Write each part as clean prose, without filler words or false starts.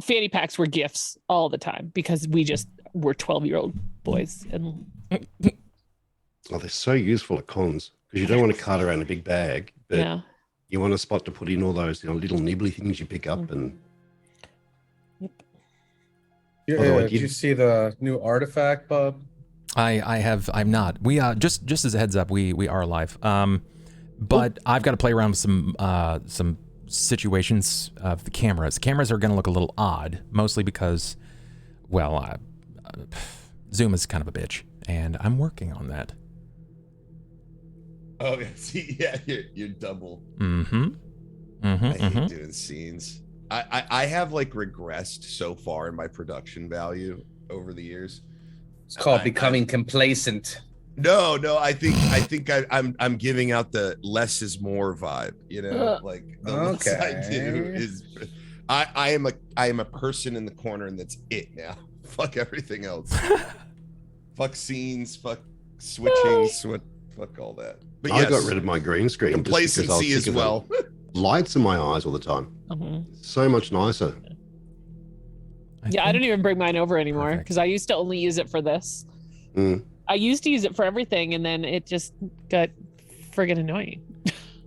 fanny packs were gifts all the time because we just were 12-year-old boys. And Oh, they're so useful at cons because you don't want to cart around a big bag, but yeah. you want a spot to put in all those little nibbly things you pick up. And Did you see the new artifact, Bub? I'm not. We just as a heads up, we are live. But I've got to play around with some situations of the cameras. Cameras are going to look a little odd, mostly because, well, Zoom is kind of a bitch, and I'm working on that. Oh, see, yeah, you're double. I hate doing scenes. I have like regressed so far in my production value over the years. It's called becoming complacent. No, I think I'm giving out the less is more vibe. You know, like the less I do is. I am a person in the corner, and that's it now. Fuck everything else. Fuck scenes. Fuck switching. Fuck all that. But I got rid of my green screen. Complacency as well. Lights in my eyes all the time. So much nicer. I don't even bring mine over anymore because I used to only use it for this. I used to use it for everything, and then it just got friggin' annoying.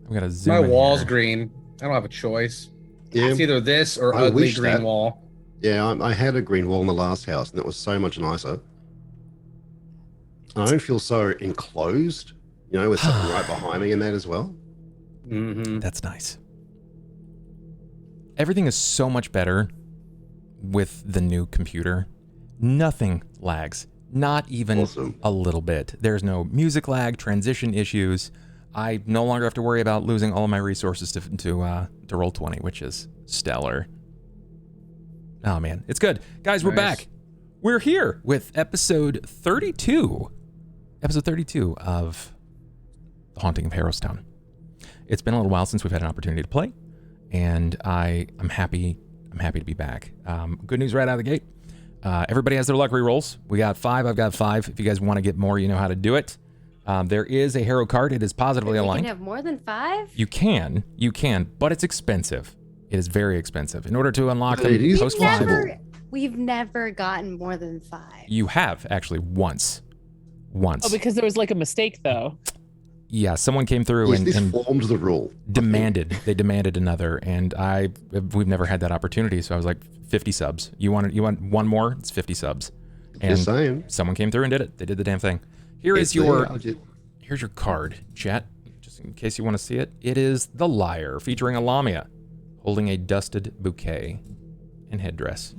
I'm gonna zoom. My wall's green. I don't have a choice. Yeah, it's either this or ugly green wall. Yeah, I had a green wall in the last house, and it was so much nicer. And I don't feel so enclosed, you know, with something right behind me in that as well. That's nice. Everything is so much better with the new computer. Nothing lags, not even a little bit. There's no music lag, transition issues. I no longer have to worry about losing all of my resources to Roll20, which is stellar. Oh man, it's good. Guys, we're back. We're here with episode 32. Episode 32 of The Haunting of Harrowstone. It's been a little while since we've had an opportunity to play, and I'm happy to be back. Good news right out of the gate. Everybody has their luck rerolls. We got 5. I've got 5. If you guys want to get more, you know how to do it. There is a Harrow card. It is positively aligned. You can have more than 5? You can, but it's expensive. It is very expensive. In order to unlock them We've never gotten more than 5. You have, actually, once. Oh, because there was like a mistake, though. Yeah, someone came through and formed the rule. They demanded another, and we've never had that opportunity. So I was like, 50 subs. You want one more? It's 50 subs. And Just saying. Someone came through and did it. They did the damn thing. Here's your card, chat. Just in case you want to see it. It is the Liar, featuring a Lamia holding a dusted bouquet and headdress.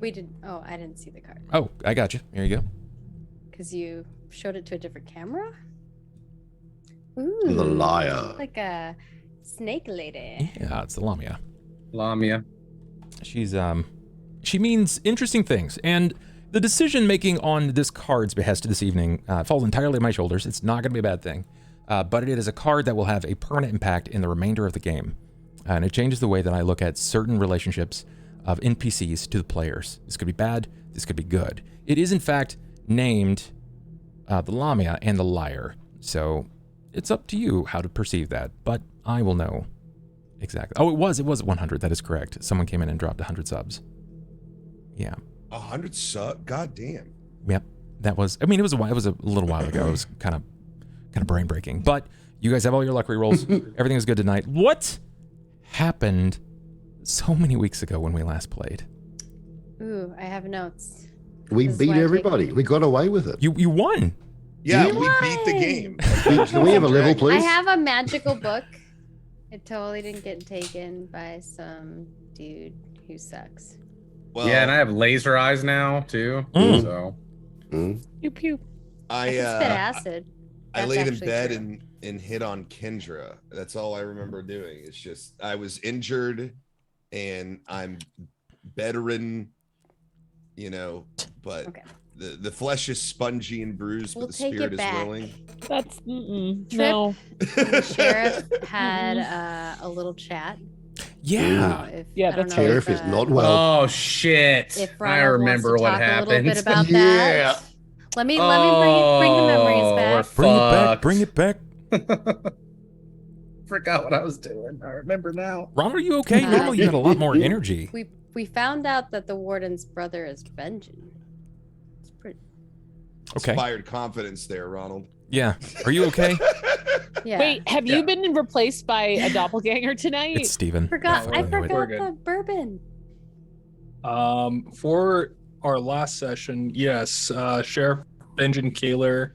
I didn't see the card. Oh, I got you. Here you go. Because you showed it to a different camera? Ooh, The Liar. Like a snake lady. Yeah, it's the Lamia. Lamia. She means interesting things, and the decision making on this card's behest this evening falls entirely on my shoulders. It's not going to be a bad thing, but it is a card that will have a permanent impact in the remainder of the game, and it changes the way that I look at certain relationships of NPCs to the players. This could be bad. This could be good. It is in fact named the Lamia and the Liar, so it's up to you how to perceive that, but I will know exactly. Oh, it was 100. That is correct. Someone came in and dropped 100 subs. Yeah. 100 subs? God damn. Yep. That was. I mean, it was a little while ago. It was kind of brain breaking. But you guys have all your luck rerolls. Everything is good tonight. What happened so many weeks ago when we last played? Ooh, I have notes. We beat everybody. We got away with it. You won. Yeah, we beat the game. Can we have a level, please? I have a magical book. It totally didn't get taken by some dude who sucks. Well, yeah, and I have laser eyes now too. So Pew pew. I spit acid. I That's laid in actually bed true. and hit on Kendra. That's all I remember doing. It's just I was injured and I'm bedridden, you know, but the flesh is spongy and bruised, but the spirit is willing. That's Tripp, no. The sheriff had a little chat. Yeah. That's sheriff is not well. Oh shit! If I Ronald remember wants to what talk happened. A little bit about that. Let me bring the memories back. Bring it back. Forgot what I was doing. I remember now. Ron, are you okay? Normally you had a lot more energy. We we found out that the warden's brother is Benjamin. It's pretty. Okay. Inspired confidence there, Ronald. Yeah. Are you okay? Yeah. Wait, have you been replaced by a doppelganger tonight? It's Steven. I forgot We're good. the bourbon. For our last session, yes, Sheriff Benjamin Kaler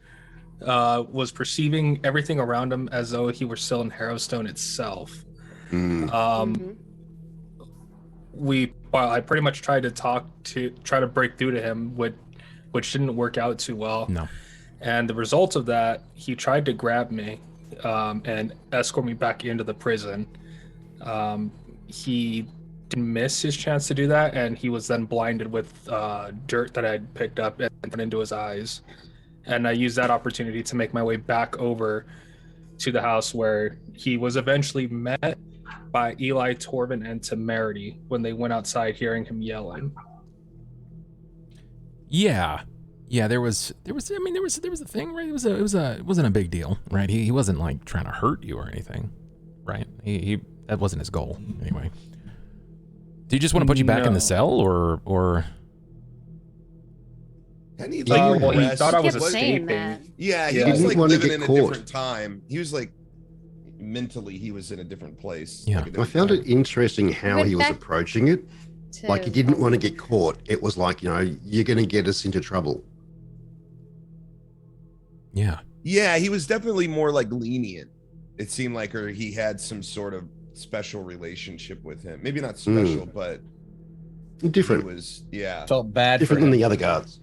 was perceiving everything around him as though he were still in Harrowstone itself. I pretty much tried to try to break through to him, which didn't work out too well. No. And the result of that, he tried to grab me and escort me back into the prison. He didn't miss his chance to do that, and he was then blinded with dirt that I had picked up and put into his eyes. And I used that opportunity to make my way back over to the house, where he was eventually met by Eli, Torvin, and Temerity when they went outside hearing him yelling. Yeah, there was a thing, right? It wasn't a big deal, right? He wasn't like trying to hurt you or anything, right? He that wasn't his goal anyway. Did he just want to put you back in the cell, or? And he He rest. thought I was Kept saying escaping. that. Yeah, he He was didn't like want to living get in caught. a different time. He was like mentally, he was in a different place. Yeah. like a I different found time. it interesting how Went he was back approaching it. Like he didn't want to get caught. It was like, you're going to get us into trouble. Yeah. Yeah, he was definitely more like lenient. It seemed like, or he had some sort of special relationship with him. Maybe not special, but Different. it was, yeah. Felt bad for Different him. than the other guards.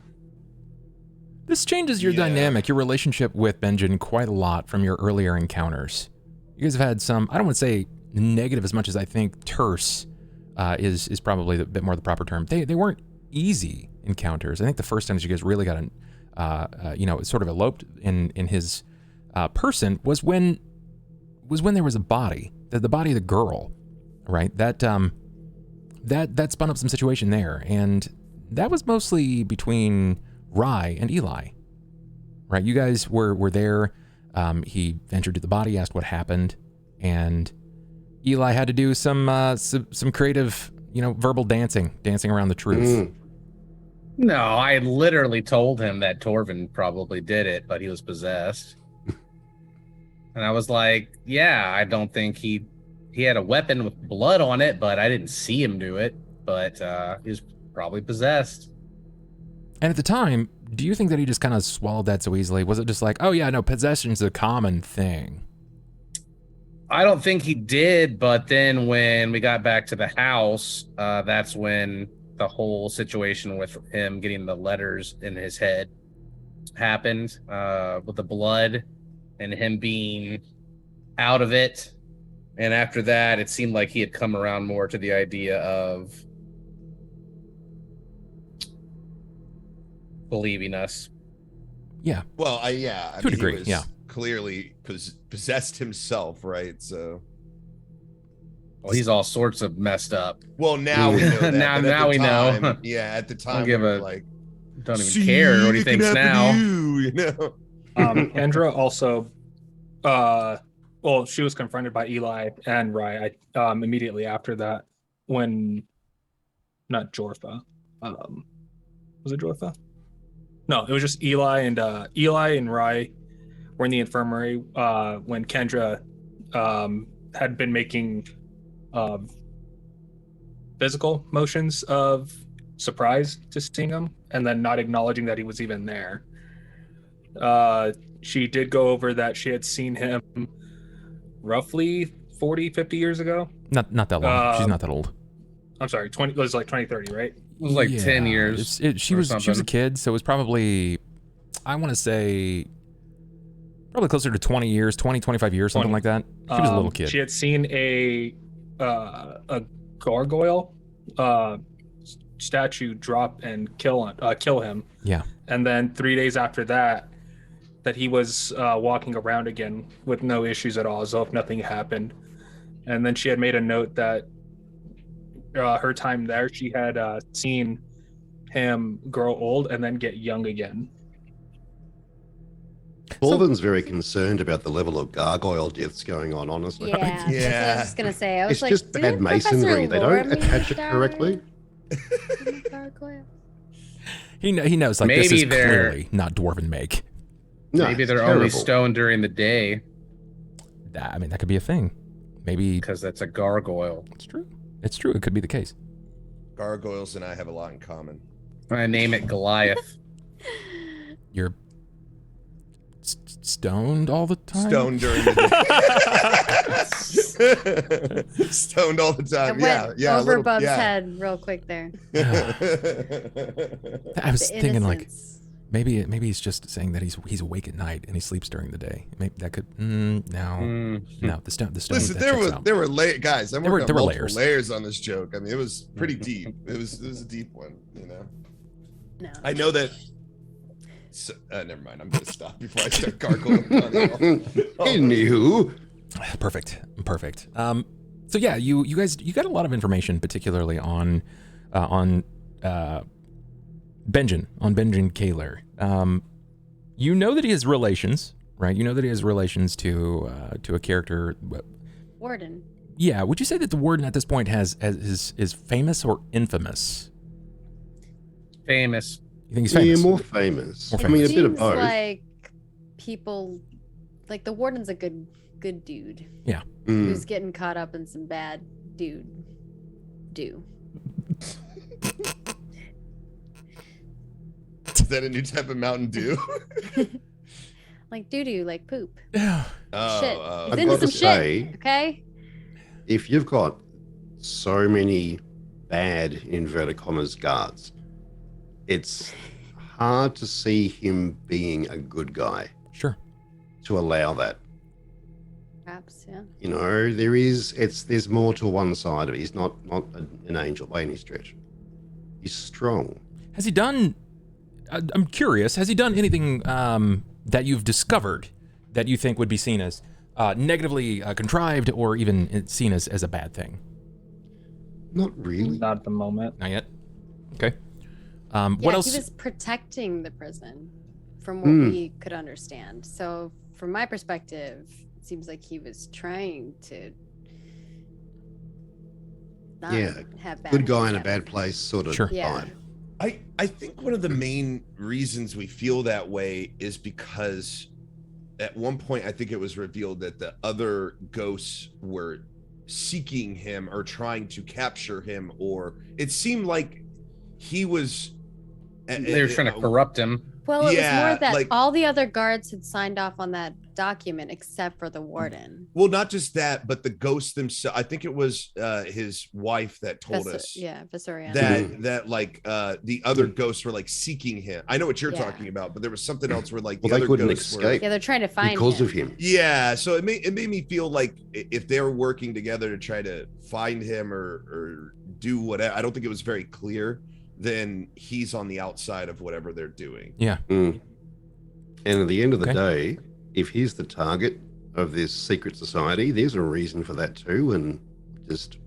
This changes your dynamic, your relationship with Benjamin quite a lot from your earlier encounters. You guys have had some, I don't want to say negative as much as I think terse is probably a bit more the proper term. They weren't easy encounters. I think the first times you guys really got sort of eloped in his person was when there was a body, the body of the girl, right? That spun up some situation there, and that was mostly between Rye and Eli, right? You guys were there. He ventured to the body, asked what happened, and Eli had to do some creative, verbal dancing around the truth. No, I literally told him that Torvin probably did it, but he was possessed. And I was like, yeah, I don't think he had a weapon with blood on it, but I didn't see him do it. But he was probably possessed. And at the time, do you think that he just kind of swallowed that so easily? Was it just like, oh yeah, no, possession's a common thing? I don't think he did, but then when we got back to the house, that's when the whole situation with him getting the letters in his head happened, with the blood and him being out of it. And after that, it seemed like he had come around more to the idea of believing us. Yeah. Well, to a degree, he was yeah. clearly possessed himself, right? So, Well, he's all sorts of messed up. well, now we know that. Now- but at now the we know. time, yeah, at the time, give we were a- like, Don't even "See, care what he it can thinks happen now. to you know. Kendra also, she was confronted by Eli and Rye immediately after that not Jorfa. Was it Jorfa? No, it was just Eli and Rye were in the infirmary when Kendra had been making physical motions of surprise to seeing him and then not acknowledging that he was even there. She did go over that she had seen him roughly 40, 50 years ago. Not that long. She's not that old. I'm sorry, it was like 2030, right? It was like 10 years. She was a kid, so it was probably, I want to say, probably closer to 20 years, 20, 25 years, something like that. She was a little kid. She had seen a gargoyle statue drop and kill him. Yeah. And then 3 days after that he was walking around again with no issues at all, as though if nothing happened. And then she had made a note that her time there, she had seen him grow old and then get young again. Torvin's very concerned about the level of gargoyle deaths going on, honestly. Yeah, that's what I was just gonna say. I was It's like, just bad didn't masonry. Professor They don't Loramy attach it die? correctly. Gargoyle. He knows, like, Maybe this is they're- clearly not dwarven make. No, Maybe it's they're terrible. only stoned during the day I mean, that could be a thing. Maybe because that's a gargoyle. it's true. It's true. It could be the case. Gargoyles and I have a lot in common. I name it Goliath. You're stoned all the time. Stoned during the day. Stoned all the time. It Yeah, went yeah. a over little- Bub's yeah. head real quick there. I was The thinking, like, innocence. maybe he's just saying that he's awake at night and he sleeps during the day. Maybe that could no. The stone. Listen, that there checks was out. there were guys. I'm working on there were multiple layers. layers on this joke. I mean, it was pretty deep. It was a deep one. You know. No. I know that. So, never mind. I'm gonna stop before I start gargling. Anywho, Perfect. So yeah, you guys got a lot of information, particularly on Benjen Kaler. You know that he has relations, right? You know that he has relations to a character. Warden. Yeah. Would you say that the warden at this point is famous or infamous? Famous. You think he's famous? yeah, more famous. More I mean, a It bit of seems both. like people, like the warden's a good dude Yeah. Mm. who's getting caught up in some bad do. Is that a new type of Mountain Dew? Like doo-doo, like poop. Yeah. Shit. Oh, He's I've into got to some say- shit, okay? If you've got so many bad, inverted commas, guards, it's hard to see him being a good guy Sure. to allow that. Perhaps, yeah. You know, there's more to one side of it. He's not an angel by any stretch. He's strong. Has he done? I'm curious. Has he done anything that you've discovered that you think would be seen as negatively contrived or even seen as a bad thing? Not really. Not at the moment. Not yet. Okay. Yeah, What else? he was protecting the prison from what we could understand. So from my perspective, it seems like he was trying to not Yeah, have bad Good guy in a happen. bad place, sort of Sure. Yeah. vibe. I think one of the main reasons we feel that way is because at one point I think it was revealed that the other ghosts were seeking him or trying to capture him, or it seemed like he was They were trying to corrupt him. Well, it was Yeah, more that like- all the other guards had signed off on that document except for the warden. well, not just that, but the ghosts themselves. I think it was his wife that told us Yeah, Visoriana. that like the other ghosts were like seeking him. I know what you're Yeah. talking about, but there was something else where like the Well, they other couldn't ghosts were escape Yeah, they're trying to find because him. of him. yeah, so it made me feel like if they were working together to try to find him or do whatever, I don't think it was very clear, then he's on the outside of whatever they're doing. Yeah. Mm. And at the end of the Okay. day, if he's the target of this secret society, there's a reason for that too. And just,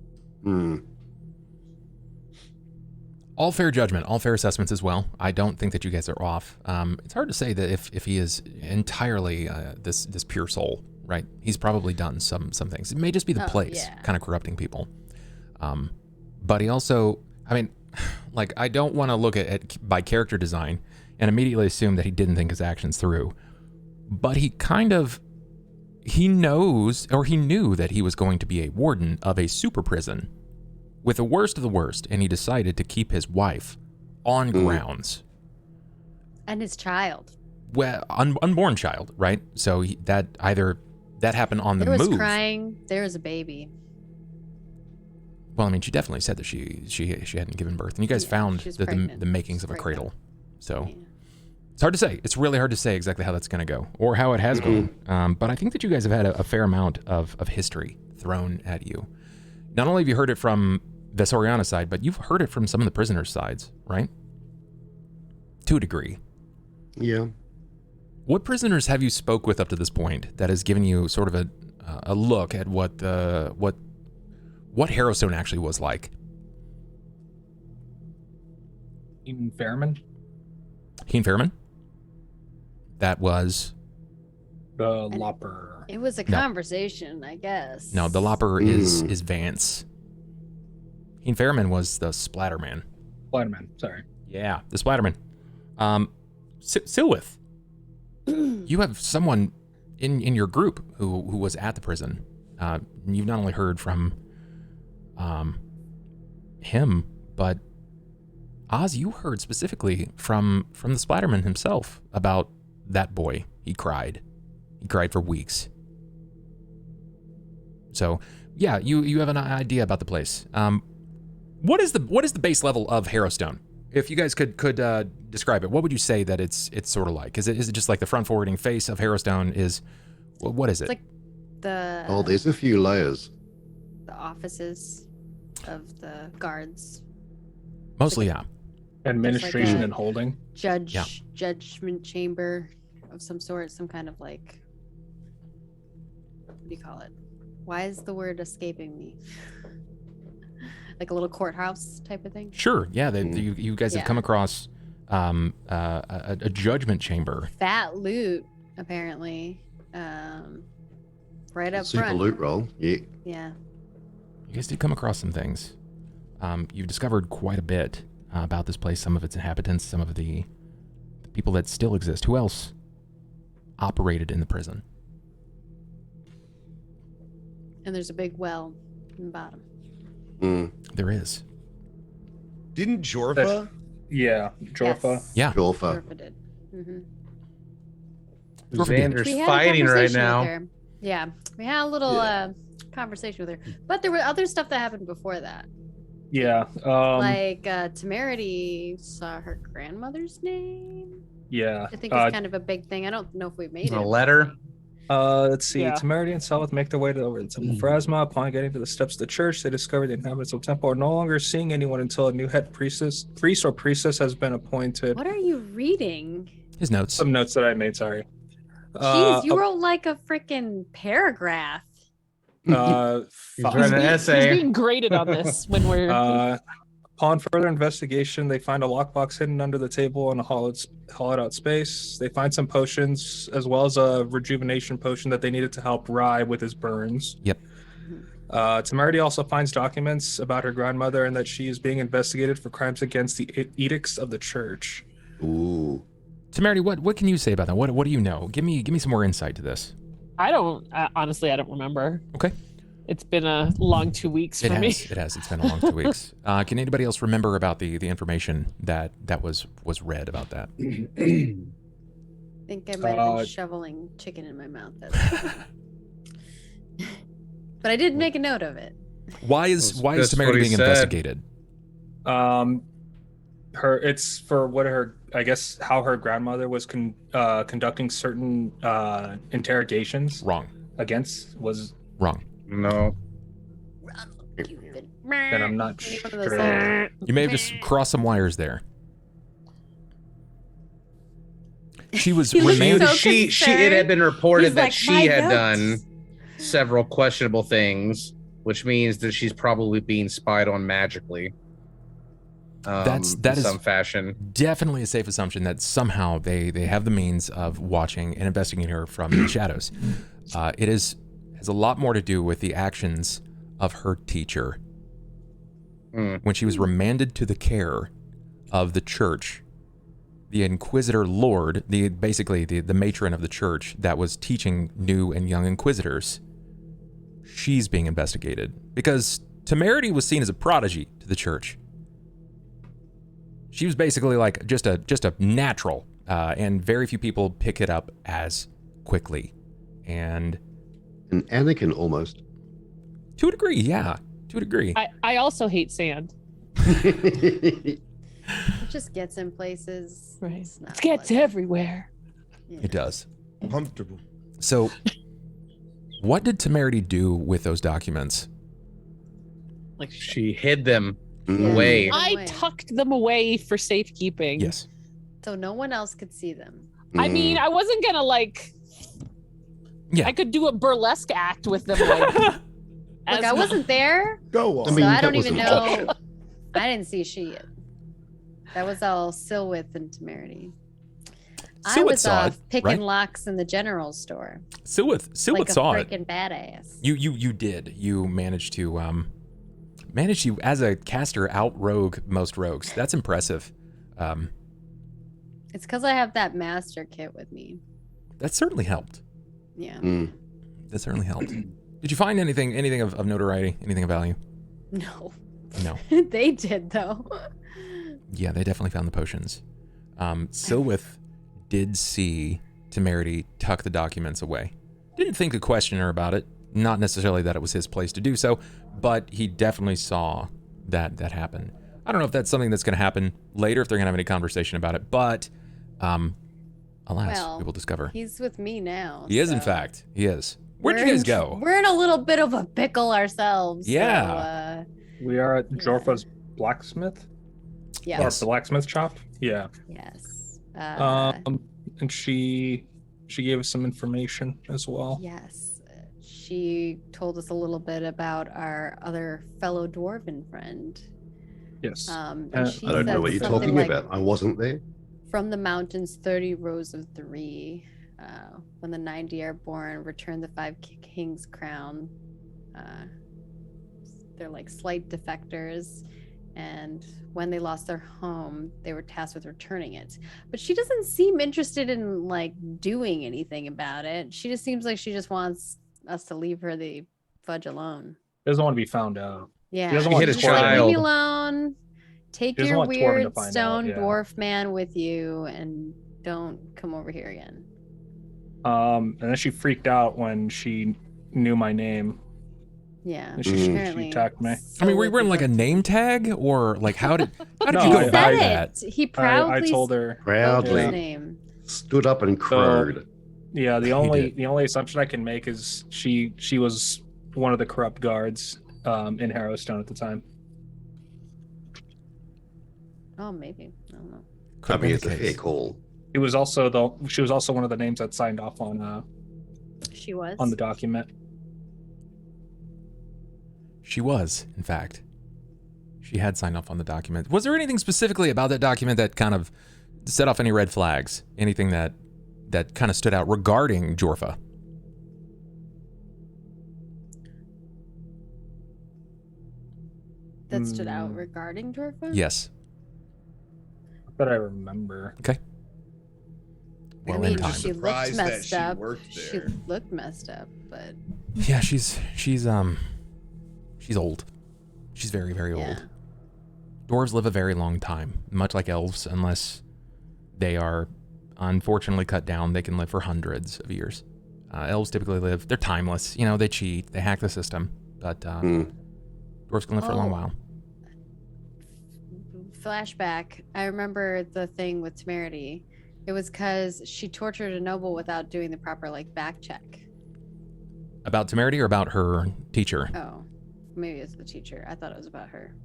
All fair judgment, all fair assessments as well. I don't think that you guys are off. It's hard to say that if he is entirely this pure soul, right? He's probably done some things. It may just be the Oh, place yeah. kind of corrupting people. But he also, I mean, like, I don't want to look at by character design and immediately assume that he didn't think his actions through. But he knows, or he knew that he was going to be a warden of a super prison with the worst of the worst, and he decided to keep his wife on grounds. And his child. Well, unborn child, right? So that happened on the There was move. crying. There was a baby. Well, I mean, she definitely said that she hadn't given birth, and you guys Yeah, found she was the pregnant. makings She of a was cradle. So Yeah. it's hard to say. It's really hard to say exactly how that's going to go or how it has gone. But I think that you guys have had a fair amount of history thrown at you. Not only have you heard it from Vesoriana's side, but you've heard it from some of the prisoners' sides, right? To a degree. yeah. What prisoners have you spoke with up to this point that has given you sort of a look at what Harrowstone actually was like? Even Fairman, Heen Fairman? That was... the Lopper. It was a No. conversation, I guess. No, the Lopper is Vance. Heen Fairman was the Splatter Man. Spider-Man, sorry. Yeah, the Spider-Man. Silwith, you have someone in your group who was at the prison. You've not only heard from him, but Oz, you heard specifically from the Spider-Man himself about that boy. He cried for weeks. So yeah, you have an idea about the place. What is the base level of Harrowstone? If you guys could describe it, what would you say that it's sort of like? Is it just like the front forwarding face of Harrowstone? What is it? It's like the there's a few layers. The offices of the guards. Mostly, yeah. Administration like and holding. Judgment chamber of some sort, some kind of like, what do you call it? Why is the word escaping me? Like a little courthouse type of thing. Sure, yeah. You guys have come across a judgment chamber. Fat loot, apparently. Right up Super front. loot roll. Yeah. Yeah. You guys did come across some things. You've discovered quite a bit about this place, some of its inhabitants, some of the people that still exist. Who else operated in the prison? And there's a big well in the bottom. There is. Didn't Jorfa? Yeah, Jorfa. Yes. Yeah. Jorfa. Jorfa did. Mm-hmm. Xander's We had a fighting right conversation now. with her. Yeah, we had a little conversation with her, but there were other stuff that happened before that. Yeah. Like Temerity saw her grandmother's name. Yeah. I think it's kind of a big thing. I don't know if we made it. A letter. Let's see. Yeah. Temerity and Selith make their way to the Temple of Pharasma. Upon getting to the steps of the church, they discover the inhabitants of the temple are no longer seeing anyone until a new head priest or priestess has been appointed. What are you reading? His notes. Some notes that I made, sorry. Jeez, you wrote like a freaking paragraph. He's writing an He's essay. being graded on this when we're. Upon further investigation, they find a lockbox hidden under the table in a hollowed out space. They find some potions, as well as a rejuvenation potion that they needed to help Rye with his burns. Yep. Temerity also finds documents about her grandmother and that she is being investigated for crimes against the edicts of the church. Ooh. Temerity, what can you say about that? What do you know? Give me some more insight to this. Honestly, I don't remember. Okay. It's been a long 2 weeks for me. It has. It's been a long 2 weeks. Can anybody else remember about the information that was read about that? I think I might have been shoveling chicken in my mouth. But I did make a note of it. Why is Temerity being investigated? It's for how her grandmother was conducting certain interrogations. Wrong. Wrong. No. And I'm not sure. You may have just crossed some wires there. She was remanded. so it had been reported He's that like, she "My had notes." done several questionable things, which means that she's probably being spied on magically. That in is some fashion. Definitely a safe assumption that somehow they have the means of watching and investigating her from the shadows. It has a lot more to do with the actions of her teacher. When she was remanded to the care of the church, the Inquisitor Lord, basically the matron of the church that was teaching new and young Inquisitors, she's being investigated because Temerity was seen as a prodigy to the church. She was basically like just a natural, and very few people pick it up as quickly. And An Anakin almost. to a degree, yeah. To a degree. I also hate sand. It just gets in places. Right. It's not It gets pleasant. everywhere. Yeah. It does. Comfortable. So, what did Temerity do with those documents? Like She hid them Mm. away. I tucked them away for safekeeping. Yes. So no one else could see them. I mean, I wasn't gonna Yeah. I could do a burlesque act with them. Like, Look, I wasn't there, Go on. so I that don't even wasn't- know. I didn't see shit. That was all Silwith and Temerity. I Silwith was saw it, picking right? locks in the general store. Silwith Like a saw it. freaking badass. You did. You managed to managed to, as a caster, out-rogue most rogues. That's impressive. It's because I have that master kit with me. That certainly helped. Yeah. That certainly helped. Did you find anything of notoriety, anything of value? No. No. They did, though. Yeah, they definitely found the potions. Silwith did see Temerity tuck the documents away. Didn't think to question her about it. Not necessarily that it was his place to do so, but he definitely saw that happen. I don't know if that's something that's going to happen later, if they're going to have any conversation about it, but alas, we will discover. He's with me now. He is, in fact. He is. Where'd you guys go? We're in a little bit of a pickle ourselves. Yeah. So, we are at Jorfa's blacksmith. Yes. Or blacksmith shop. Yeah. Yes. And she gave us some information as well. Yes. She told us a little bit about our other fellow dwarven friend. Yes. And she I don't know what you're talking about. I wasn't there. From the mountains, 30 rows of 3. When the 90 are born, return the 5 kings crown. They're like slight defectors, and when they lost their home, they were tasked with returning it. But she doesn't seem interested in like doing anything about it. She just seems like she just wants us to leave her the fudge alone. Doesn't want to be found out. Yeah, She doesn't want hit a she's like, child. leave me alone. Take She doesn't your want Torvin to weird find stone out, yeah. dwarf man with you, and don't come over here again. And then she freaked out when she knew my name. Yeah, And she apparently. attacked me. I mean, were you wearing like a name tag, or like how did No, you go I- about Said that? it. He proudly I told her. spoke Proudly. his name. Stood up and crowed. Yeah, He did. the only assumption I can make is she was one of the corrupt guards in Harrowstone at the time. Oh, maybe. I don't know. I mean, it's a Could be the fair case. call. She was also one of the names that signed off on She was. the document. She was, in fact. She had signed off on the document. Was there anything specifically about that document that kind of set off any red flags? Anything that kind of stood out regarding Jorfa? That stood out regarding Torvin? Yes. That I remember. Okay. I Well, mean, in time. she looked Surprised that messed she up. worked She there. looked messed up, but Yeah, she's old. She's very, very yeah. old. Dwarves live a very long time, much like elves, unless they are unfortunately cut down. They can live for hundreds of years. Elves typically live, they're timeless. You know, they cheat, they hack the system, but dwarves can live for a long while. Flashback. I remember the thing with Temerity. It was because she tortured a noble without doing the proper like back check. About Temerity or about her teacher? Oh, maybe it's the teacher. I thought it was about her.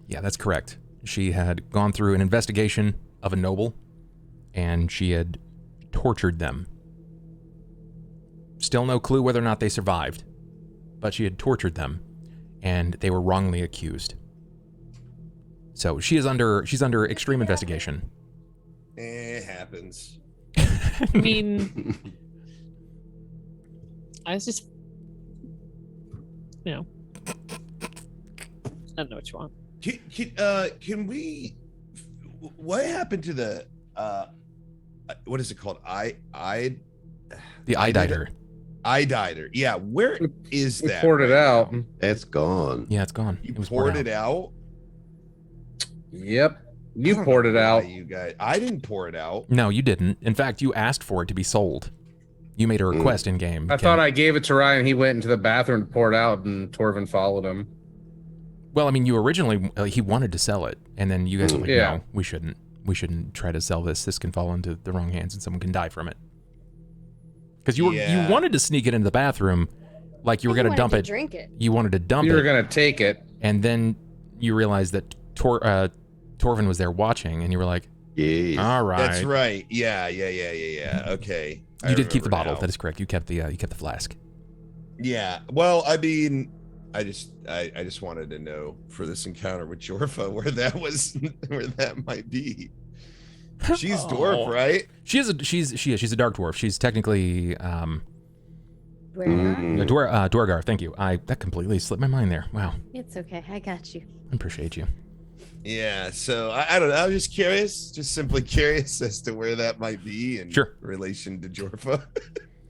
Yeah, that's correct. She had gone through an investigation of a noble, and she had tortured them. Still no clue whether or not they survived, but she had tortured them, and they were wrongly accused. So she's under extreme investigation. It happens. I mean, I was just, I don't know what you want. Can we? What happened to the? What is it called? The Iditer. Iditer. Yeah, where is We that? poured it out. That's gone. Yeah, it's gone. You It was poured it out. Yep. I You don't poured know it why out. You guys. I didn't pour it out. No, you didn't. In fact, you asked for it to be sold. You made a request in game. I thought I gave it to Ryan. He went into the bathroom to pour it out, and Torvin followed him. Well, I mean, you originally he wanted to sell it, and then you guys were like, Yeah. "No, we shouldn't. We shouldn't try to sell this. This can fall into the wrong hands, and someone can die from it." Because you wanted to sneak it into the bathroom, like you were gonna dump it. Drink it. You wanted to dump You were it, gonna take it. and then you realized that Torvin was there watching, and you were like, Yes. "All right." That's right. Yeah. Okay. I You did keep the remember bottle. now. That is correct. You kept the flask. Yeah. Well, I mean, I just wanted to know for this encounter with Jorfa where that might be. She's dwarf, right? She is. She's a dark dwarf. She's technically Dwargar, thank you. That completely slipped my mind there. Wow. It's okay. I got you. I appreciate you. Yeah, so I don't know. I'm just curious, just simply curious as to where that might be in relation to Jorfa.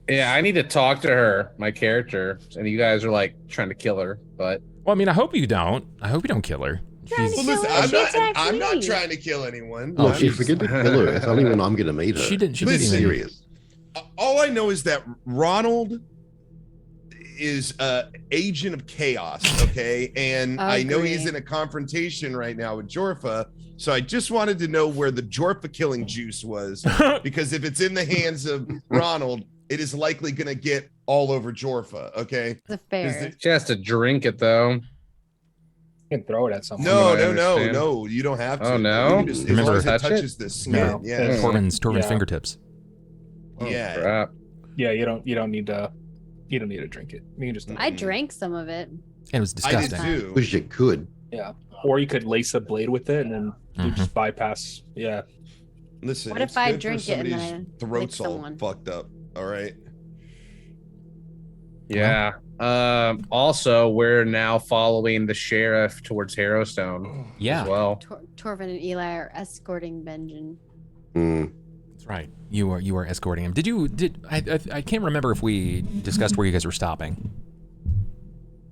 Yeah, I need to talk to her, my character, and you guys are like trying to kill her, but well, I mean, I hope you don't. I hope you don't kill her. Well, listen, I'm not trying to kill anyone. Oh, she forget to kill her. It's only when I'm going to meet her. She didn't. Serious. All I know is that Ronald is agent of chaos, okay? And I know he's in a confrontation right now with Jorfa, so I just wanted to know where the Jorfa killing juice was, because if it's in the hands of Ronald, it is likely going to get all over Jorfa, okay? That's fair. She has to drink it, though. You can throw it at someone. No, you don't have to. Oh, no? Just, as long as it touches the skin. Yeah. Torvin's fingertips. Yeah. Crap. Yeah, you don't need to drink it. You can just I drank some of it. And it was disgusting. I did too. Wish you could. Yeah. Or you could lace a blade with it and then you just bypass. Yeah. Listen, What if I drink it and then I throat's lick all someone? fucked up. All right. Yeah. Also, we're now following the sheriff towards Harrowstone. Yeah. As well. Torvin and Eli are escorting Benjamin. That's right. You are escorting him. I can't remember if we discussed where you guys were stopping.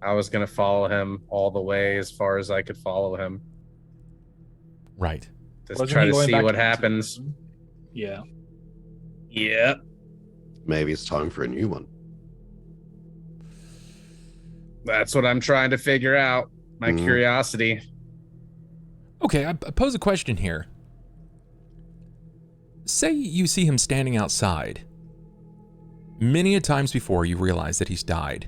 I was gonna follow him all the way as far as I could follow him. Right. Just try to see what happens. Yeah. Yeah. Maybe it's time for a new one. That's what I'm trying to figure out. My curiosity. Okay, I pose a question here. Say you see him standing outside. Many a times before you realize that he's died.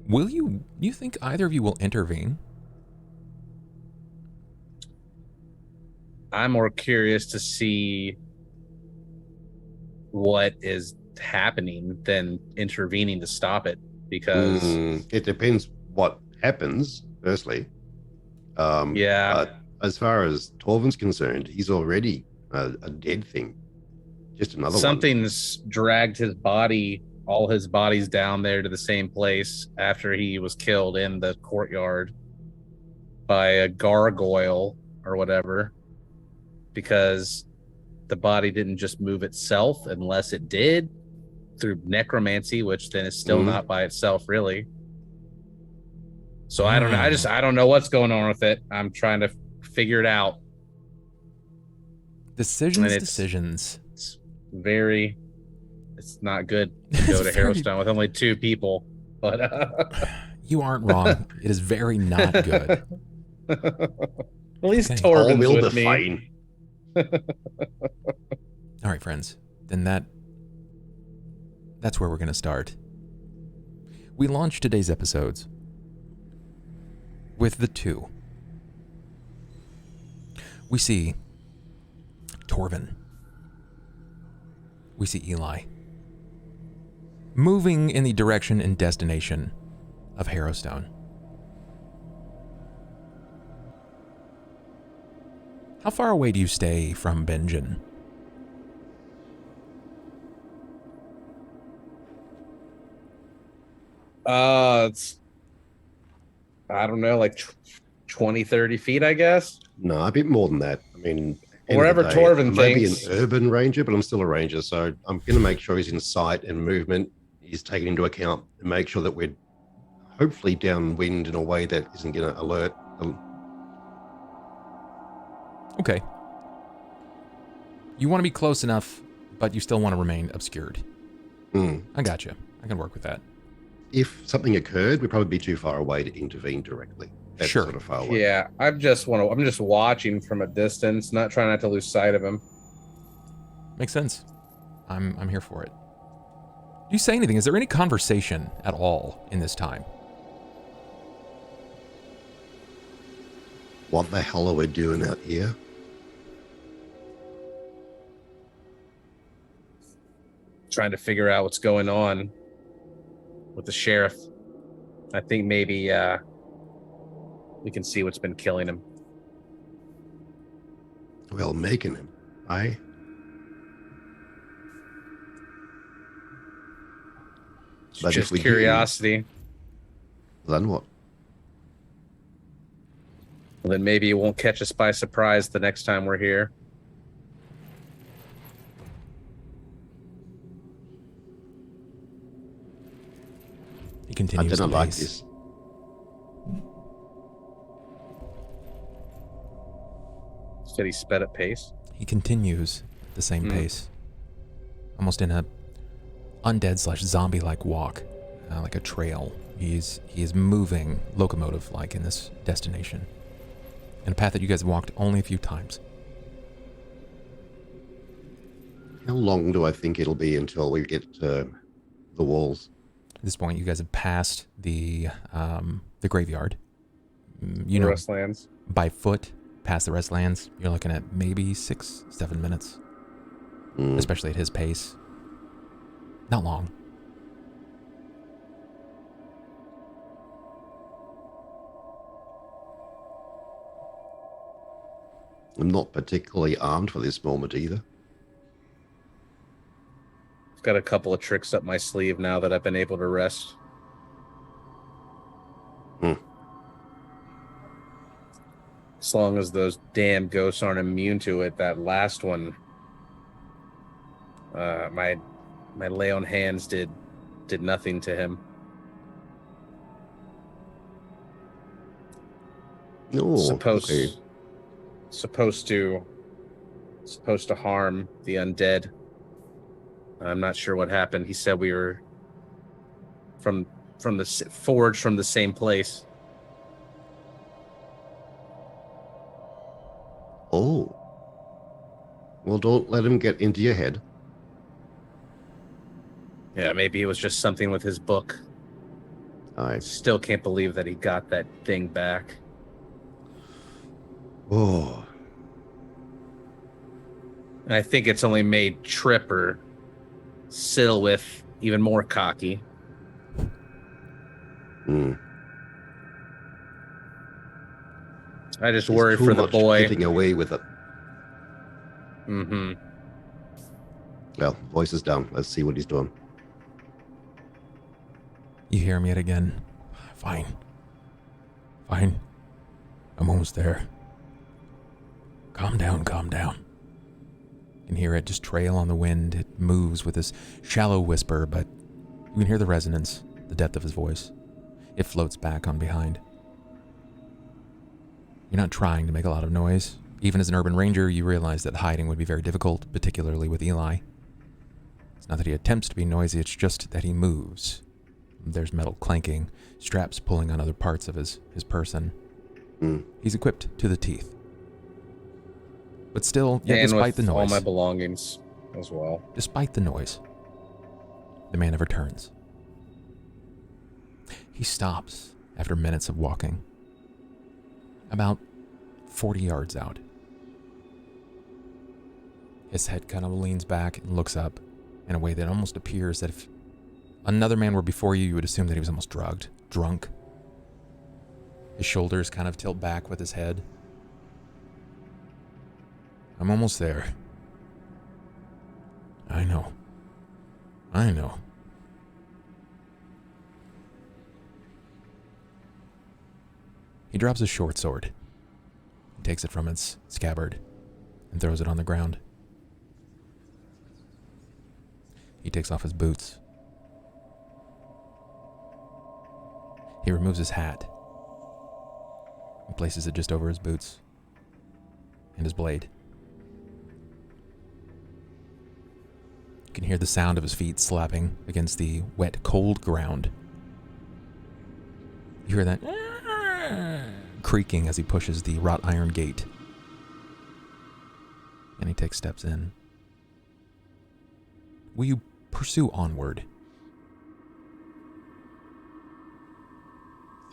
Will you think either of you will intervene? I'm more curious to see what is happening than intervening to stop it, because it depends what happens, firstly. But as far as Torvin's concerned, he's already a dead thing. Just another Something's dragged his body, all his bodies down there to the same place after he was killed in the courtyard by a gargoyle or whatever, because the body didn't just move itself unless it did through necromancy, which then is still not by itself, really. So I don't know. I don't know what's going on with it. I'm trying to figure it out. Decisions. It's not good to go to Harrowstone with only 2 people, but you aren't wrong. It is very not good. At least Torvin's with me. All right, friends. Then that's where we're going to start. We launched today's episodes with the 2. We see Torvin. We see Eli. Moving in the direction and destination of Harrowstone. How far away do you stay from Benjamin? It's, I don't know, like 20, 30 feet, I guess. No, a bit more than that. I mean, wherever Torvin maybe thinks. An urban ranger, but I'm still a ranger, so I'm going to make sure he's in sight and movement is taken into account and make sure that we're hopefully downwind in a way that isn't going to alert. Okay. You want to be close enough, but you still want to remain obscured. I got you. I can work with that. If something occurred, we'd probably be too far away to intervene directly. That's sure. Sort of far away. Yeah, I'm just watching from a distance, trying not to lose sight of him. Makes sense. I'm here for it. Do you say anything? Is there any conversation at all in this time? What the hell are we doing out here? Trying to figure out what's going on with the sheriff. I think maybe we can see what's been killing him. Well, making him, But just if we curiosity. Then what? Well, then maybe it won't catch us by surprise the next time we're here. He continues. I didn't like this. Said he sped at pace. He continues the same pace, almost in a undead/zombie-like walk, like a trail. He is moving locomotive-like in this destination, in a path that you guys have walked only a few times. How long do I think it'll be until we get to the walls? At this point, you guys have passed the graveyard. The Restlands. By foot, past the Restlands, you're looking at maybe 6-7 minutes, especially at his pace. Not long. I'm not particularly armed for this moment either. I've got a couple of tricks up my sleeve now that I've been able to rest. As long as those damn ghosts aren't immune to it, that last one, my lay on hands did nothing to him. Oh, supposed to harm the undead. I'm not sure what happened. He said we were from the forged from the same place. Oh. Well, don't let him get into your head. Yeah, maybe it was just something with his book. I still can't believe that he got that thing back. Oh. I think it's only made Tripp or Silwith even more cocky. I just worry for the boy getting away with it. Well, voice is down. Let's see what he's doing. You hear him yet again. Fine. I'm almost there. Calm down. You can hear it just trail on the wind. It moves with this shallow whisper, but you can hear the resonance, the depth of his voice. It floats back on behind. You're not trying to make a lot of noise. Even as an urban ranger, you realize that hiding would be very difficult, particularly with Eli. It's not that he attempts to be noisy, it's just that he moves. There's metal clanking, straps pulling on other parts of his person. He's equipped to the teeth. But still, yet despite the noise, all my belongings as well. Despite the noise, the man never turns. He stops after minutes of walking, about 40 yards out. His head kind of leans back and looks up in a way that almost appears that if another man were before you, you would assume that he was almost drunk. His shoulders kind of tilt back with his head. I'm almost there. I know. He drops his short sword. He takes it from its scabbard and throws it on the ground. He takes off his boots. He removes his hat and places it just over his boots and his blade. You can hear the sound of his feet slapping against the wet, cold ground. You hear that creaking as he pushes the wrought iron gate. And he takes steps in. Will you pursue onward?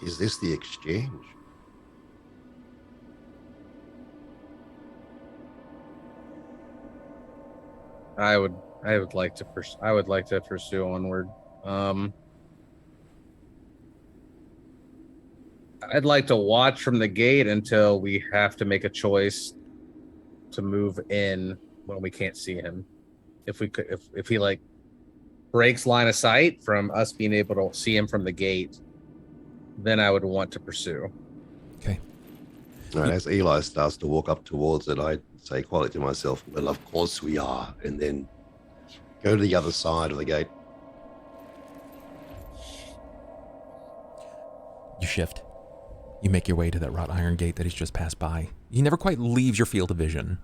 Is this the exchange? I would like to pursue onward. I'd like to watch from the gate until we have to make a choice to move in when we can't see him. If he like breaks line of sight from us being able to see him from the gate, then I would want to pursue. Okay. All right, as Eli starts to walk up towards it, I say quietly to myself, well, of course we are, and then go to the other side of the gate. You shift. You make your way to that wrought iron gate that he's just passed by. He never quite leaves your field of vision.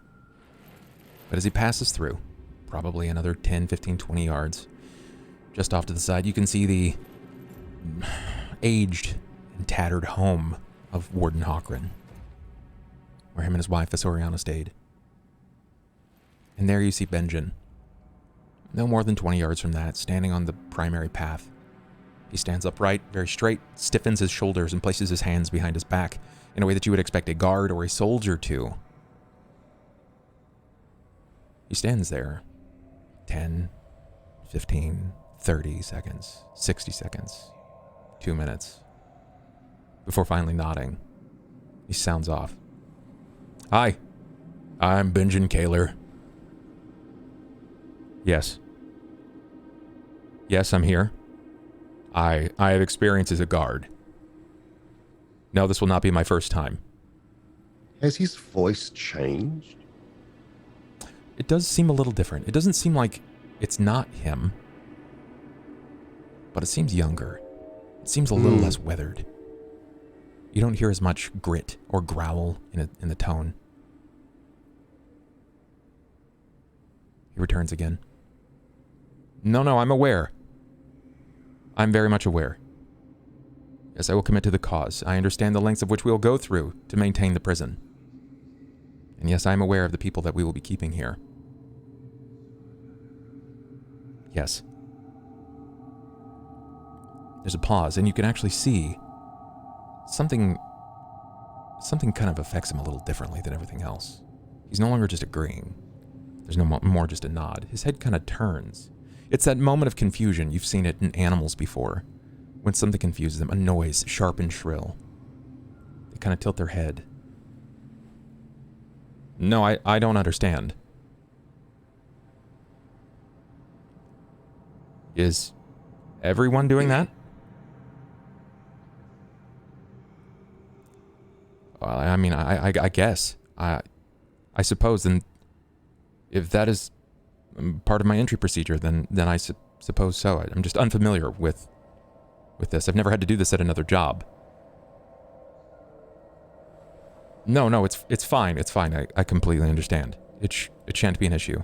But as he passes through, probably another 10, 15, 20 yards, just off to the side, you can see the aged and tattered home of Warden Hawkran, where him and his wife, Visoriana, stayed. And there you see Benjen, no more than 20 yards from that, standing on the primary path. He stands upright, very straight, stiffens his shoulders, and places his hands behind his back in a way that you would expect a guard or a soldier to. He stands there 10, 15, 30 seconds, 60 seconds, 2 minutes, before finally nodding. He sounds off. Hi, I'm Benjen Kaler. Yes. Yes, I'm here. I have experience as a guard. No, this will not be my first time. Has his voice changed? It does seem a little different. It doesn't seem like it's not him, but it seems younger. It seems a little less weathered. You don't hear as much grit or growl in the tone. He returns again. No, I'm aware. I'm very much aware. Yes, I will commit to the cause. I understand the lengths of which we will go through to maintain the prison. And yes, I am aware of the people that we will be keeping here. Yes. There's a pause, and you can actually see something kind of affects him a little differently than everything else. He's no longer just agreeing. There's no more just a nod. His head kind of turns. It's that moment of confusion. You've seen it in animals before. When something confuses them, a noise, sharp and shrill. They kind of tilt their head. No, I don't understand. Is everyone doing that? Well, I mean, I guess. I suppose, then, if that is part of my entry procedure, then I suppose so. I'm just unfamiliar with this. I've never had to do this at another job. No, it's fine. It's fine. I completely understand. It shan't be an issue.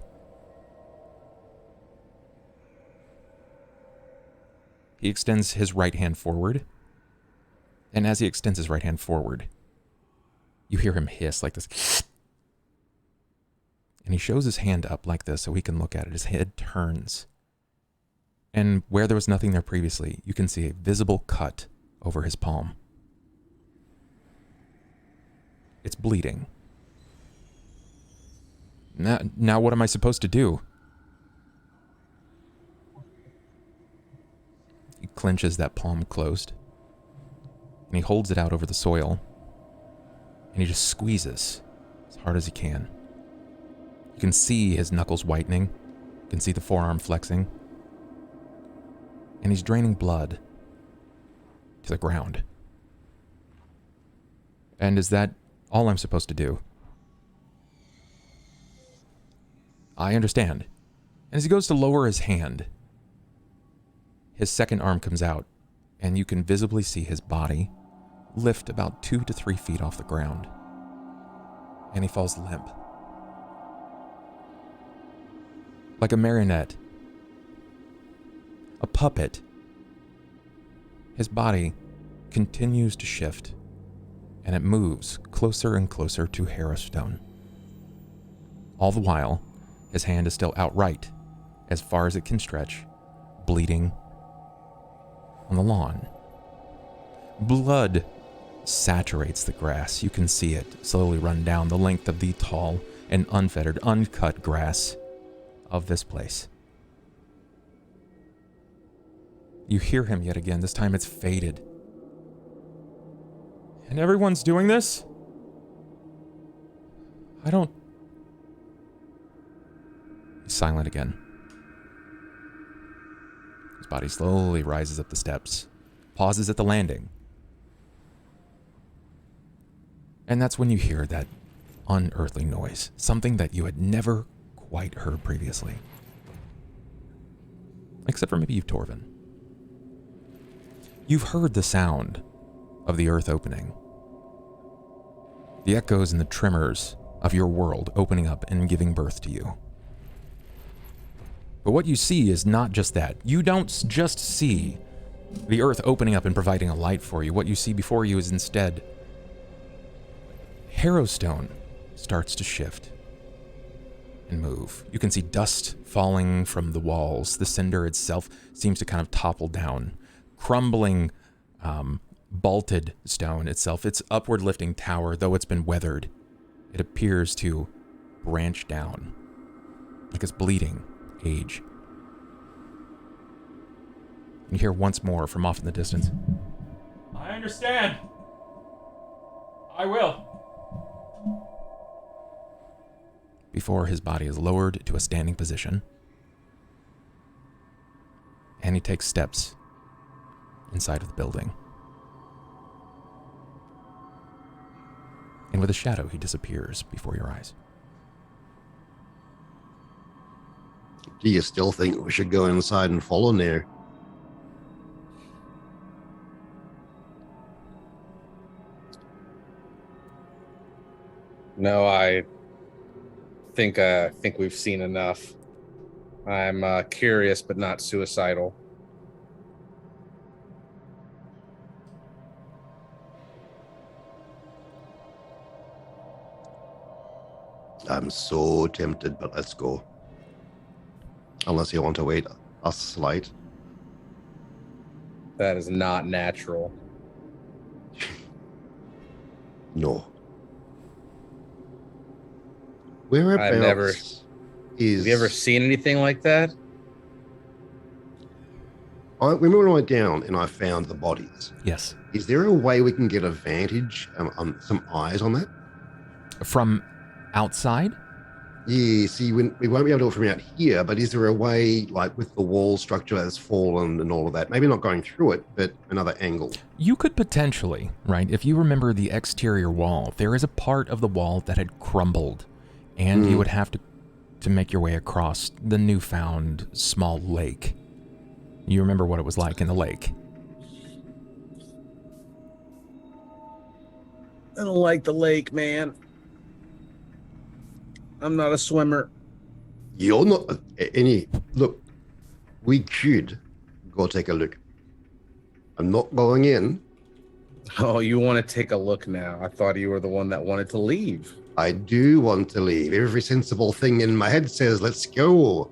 He extends his right hand forward, and as he extends his right hand forward, you hear him hiss like this. And he shows his hand up like this so he can look at it. His head turns. And where there was nothing there previously, you can see a visible cut over his palm. It's bleeding. Now what am I supposed to do? He clenches that palm closed. And he holds it out over the soil. And he just squeezes as hard as he can. You can see his knuckles whitening. You can see the forearm flexing. And he's draining blood to the ground. And is that all I'm supposed to do? I understand. And as he goes to lower his hand, his second arm comes out, and you can visibly see his body lift about 2 to 3 feet off the ground. And he falls limp. Like a marionette. A puppet. His body continues to shift, and it moves closer and closer to Harrowstone. All the while, his hand is still outright, as far as it can stretch, bleeding on the lawn. Blood saturates the grass. You can see it slowly run down the length of the tall and unfettered, uncut grass of this place. You hear him yet again. This time it's faded. And everyone's doing this? I don't... He's silent again. body slowly rises up the steps, pauses at the landing. And that's when you hear that unearthly noise, something that you had never quite heard previously. Except for maybe you, Torvin. You've heard the sound of the earth opening. The echoes and the tremors of your world opening up and giving birth to you. But what you see is not just that. You don't just see the earth opening up and providing a light for you. What you see before you is instead Harrowstone starts to shift and move. You can see dust falling from the walls. The cinder itself seems to kind of topple down. Crumbling, vaulted stone itself, its upward lifting tower, though it's been weathered, it appears to branch down, like it's bleeding age. You hear once more from off in the distance, "I understand. I will." Before his body is lowered to a standing position, and he takes steps inside of the building. And with a shadow, he disappears before your eyes. Do you still think we should go inside and follow near? No, I think we've seen enough. I'm curious, but not suicidal. I'm so tempted, but let's go. Unless you want to wait a slight. That is not natural. No. Whereabouts Have you ever seen anything like that? I remember when I went down and I found the bodies. Yes. Is there a way we can get a vantage on some eyes on that? From outside? Yeah, see, we won't be able to do it from out here, but is there a way, like with the wall structure that's fallen and all of that, maybe not going through it, but another angle? You could potentially, right? If you remember the exterior wall, there is a part of the wall that had crumbled, and you would have to make your way across the newfound small lake. You remember what it was like in the lake. I don't like the lake, man. I'm not a swimmer. You're not any. Look, we could go take a look. I'm not going in. Oh, you want to take a look now? I thought you were the one that wanted to leave. I do want to leave. Every sensible thing in my head says, let's go.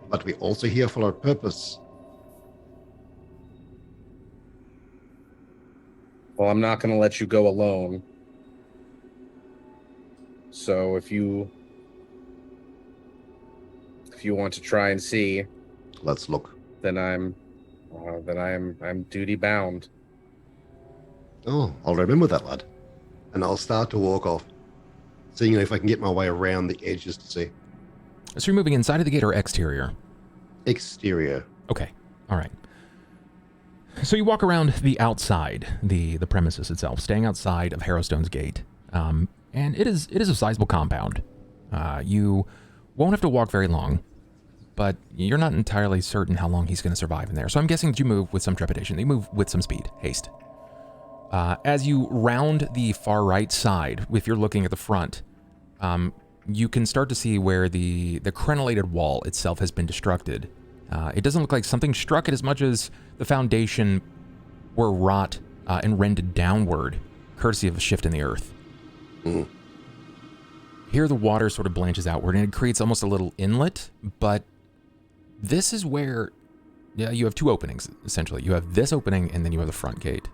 But we're also here for our purpose. Well, I'm not going to let you go alone. So if you want to try and see, let's look. Then I'm duty bound. Oh, I'll remember that, lad. And I'll start to walk off, seeing if I can get my way around the edges to see. So you're moving inside of the gate or exterior? Exterior. Okay. All right. So you walk around the outside, the premises itself, staying outside of Harrowstone's gate. And it is a sizable compound. You won't have to walk very long, but you're not entirely certain how long he's going to survive in there. So I'm guessing that you move with some trepidation. You move with some speed, haste. As you round the far right side, if you're looking at the front, you can start to see where the crenellated wall itself has been destructed. It doesn't look like something struck it as much as the foundation were wrought and rended downward, courtesy of a shift in the earth. Here the water sort of blanches outward and it creates almost a little inlet, but this is where you have two openings, essentially. You have this opening and then you have the front gate.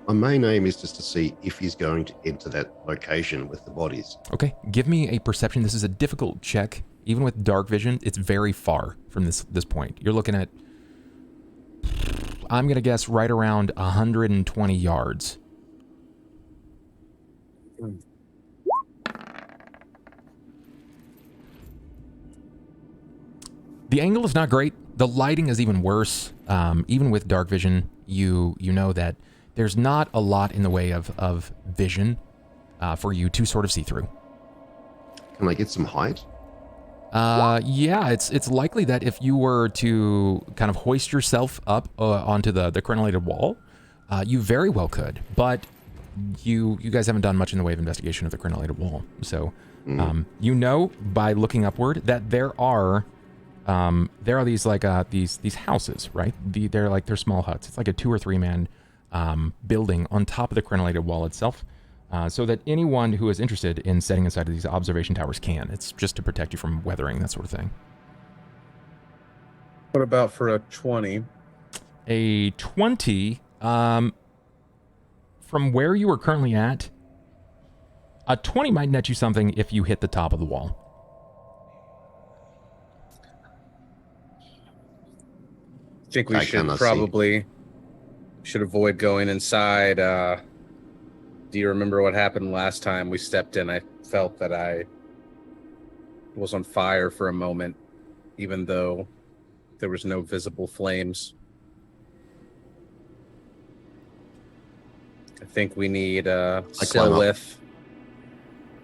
My main aim is just to see if he's going to enter that location with the bodies. Okay, give me a perception. This is a difficult check. Even with dark vision, it's very far from this point. You're looking at, I'm going to guess, right around 120 yards. The angle is not great. The lighting is even worse. Even with dark vision, you know that there's not a lot in the way of vision for you to sort of see through. Can I get some height? Yeah, it's likely that if you were to kind of hoist yourself up onto the crenellated wall, you very well could. But you guys haven't done much in the way of investigation of the crenellated wall, so you know by looking upward that there are these like these houses, right? They're small huts. It's like a 2 or 3 man building on top of the crenellated wall itself. So that anyone who is interested in setting inside of these observation towers can. It's just to protect you from weathering, that sort of thing. What about for a 20? A 20, from where you are currently at, a 20 might net you something if you hit the top of the wall. I think we should avoid going inside. Do you remember what happened last time we stepped in? I felt that I was on fire for a moment, even though there was no visible flames. I think we need Silwith.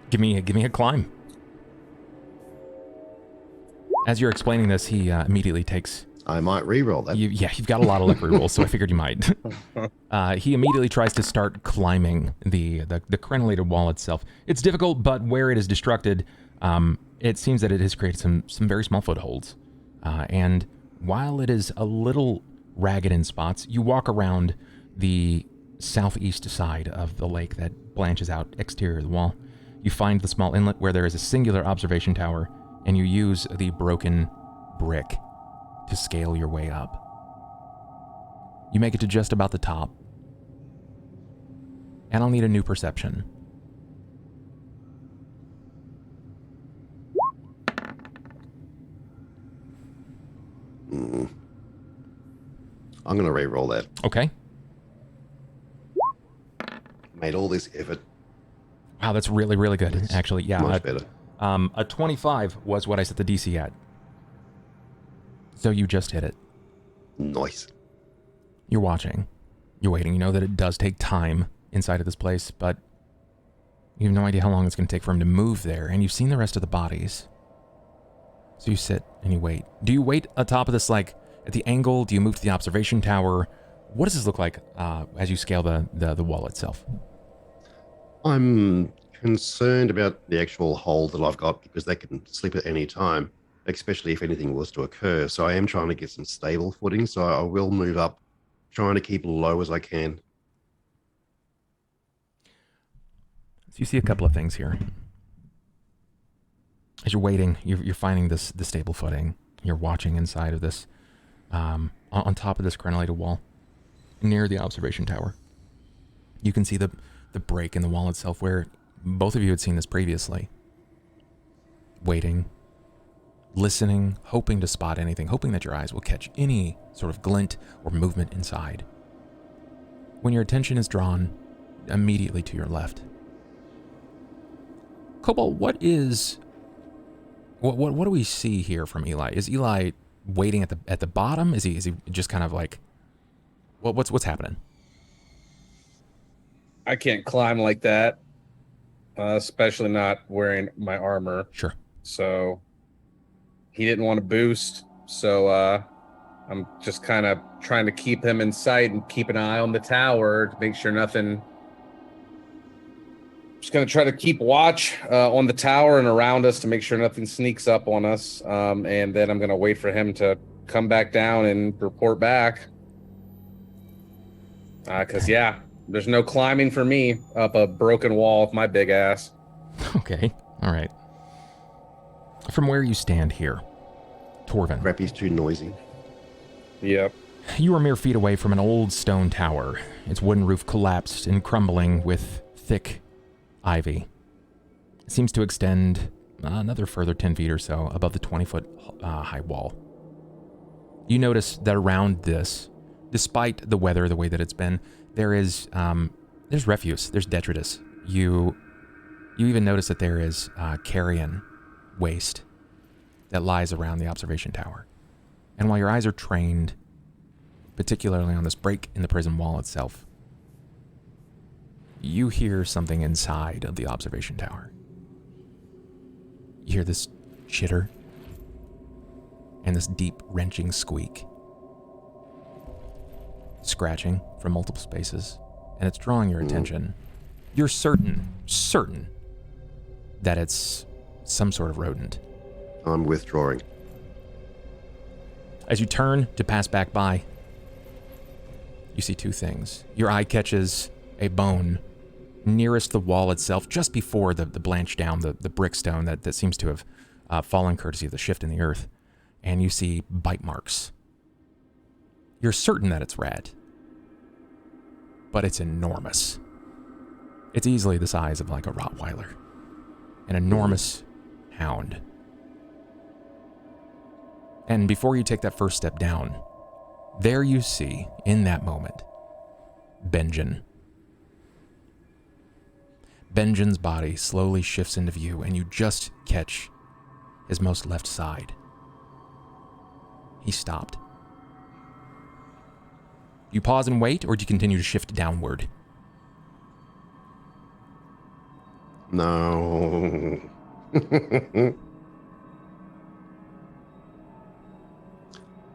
Give me a climb. As you're explaining this, he immediately takes... I might re-roll that. You've got a lot of luck rerolls, so I figured you might. He immediately tries to start climbing the crenellated wall itself. It's difficult, but where it is destructed, it seems that it has created some very small footholds. And while it is a little ragged in spots, you walk around the southeast side of the lake that blanches out exterior of the wall. You find the small inlet where there is a singular observation tower, and you use the broken brick to scale your way up. You make it to just about the top. And I'll need a new perception. I'm going to re-roll that. Okay. Made all this effort. Wow, that's really, really good, actually. Yeah, much better. A 25 was what I set the DC at. So you just hit it. Nice. You're watching. You're waiting. You know that it does take time inside of this place, but you have no idea how long it's going to take for him to move there, and you've seen the rest of the bodies. So you sit and you wait. Do you wait atop of this, like, at the angle? Do you move to the observation tower? What does this look like as you scale the wall itself? I'm concerned about the actual hole that I've got because they can slip at any time, especially if anything was to occur. So I am trying to get some stable footing. So I will move up, trying to keep low as I can. So you see a couple of things here. As you're waiting, you're finding the stable footing. You're watching inside of this, on top of this crenellated wall, near the observation tower. You can see the break in the wall itself where both of you had seen this previously. Waiting, listening, hoping to spot anything, hoping that your eyes will catch any sort of glint or movement inside. When your attention is drawn immediately to your left. Cobalt, what do we see here from Eli? Is Eli waiting at the bottom? Is he just kind of like, what's happening? I can't climb like that, especially not wearing my armor. Sure. So he didn't want to boost, so I'm just kind of trying to keep him in sight and keep an eye on the tower to make sure nothing. Just going to try to keep watch on the tower and around us to make sure nothing sneaks up on us, and then I'm going to wait for him to come back down and report back. Because, yeah, there's no climbing for me up a broken wall with my big ass. Okay, all right. From where you stand here, Torvin. Rappy's too noisy. Yep. You are mere feet away from an old stone tower. Its wooden roof collapsed and crumbling with thick ivy. It seems to extend another further 10 feet or so above the 20-foot high wall. You notice that around this, despite the weather, the way that it's been, there's refuse, there's detritus. You even notice that there is carrion waste that lies around the observation tower. And while your eyes are trained, particularly on this break in the prison wall itself, you hear something inside of the observation tower. You hear this chitter and this deep, wrenching squeak. Scratching from multiple spaces, and it's drawing your attention. You're certain that it's some sort of rodent. I'm withdrawing. As you turn to pass back by, you see two things. Your eye catches a bone nearest the wall itself, just before the blanch down, the brickstone that seems to have fallen courtesy of the shift in the earth. And you see bite marks. You're certain that it's rat, but it's enormous. It's easily the size of like a Rottweiler. An enormous hound. And before you take that first step down, there you see, in that moment, Benjen. Benjen's body slowly shifts into view, and you just catch his most left side. He stopped. You pause and wait, or do you continue to shift downward? No.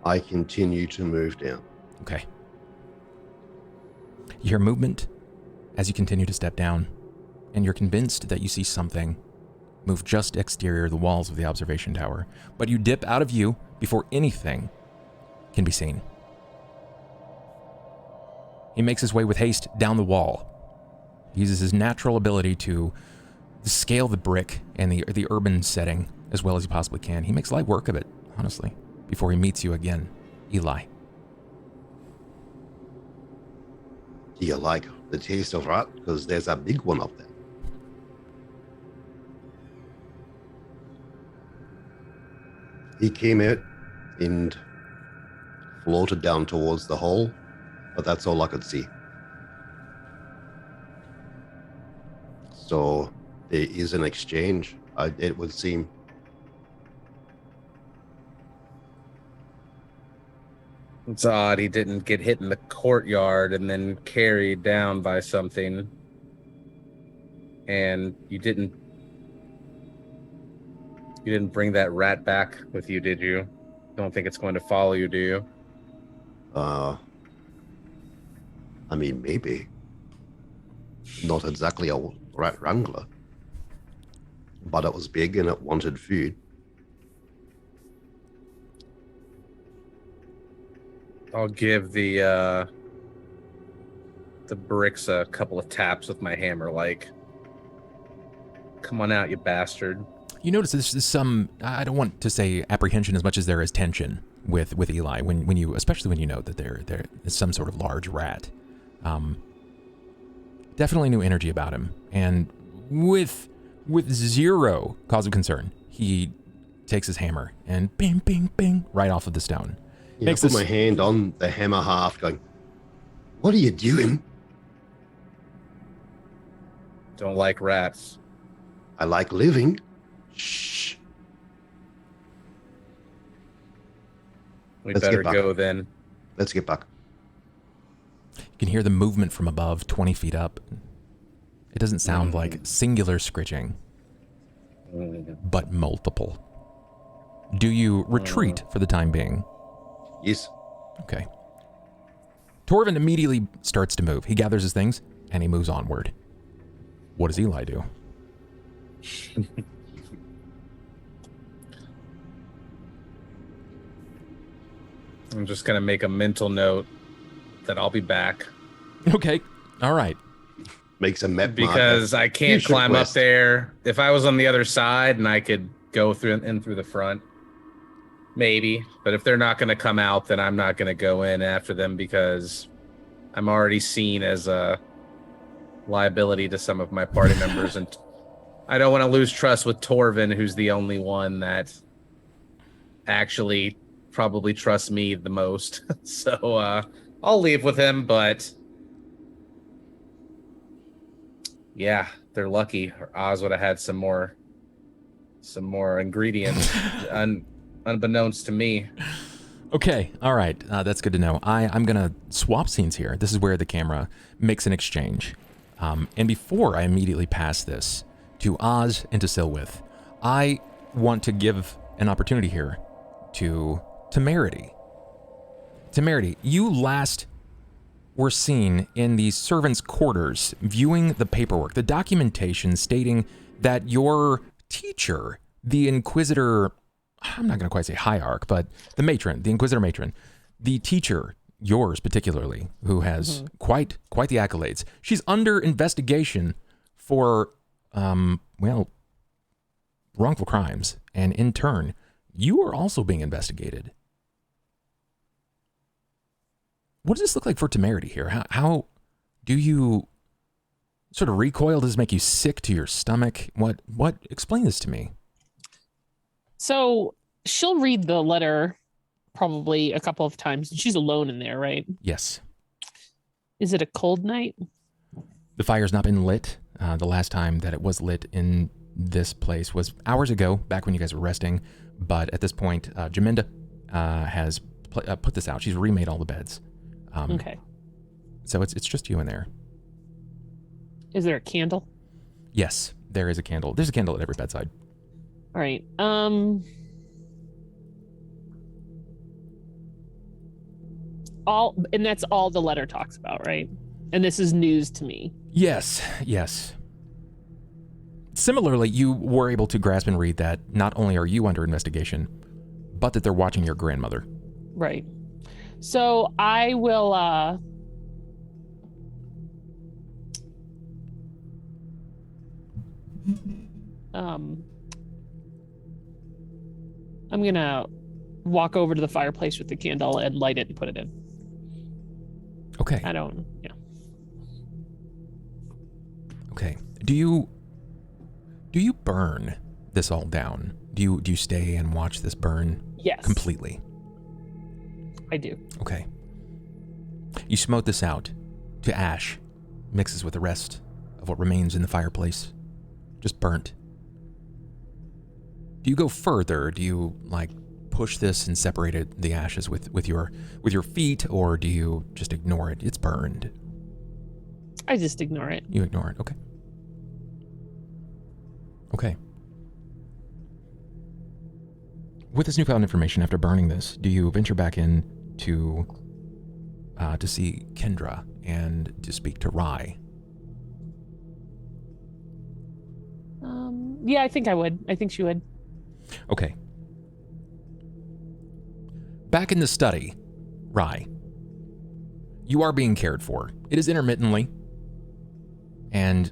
I continue to move down. Okay. You hear movement as you continue to step down, and you're convinced that you see something move just exterior of the walls of the observation tower, but you dip out of view before anything can be seen. He makes his way with haste down the wall. He uses his natural ability to scale the brick and the urban setting as well as he possibly can. He makes light work of it, honestly, before he meets you again, Eli. Do you like the taste of rat? Because there's a big one up there. He came out and floated down towards the hole, but that's all I could see. So there is an exchange, it would seem. It's odd he didn't get hit in the courtyard and then carried down by something. And you didn't bring that rat back with you, did you? Don't think it's going to follow you, do you? I mean, maybe. Not exactly a rat wrangler. But it was big and it wanted food. I'll give the bricks a couple of taps with my hammer, like, come on out, you bastard. You notice there's some, I don't want to say apprehension as much as there is tension with Eli, when you, especially when you know that there is some sort of large rat. Definitely new energy about him, and with zero cause of concern, he takes his hammer and bing, bing, bing, right off of the stone. Yeah, I put my hand on the hammer haft going, what are you doing? Don't like rats. I like living. Shh. Let's better go then. Let's get back. You can hear the movement from above, 20 feet up. It doesn't sound like singular scritching, but multiple. Do you retreat for the time being? Yes. Okay. Torvin immediately starts to move. He gathers his things, and he moves onward. What does Eli do? I'm just going to make a mental note that I'll be back. Okay. All right. Makes a map because I can't climb up there. If I was on the other side and I could go through the front, maybe. But if they're not going to come out, then I'm not going to go in after them because I'm already seen as a liability to some of my party members. And I don't want to lose trust with Torvin, who's the only one that actually probably trusts me the most. So I'll leave with him, but yeah, they're lucky. Oz would have had some more ingredients unbeknownst to me. Okay, all right, that's good to know. I'm gonna swap scenes here. This is where the camera makes an exchange. And before I immediately pass this to Oz and to Silwith, I want to give an opportunity here to Temerity. Temerity, you last were seen in the servants' quarters viewing the paperwork, the documentation stating that your teacher, the Inquisitor, I'm not going to quite say hierarch, but the matron, the Inquisitor matron, the teacher, yours particularly, who has quite the accolades. She's under investigation for, wrongful crimes. And in turn, you are also being investigated. What does this look like for Temerity here? How do you sort of recoil? Does this make you sick to your stomach? What? Explain this to me. So she'll read the letter probably a couple of times. She's alone in there, right? Yes. Is it a cold night? The fire's not been lit. The last time that it was lit in this place was hours ago, back when you guys were resting. But at this point, Jaminda has put this out. She's remade all the beds. Okay. So it's just you in there. Is there a candle? Yes, there is a candle. There's a candle at every bedside. All right. And that's all the letter talks about, right? And this is news to me. Yes. Similarly, you were able to grasp and read that not only are you under investigation, but that they're watching your grandmother. Right. So I will I'm gonna walk over to the fireplace with the candle and light it and put it in. Okay. Okay. Do you burn this all down? Do you stay and watch this burn? Yes. Completely. I do. Okay. You smote this out to ash, mixes with the rest of what remains in the fireplace. Just burnt. Do you go further? Do you push this and separate the ashes with your feet, or do you just ignore it? It's burned. I just ignore it. You ignore it. Okay. Okay. With this newfound information, after burning this, do you venture back in to see Kendra and to speak to Rye? Yeah, I think I would. I think she would. Okay. Back in the study, Rye, you are being cared for. It is intermittently, and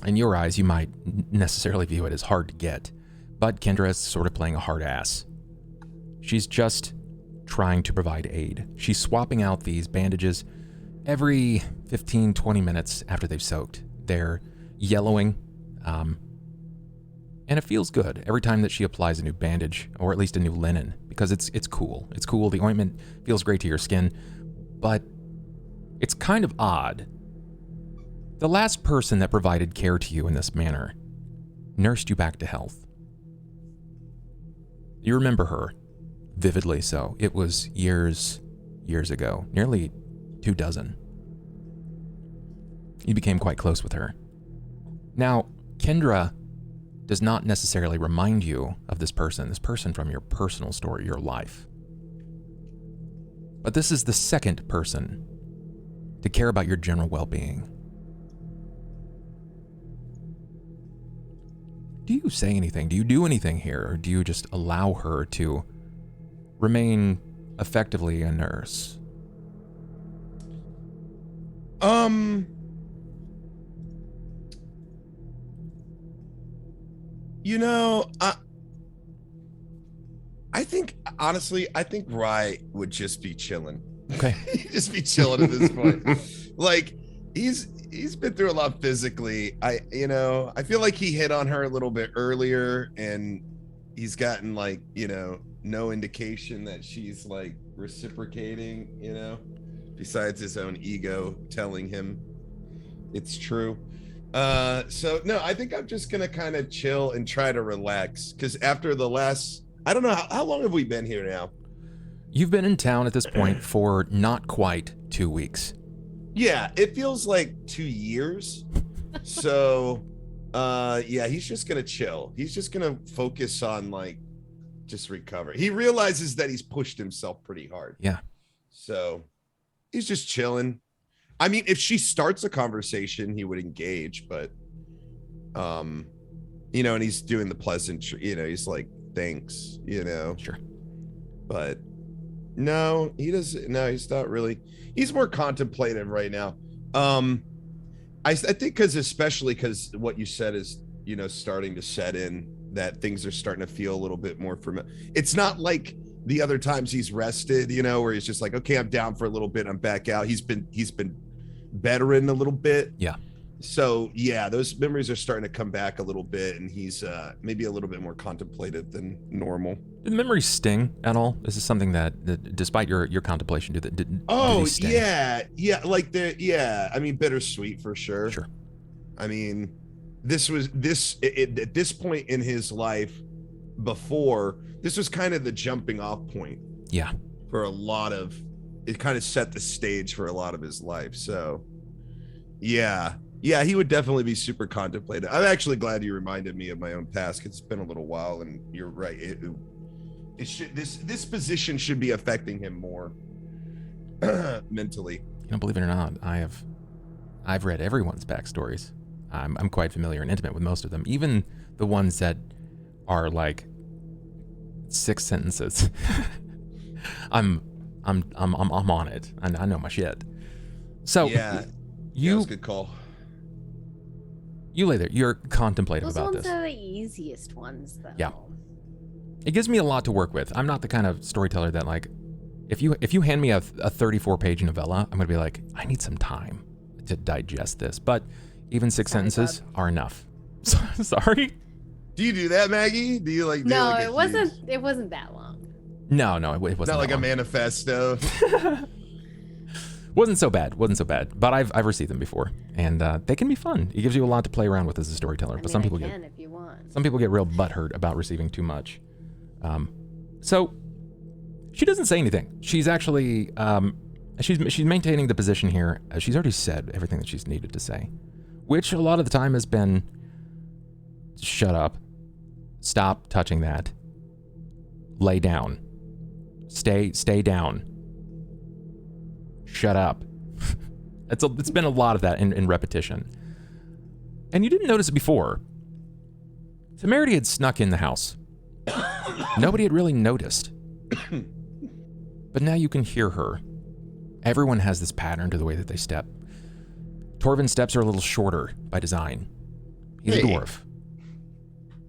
in your eyes, you might necessarily view it as hard to get, but Kendra is sort of playing a hard ass. She's just trying to provide aid. She's swapping out these bandages every 15, 20 minutes after they've soaked. They're yellowing, and it feels good every time that she applies a new bandage, or at least a new linen, because it's cool. It's cool. The ointment feels great to your skin, but it's kind of odd. The last person that provided care to you in this manner nursed you back to health. You remember her, vividly so. It was years ago, nearly 24. You became quite close with her. Now, Kendra does not necessarily remind you of this person from your personal story, your life. But this is the second person to care about your general well-being. Do you say anything? Do you do anything here? Or do you just allow her to remain effectively a nurse? I think, honestly, Rye would just be chilling. Okay. He'd just be chilling at this point. He's been through a lot physically. I feel like he hit on her a little bit earlier, and he's gotten no indication that she's reciprocating, besides his own ego telling him it's true. So no, I think I'm just gonna kind of chill and try to relax, because after the last, I don't know, how long have we been here now? You've been in town at this point for not quite 2 weeks. Yeah, it feels like 2 years. So, yeah, he's just gonna chill. He's just gonna focus on like just recover. He realizes that he's pushed himself pretty hard. Yeah. So he's just chilling. I mean, if she starts a conversation, he would engage, but you know, and he's doing the pleasant, you know, he's like, thanks, you know. Sure. But no, he doesn't. No, he's not really. He's more contemplative right now. I think especially because what you said is, you know, starting to set in, that things are starting to feel a little bit more familiar. It's not like the other times he's rested, you know, where he's just like, okay, I'm down for a little bit, I'm back out. He's been bedridden a little bit. Yeah. So yeah, those memories are starting to come back a little bit, and he's maybe a little bit more contemplative than normal. Did memories sting at all? Is this something that despite your contemplation, did these sting? yeah, like I mean, bittersweet for sure. Sure. I mean, at this point in his life, before this was kind of the jumping off point. Yeah. For a lot of, it kind of set the stage for a lot of his life. So yeah, he would definitely be super contemplative. I'm actually glad you reminded me of my own past. It's been a little while, and you're right. It should, this position should be affecting him more mentally. You know, believe it or not, I've read everyone's backstories. I'm quite familiar and intimate with most of them, even the ones that are like 6 sentences. I'm on it. I know my shit. So yeah, that was a good call. You lay there. You're contemplative Those about ones this. are the easiest ones, though. Yeah. It gives me a lot to work with. I'm not the kind of storyteller that, like, if you hand me a 34-page novella, I'm gonna be like, I need some time to digest this. But even 6 sentences are enough. Sorry. Do you do that, Maggie? Do you like? No, it wasn't. It wasn't that long. No, it wasn't. Not like that a long. manifesto. Wasn't so bad. But I've received them before, and they can be fun. It gives you a lot to play around with as a storyteller. But some people get if you want. Some people get real butthurt about receiving too much. So she doesn't say anything. She's actually she's maintaining the position here. She's already said everything that she's needed to say, which a lot of the time has been, shut up, stop touching that, lay down, stay down, shut up. It's been a lot of that in repetition. And you didn't notice it before. Temerity had snuck in the house. Nobody had really noticed. But now you can hear her. Everyone has this pattern to the way that they step. Torvin's steps are a little shorter by design. He's a dwarf.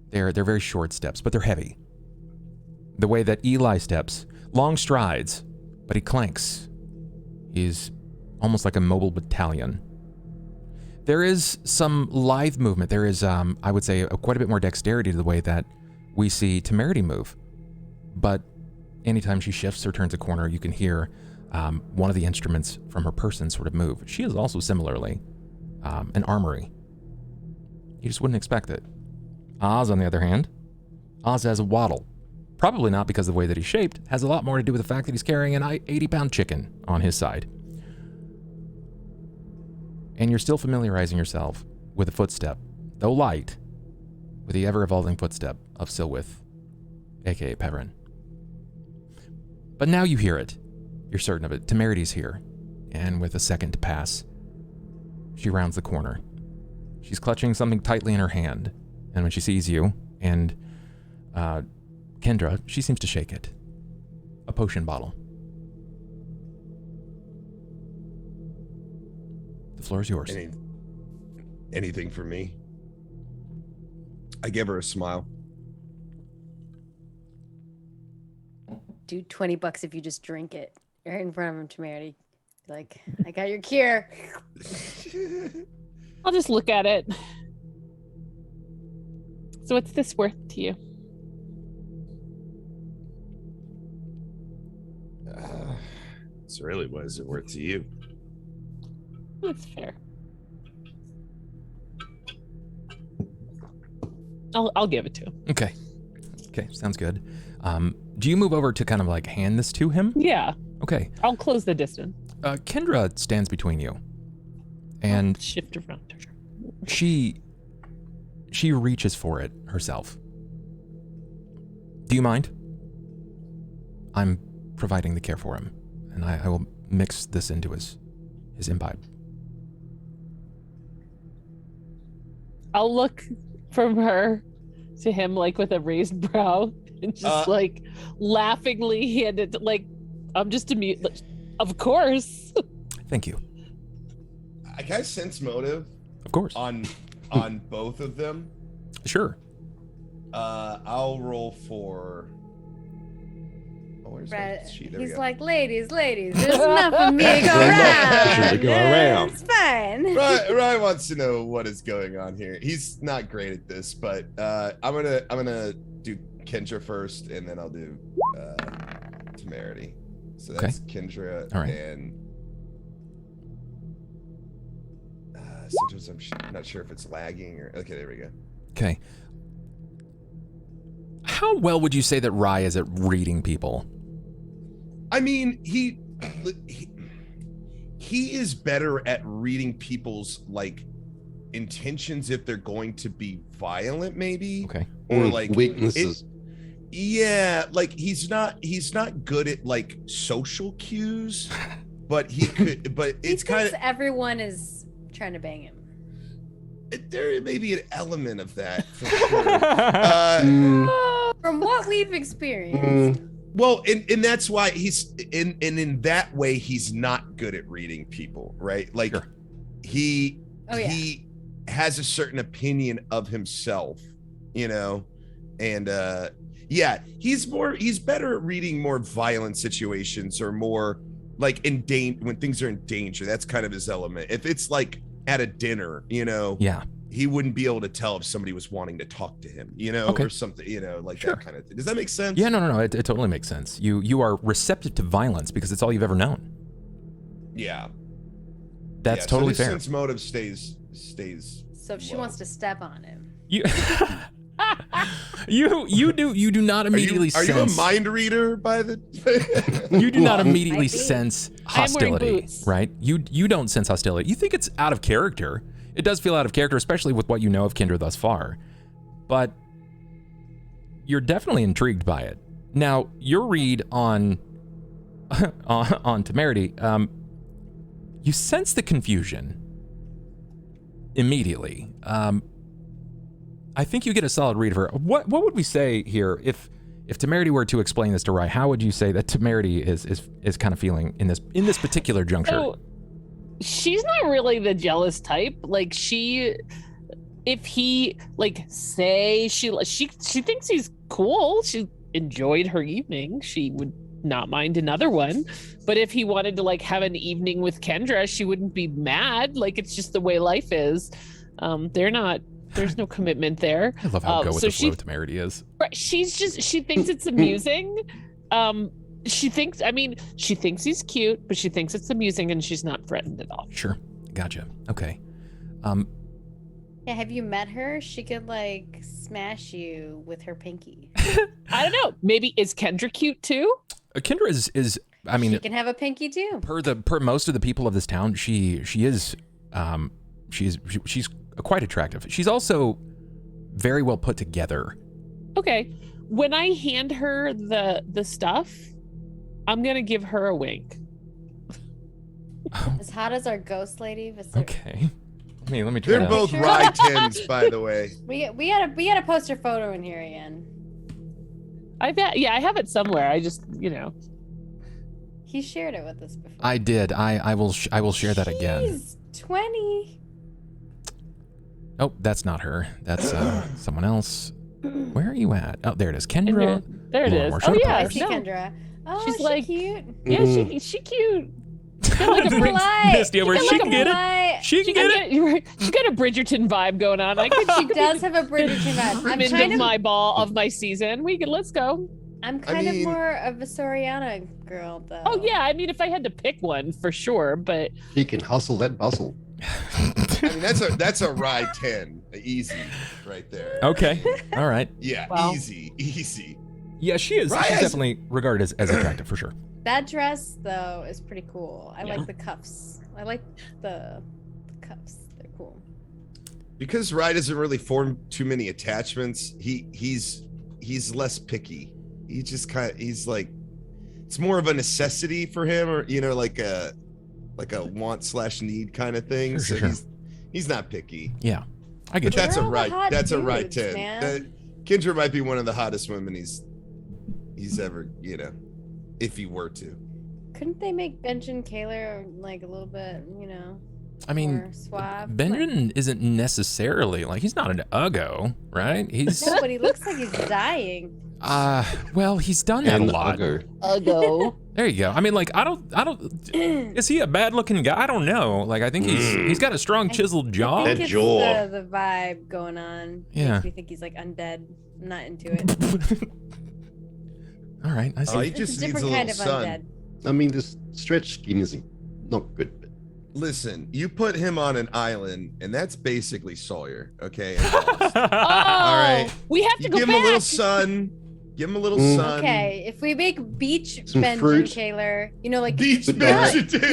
They're very short steps, but they're heavy. The way that Eli steps, long strides, but he clanks. He's almost like a mobile battalion. There is some lithe movement. There is, I would say, quite a bit more dexterity to the way that we see Temerity move. But anytime she shifts or turns a corner, you can hear one of the instruments from her person sort of move. She is also similarly an armory. You just wouldn't expect it. Oz, on the other hand, Oz has a waddle. Probably not because of the way that he's shaped. It has a lot more to do with the fact that he's carrying an 80-pound chicken on his side. And you're still familiarizing yourself with the footstep, though light, with the ever-evolving footstep of Silwith, aka Perrin. But now you hear it. You're certain of it. Temerity's here, and with a second to pass, she rounds the corner. She's clutching something tightly in her hand, and when she sees you and Kendra, she seems to shake it. A potion bottle. The floor is yours. Anything for me? I give her a smile. Do $20 if you just drink it right in front of him, Temerity. Like, I got your cure. I'll just look at it. So what's this worth to you? So really, what is it worth to you? That's fair. I'll give it to him. Okay, sounds good. do you move over to kind of like hand this to him? Yeah. Okay. I'll close the distance. Kendra stands between you, and shift around. She reaches for it herself. Do you mind? I'm providing the care for him, and I will mix this into his imbibe. I'll look from her to him like with a raised brow and just like laughingly hand it like I'm just of course. Thank you. Can I sense motive? Of course. On both of them? Sure. I'll roll for where's that sheet? He's like, ladies, there's enough for me to go around. It's fine. Ryan wants to know what is going on here. He's not great at this, but I'm gonna do Kendra first, and then I'll do Temerity. So that's Kendra and sometimes I'm not sure if it's lagging or okay. There we go. Okay. How well would you say that Rye is at reading people? I mean, he is better at reading people's like intentions if they're going to be violent, maybe. Okay. Or like weaknesses. Like he's not good at like social cues, but he could. But it's kind of everyone is trying to bang him. There may be an element of that for sure. From what we've experienced. Well, and that's why he's in that way he's not good at reading people, right? Like he has a certain opinion of himself, you know, and he's better at reading more violent situations or more like when things are in danger. That's kind of his element. If it's like at a dinner, you know, he wouldn't be able to tell if somebody was wanting to talk to him, you know, or something, you know, like that kind of thing. Does that make sense? Yeah, no. It totally makes sense. You are receptive to violence because it's all you've ever known. Yeah. That's totally fair. Sense motive stays. So if she wants to step on him. You do not immediately sense. Are you a mind reader by the You do not immediately sense hostility, right? You don't sense hostility. You think it's out of character. It does feel out of character, especially with what you know of Kendra thus far. But you're definitely intrigued by it. Now, your read on Temerity, you sense the confusion immediately. I think you get a solid read of her. What would we say here if Temerity were to explain this to Rye? How would you say that Temerity is kind of feeling in this particular juncture? So, she's not really the jealous type. Like if he like say she thinks he's cool. She enjoyed her evening. She would not mind another one. But if he wanted to like have an evening with Kendra, she wouldn't be mad. Like it's just the way life is. There's no commitment there. I love how go with the flow Temerity is. Right, she thinks it's amusing. She thinks he's cute, but she thinks it's amusing and she's not threatened at all. Sure. Gotcha. Okay. Yeah, have you met her? She could like smash you with her pinky. I don't know. Maybe is Kendra cute too? Kendra is I mean, she can have a pinky too. Per most of the people of this town, she's quite attractive. She's also very well put together. Okay. When I hand her the stuff, I'm gonna give her a wink. As hot as our ghost lady. Okay. Let me try. They're both Rye 10s, by the way. We gotta post your photo in here again. I have it somewhere. I just He shared it with us before. I did. I will share that again. She's 20. Oh, that's not her. That's someone else. Where are you at? Oh, there it is. Kendra. There it is. Oh yeah, I see Kendra. Oh, she's like cute. Yeah, she cute. She got like a She can get it. She got a Bridgerton vibe going on. She does have a Bridgerton vibe. I'm kind of my ball of my season. Let's go. I'm kind of more of a Soriana girl, though. Oh yeah, I mean, if I had to pick one, for sure, but she can hustle that bustle. I mean, that's a Rye 10, easy, right there. Okay, all right. Yeah, wow. easy. Yeah, she is. Right. She's definitely regarded as attractive for sure. That dress though is pretty cool. I Yeah. like the cuffs. I like the cuffs. They're cool. Because Rye doesn't really form too many attachments. He's less picky. He just he's like, it's more of a necessity for him, or like a want/need kind of thing. Sure, so sure. he's not picky. Yeah, I get But you. that's They're a all the right. hot That's a right dudes, 10. man. Kendra might be one of the hottest women he's ever, if he were to. Couldn't they make Benjamin Kaler like a little bit, I mean, more suave? Benjamin isn't necessarily like he's not an uggo, right? He's No, but he looks like he's dying. well, he's done that a lot. Uggo. There you go. I mean, like I don't. Is he a bad-looking guy? I don't know. Like I think he's got a strong chiseled jaw. I think That it's jaw. the vibe going on. Yeah. Makes me think he's like undead. I'm not into it. All right, I see. He It's just a needs different a kind little of sun. undead. I mean, this stretch skin is not good. But Listen, you put him on an island, and that's basically Sawyer. Okay. Oh, right. we have You to go give back. him a little sun. Give him a little sun. Okay, if we make beach Some Benjamin fruit. Kaler, like Beach Good bench. night.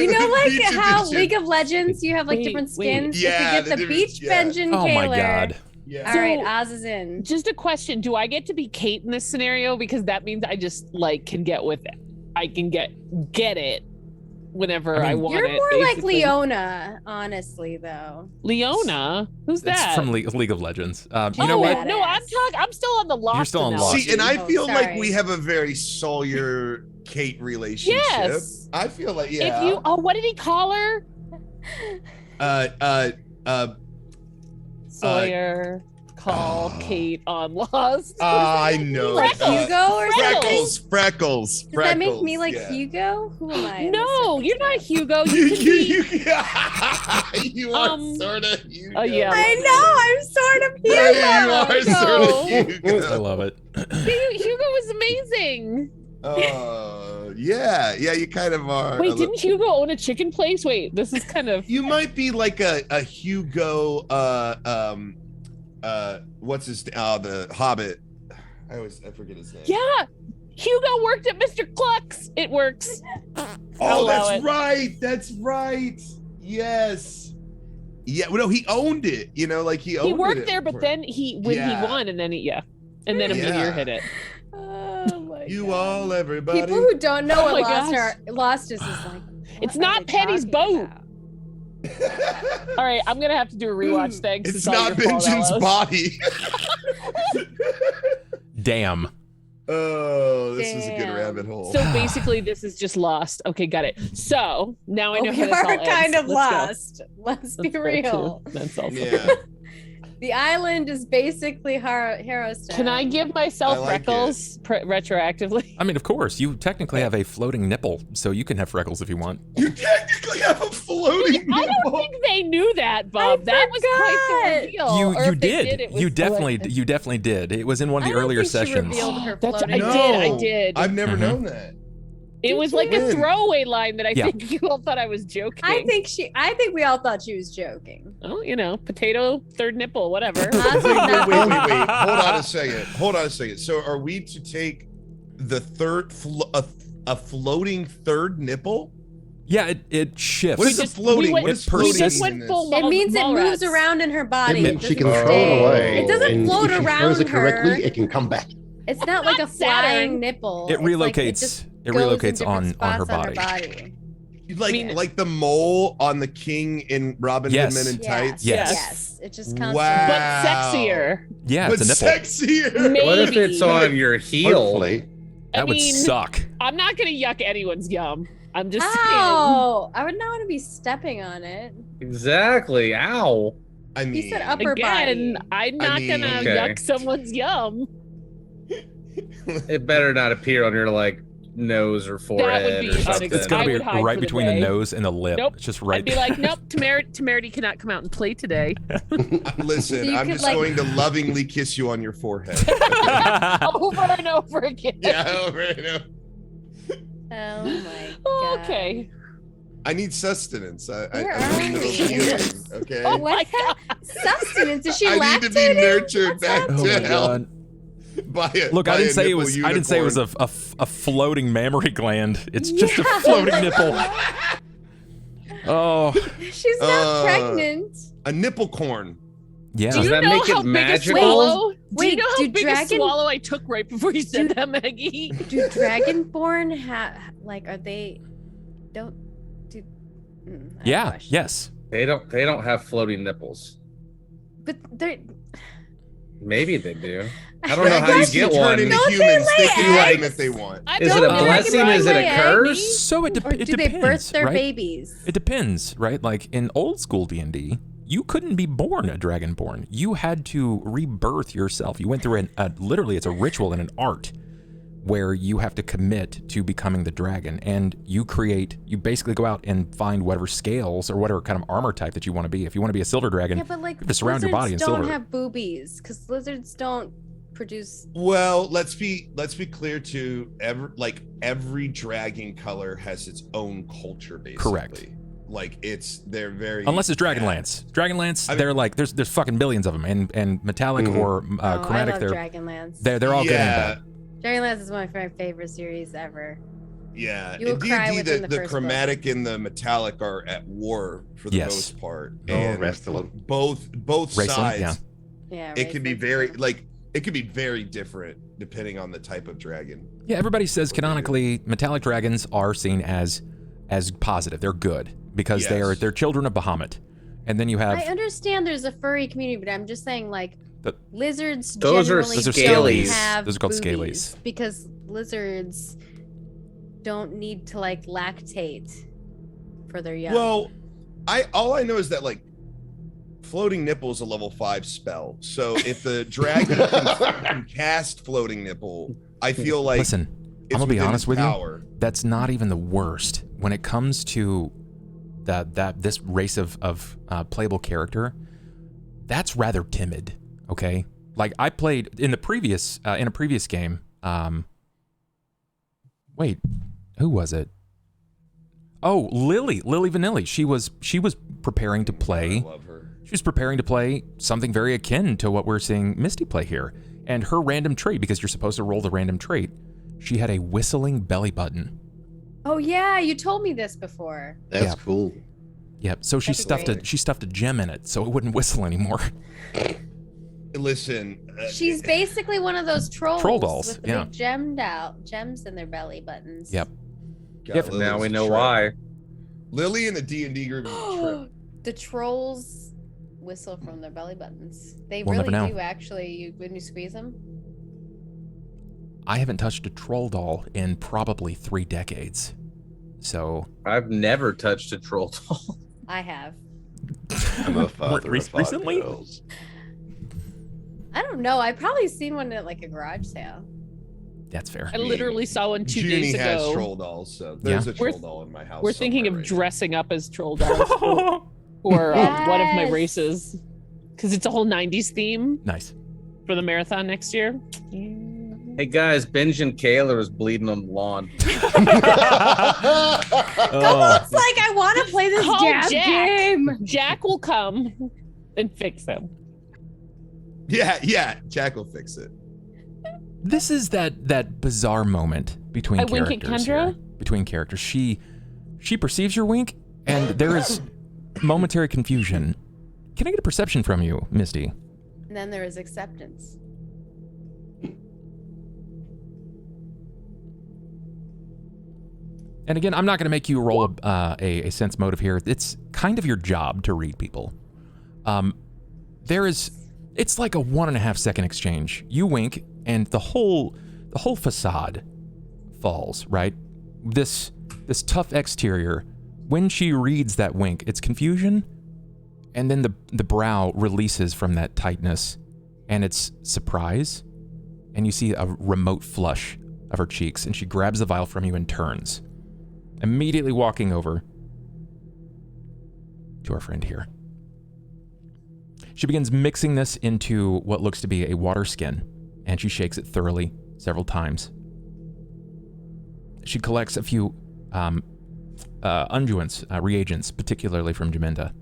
like how League of Legends you have like Wait, different wait. skins. Yeah, if we the get the different- beach yeah. Benjamin Oh Kaler. my god. Yeah. All right, So- Oz is in. Just a question: do I get to be Kate in this scenario? Because that means I just can get with it. I can get it whenever I I, mean, want You're it. more like basically. Leona, honestly, though. Leona. Who's It's that? from League of Legends. You oh know what? badass. no, I'm still on the Lost. still on analogy. See, and I Oh, feel like sorry. we have a very Sawyer Kate relationship. Yes. I feel like If you, what did he call her? Sawyer called Kate on Lost. I know. Like Hugo or Freckles, something? freckles. Does that make me freckles, like yeah. Hugo? Who am I? in No, this you're not circumstance? Hugo. You could be. You are sort of Hugo. yeah. I know. I'm sort of Hugo. You are sort of I Hugo. love it. Hugo was amazing. Yeah, you kind of are. Wait, didn't Hugo own a chicken place? Wait, this is kind of. You might be like a Hugo, what's his name? The Hobbit. I forget his name. Yeah, Hugo worked at Mr. Cluck's. It works. Oh, allow that's it. right. That's right. Yes. Yeah. Well, no, he owned it. He owned it. He worked at there, one but point. then when Yeah. he won, and then and then a meteor Yeah. hit it. Oh my You God. all, everybody. People who don't know Oh what my Lost is like. It's what are not they Penny's talking boat. about? All right, I'm gonna have to do a rewatch. Thanks. It's all not your fault, Benjamin's Ellis. body. Damn. Oh, this is a good Damn. rabbit hole. So basically, this is just Lost. Okay, got it. So now I know we how this all are ends. kind of Let's go. lost. Let's be Let's go real. too. That's also. yeah. The island is basically Harrowstone. Can I give myself I like freckles retroactively? I mean, of course, you technically have a floating nipple, so you can have freckles if you want. You technically have a floating I don't nipple. think they knew that, Bob. That was quite the reveal. You Or if they did. it was You definitely did. It was in one of the earlier sessions. Revealed her That's- floating I did. I've never Mhm. known that. It was like a When? throwaway line that I Yeah. think you all thought I was joking. I think we all thought she was joking. Oh, potato, third nipple, whatever. Oz was Wait. not- Hold on a second. So are we to take the third a floating third nipple? Yeah, it shifts. What is just- the floating? we went- What is we floating? just went in this? full It means it moves Mallrats. around in her body. It means she can doesn't throw stay. it away. It doesn't and float if she around throws it her. correctly, it can come back. It's not like a Not Saturn. flying nipple. It It's like relocates. just It goes in relocates different on her spots body. Like like the mole on the king in Robin Yes. Hood Men in Tights. Yes. Yes. It just constantly. Wow. But sexier. Yeah, But it's a nipple. sexier. Maybe. What if it's on your heel? Hopefully. That would mean, suck. I'm not going to yuck anyone's yum. I'm just Ow! I would not want to be stepping on it. Exactly. Ow. I mean, He said saying. upper Again, body. I'm not mean- going to Okay. yuck someone's yum. It better not appear on your nose or forehead be or something. It's I gonna be would hide right for the between the day. nose and the lip. Nope. It's just right. I'd be like, nope, Temerity cannot come out and play today. Listen, So you I'm could, just like- going to lovingly kiss you on your forehead. Over and over again. Yeah, over and over. Oh my god. Okay. I need sustenance. Where I'm in the are middle of we? healing. Okay. Oh What my God. sustenance? Is she I need to be lactating? nurtured What's back Oh to my health. god. Look, I didn't say it was. I didn't say it was a floating mammary gland. It's just a floating nipple. Oh. She's not pregnant. A nipple corn. Yeah. Do you that know make it how big a magical? swallow? Wait, do you know how do big dragon- a swallow I took right before you said that, Maggie? Do Dragonborn have are they? Don't do. I have a Yeah. question. Yes. They don't have floating nipples. But they're. Maybe they do. I don't know how you Dragons get can turn one. into Don't they humans. They lay can like them eggs? if they want. I Is it don't a know. blessing? Is it a Right. curse? So it Or depends. do they birth their right? babies? It depends, right? Like in old school D&D, you couldn't be born a dragonborn. You had to rebirth yourself. You went through literally, it's a ritual and an art where you have to commit to becoming the dragon, and you basically go out and find whatever scales or whatever kind of armor type that you want to be. If you want to be a silver dragon, Yeah, but like you have to surround your body in lizards silver. don't have boobies because lizards don't produce. Well, let's be clear too. Every dragon color has its own culture, basically. Correct. Like they're very Unless it's Dragonlance. Dragonlance, they're like there's fucking billions of them, and metallic or chromatic, I love Dragonlance. they're all good and bad. Dragonlance is one of my favorite series ever. Yeah, You will in cry D&D, within the the first chromatic and the metallic are at war for the Yes. most part. Oh, And Rastalin. both Raceland, sides, yeah. Yeah, it can be Raceland. very different depending on the type of dragon. Yeah, everybody says canonically metallic dragons are seen as positive. They're good because Yes. they're children of Bahamut. And then you have I understand there's a furry community, but I'm just saying lizards Those are generally Those are don't scalies. have Those are called boobies scalies. because lizards don't need to lactate for their young. Well, all I know is that floating nipple is a level 5 spell. So if the dragon can cast floating nipple, I feel like listen, it's I'm gonna be within honest its with power. you. That's not even the worst when it comes to this race of playable character. That's rather timid. Okay, like I played in a previous game. Wait, who was it? Oh, Lily Vanilli. She was preparing to play. I love her. She was preparing to play something very akin to what we're seeing Misty play here. And her random trait, because you're supposed to roll the random trait, she had a whistling belly button. Oh yeah, you told me this before. That's cool. Yep. So she That's stuffed a gem in it, so it wouldn't whistle anymore. Listen, She's basically one of those trolls. Troll dolls, with the yeah. big gems in their belly buttons. Yep. God, Yep. Lily's Now we a know trip. why. Lily in the D&D group is a trip. The trolls whistle from their belly buttons. They We'll really never know. do actually when you squeeze them. I haven't touched a troll doll in probably 3 decades. So I've never touched a troll doll. I have. I'm a father of 5 Recently? girls. I don't know. I've probably seen one at a garage sale. that's fair. I literally saw one 2 Junie days has ago. troll dolls, so there's Yeah. a troll doll in my house. We're thinking of somewhere right dressing up as troll dolls for one of my Yes. races because it's a whole 90s theme Nice. for the marathon next year. Hey guys, Benj and Kayla was bleeding on the lawn. Oh, It's like I want to play this Call damn Jack. game. Jack will come and fix them. now. Yeah, Jack will fix it. this is that bizarre moment between I wink at characters Kendra? here. Between characters. She perceives your wink, and there is momentary confusion. Can I get a perception from you, Misty? And then there is acceptance. And again, I'm not going to make you roll a sense motive here. It's kind of your job to read people. It's like a 1.5 second exchange. You wink, and the whole facade falls. Right? This tough exterior. When she reads that wink, it's confusion, and then the brow releases from that tightness, and it's surprise, and you see a remote flush of her cheeks, and she grabs the vial from you and turns. Immediately walking over to our friend here. She begins mixing this into what looks to be a water skin, and she shakes it thoroughly several times. She collects a few unguents, reagents, particularly from Jaminda.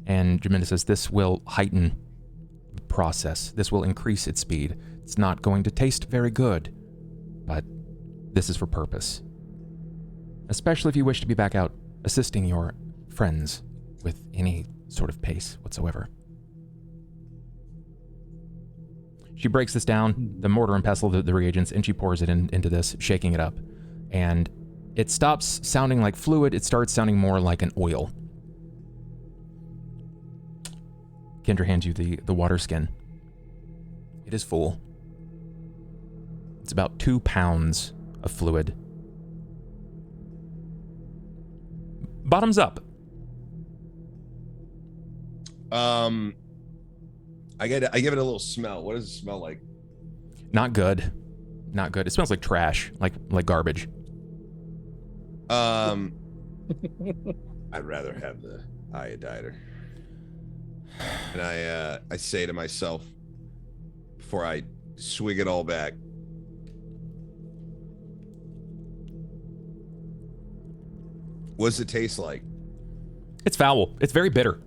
And Jaminda says this will heighten the process. This will increase its speed. It's not going to taste very good, but this is for purpose. Especially if you wish to be back out assisting your friends with any sort of pace whatsoever. She breaks this down, the mortar and pestle, the reagents, and she pours it into this, shaking it up. And it stops sounding like fluid, it starts sounding more like an oil. Kendra hands you the water skin. It is full. It's about 2 pounds of fluid. Bottoms up. I give it a little smell. What does it smell like? Not good. Not good. It smells like trash, like garbage. I'd rather have the iodider. And I say to myself before I swig it all back. What does it taste like? It's foul. It's very bitter.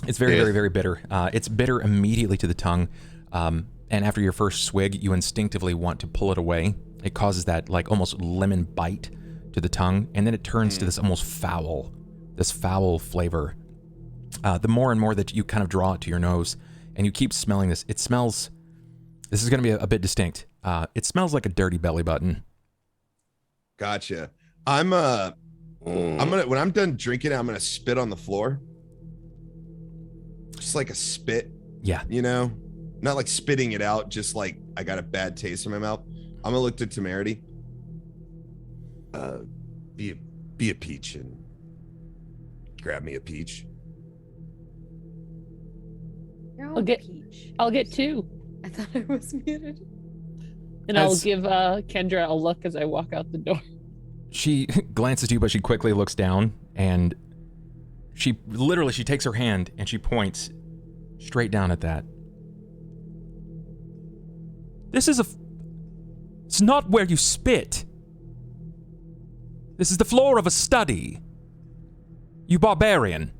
It's very, very bitter. It's bitter immediately to the tongue. And after your first swig, you instinctively want to pull it away. It causes that like almost lemon bite to the tongue. And then it turns to this almost foul flavor. The more and more that you kind of draw it to your nose and you keep smelling this, it smells, this is going to be a bit distinct. It smells like a dirty belly button. Gotcha. I'm gonna, when I'm done drinking, I'm gonna spit on the floor. Just like a spit. Yeah. You know? Not like spitting it out, just like I got a bad taste in my mouth. I'm gonna look to Temerity. Be a peach and grab me a peach. I'll get 2. I thought I was muted. And I'll give Kendra a look as I walk out the door. She glances at you, but she quickly looks down, and she takes her hand and she points straight down at that. It's not where you spit. This is the floor of a study. You barbarian.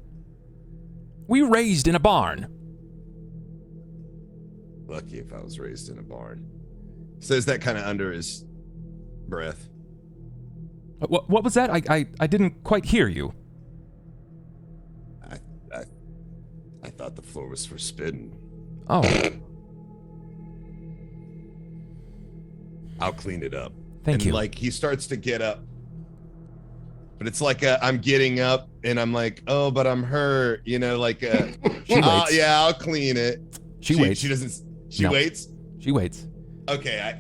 Were you raised in a barn? Lucky if I was raised in a barn. Says that kind of under his breath. What was that? I didn't quite hear you. I thought the floor was for spitting. Oh. I'll clean it up. Thank you. Like he starts to get up, but it's like I'm getting up and I'm like, oh, but I'm hurt. You know, like she waits. Yeah, I'll clean it. She waits. She doesn't. She No. waits. She waits. Okay,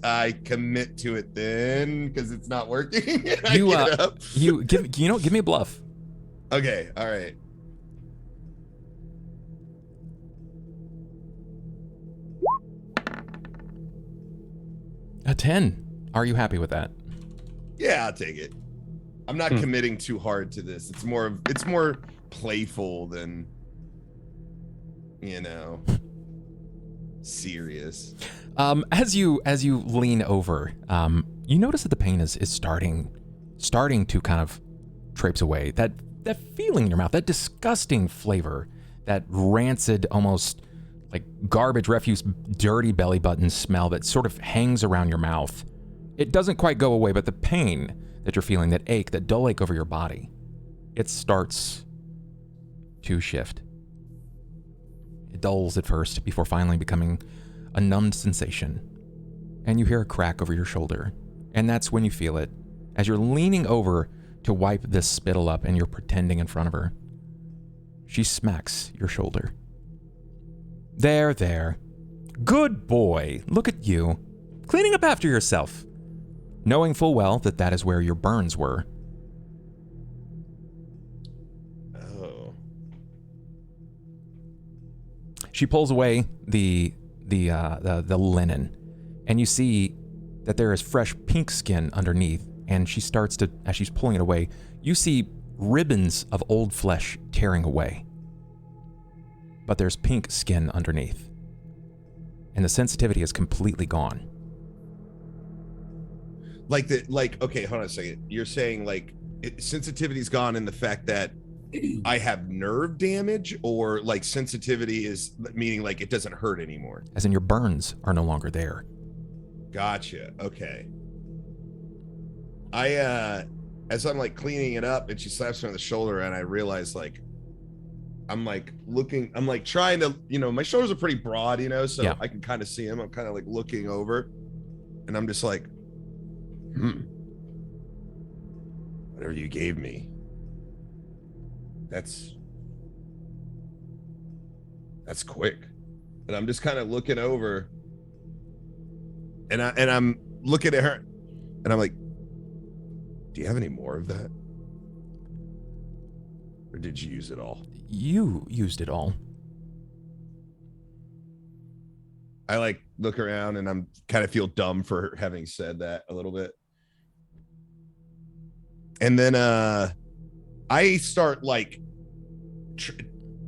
I commit to it then because it's not working. You get up. Give me a bluff. Okay, all right. A 10. Are you happy with that? Yeah, I'll take it. I'm not committing too hard to this. It's more playful than, you know, serious. As you lean over, you notice that the pain is starting to kind of traipse away. That feeling in your mouth, that disgusting flavor, that rancid, almost like garbage, refuse, dirty belly button smell that sort of hangs around your mouth. It doesn't quite go away, but the pain that you're feeling, that ache, that dull ache over your body, it starts to shift. It dulls at first before finally becoming a numbed sensation. And you hear a crack over your shoulder. And that's when you feel it, as you're leaning over to wipe this spittle up and you're pretending in front of her. She smacks your shoulder. There. Good boy. Look at you. Cleaning up after yourself. Knowing full well that that is where your burns were. Oh. She pulls away the linen, and you see that there is fresh pink skin underneath, and she starts to, as she's pulling it away, you see ribbons of old flesh tearing away. But there's pink skin underneath. And the sensitivity is completely gone. Okay, hold on a second. You're saying like sensitivity's gone in the fact that I have nerve damage, or like sensitivity is meaning like it doesn't hurt anymore? As in your burns are no longer there. Gotcha. Okay. As I'm like cleaning it up and she slaps me on the shoulder and I realize like, I'm like looking, I'm like trying to, my shoulders are pretty broad, so yeah. I can kind of see him. I'm kind of like looking over and I'm just like, whatever you gave me, that's quick. And I'm just kind of looking over and I'm looking at her and I'm like, do you have any more of that? Or did you use it all? You used it all. I like look around and I'm kind of feel dumb for having said that a little bit. And then I start like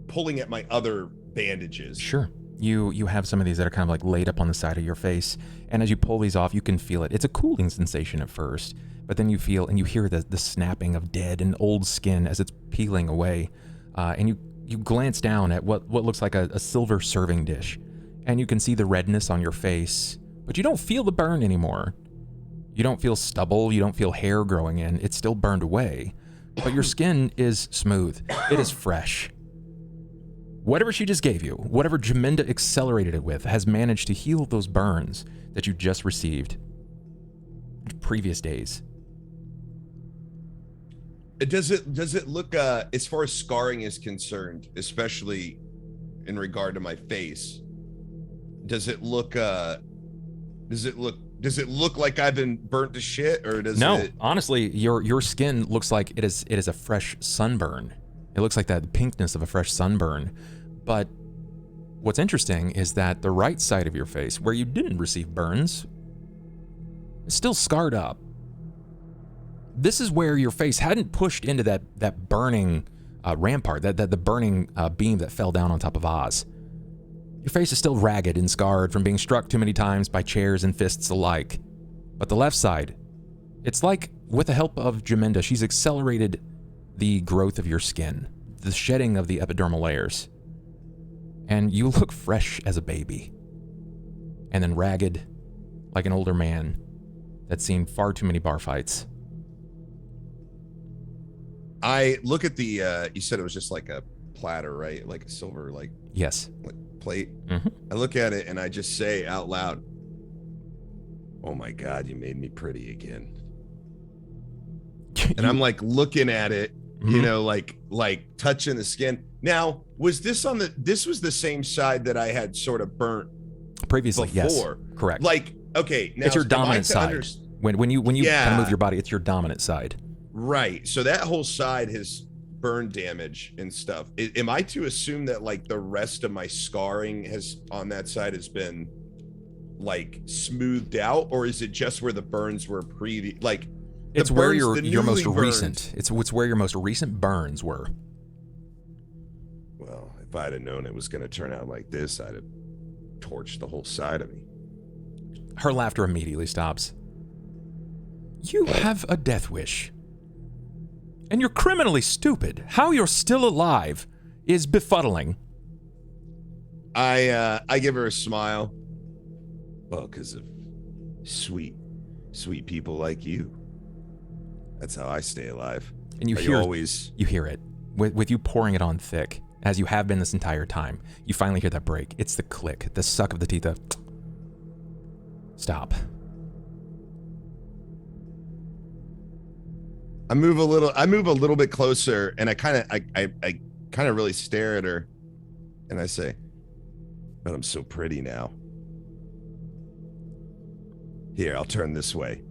pulling at my other bandages. Sure. You have some of these that are kind of like laid up on the side of your face. And as you pull these off, you can feel it. It's a cooling sensation at first, but then you feel and you hear the snapping of dead and old skin as it's peeling away. And you glance down at what looks like a silver serving dish. And you can see the redness on your face, but you don't feel the burn anymore. You don't feel stubble, you don't feel hair growing in. It's still burned away, but your skin is smooth. It is fresh. Whatever she just gave you, whatever Jaminda accelerated it with, has managed to heal those burns that you just received previous days. Does it look, as far as scarring is concerned, especially in regard to my face, does it look like I've been burnt to shit, or does no, it? Honestly, your skin looks like it is a fresh sunburn. It looks like that pinkness of a fresh sunburn. But what's interesting is that the right side of your face, where you didn't receive burns, is still scarred up. This is where your face hadn't pushed into that burning rampart, the burning beam that fell down on top of Oz. Your face is still ragged and scarred from being struck too many times by chairs and fists alike. But the left side, it's like, with the help of Jaminda, she's accelerated the growth of your skin, the shedding of the epidermal layers. And you look fresh as a baby. And then ragged, like an older man that's seen far too many bar fights. I look at the, you said it was just like a platter, right? Like a silver, like... Yes. Like plate. Mm-hmm. I look at it and I just say out loud, "Oh my God, you made me pretty again." And I'm like looking at it, like touching the skin. Now, was this this was the same side that I had sort of burnt previously? Before. Yes, correct. Like, okay, now it's your dominant side. When you kind of move your body, it's your dominant side. Right. So that whole side has burn damage and stuff. Am I to assume that like the rest of my scarring on that side has been like smoothed out, or is it just where the burns were previous? Like it's where your most recent. It's where your most recent burns were. Well, if I'd have known it was going to turn out like this, I'd have torched the whole side of me. Her laughter immediately stops. You have a death wish. And you're criminally stupid. How you're still alive is befuddling. I give her a smile. Well, because of sweet people like you. That's how I stay alive. And you hear it. With you pouring it on thick, as you have been this entire time, you finally hear that break. It's the click, the suck of the teeth of... Stop. I move a little bit closer, and I kind of really stare at her, and I say, "But I'm so pretty now. Here, I'll turn this way.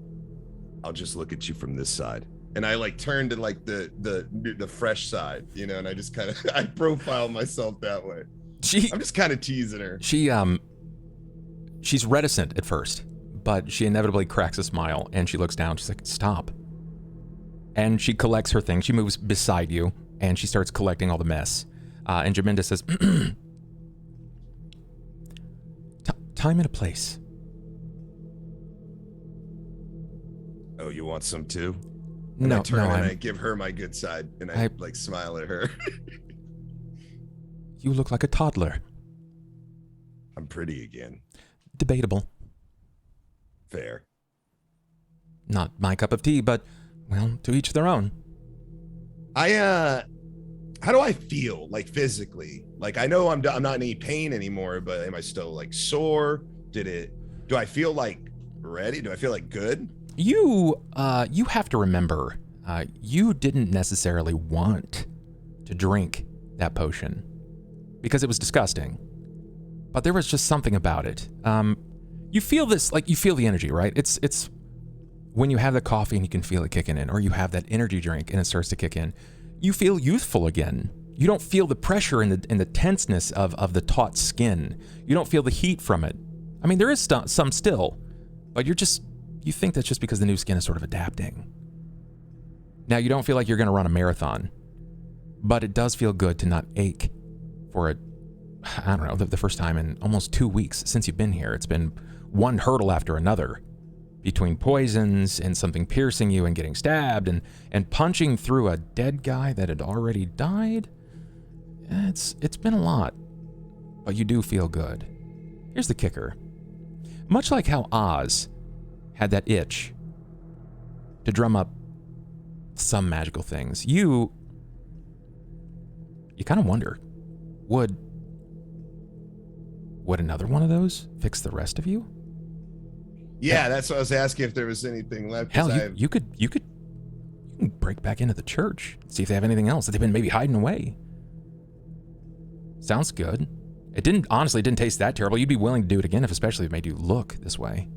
I'll just look at you from this side." And I like turn to like the fresh side, and I just kind of I profile myself that way. I'm just kind of teasing her. She's reticent at first, but she inevitably cracks a smile, and she looks down. She's like, "Stop." And she collects her things. She moves beside you, and she starts collecting all the mess. And Jaminda says, time and a place. Oh, you want some too? And I turn and I give her my good side, and I like smile at her. You look like a toddler. I'm pretty again. Debatable. Fair. Not my cup of tea, but, well, to each their own. How do I feel, like, physically? Like, I know I'm not in any pain anymore, but am I still, like, sore? Do I feel, like, ready? Do I feel, like, good? You have to remember, you didn't necessarily want to drink that potion because it was disgusting, but there was just something about it. You feel this, like, you feel the energy, right? It's when you have the coffee and you can feel it kicking in, or you have that energy drink and it starts to kick in, you feel youthful again. You don't feel the pressure and the tenseness of the taut skin. You don't feel the heat from it. I mean, there is some still, but you think that's just because the new skin is sort of adapting. Now, you don't feel like you're going to run a marathon, but it does feel good to not ache for it. I don't know, the first time in almost 2 weeks since you've been here. It's been one hurdle after another, between poisons and something piercing you and getting stabbed and punching through a dead guy that had already died. It's been a lot, but you do feel good. Here's the kicker. Much like how Oz had that itch to drum up some magical things, you kind of wonder, would another one of those fix the rest of you? Yeah, that's what I was asking, if there was anything left. Hell, you can break back into the church, see if they have anything else that they've been maybe hiding away. Sounds good. It didn't taste that terrible. You'd be willing to do it again, especially if it made you look this way.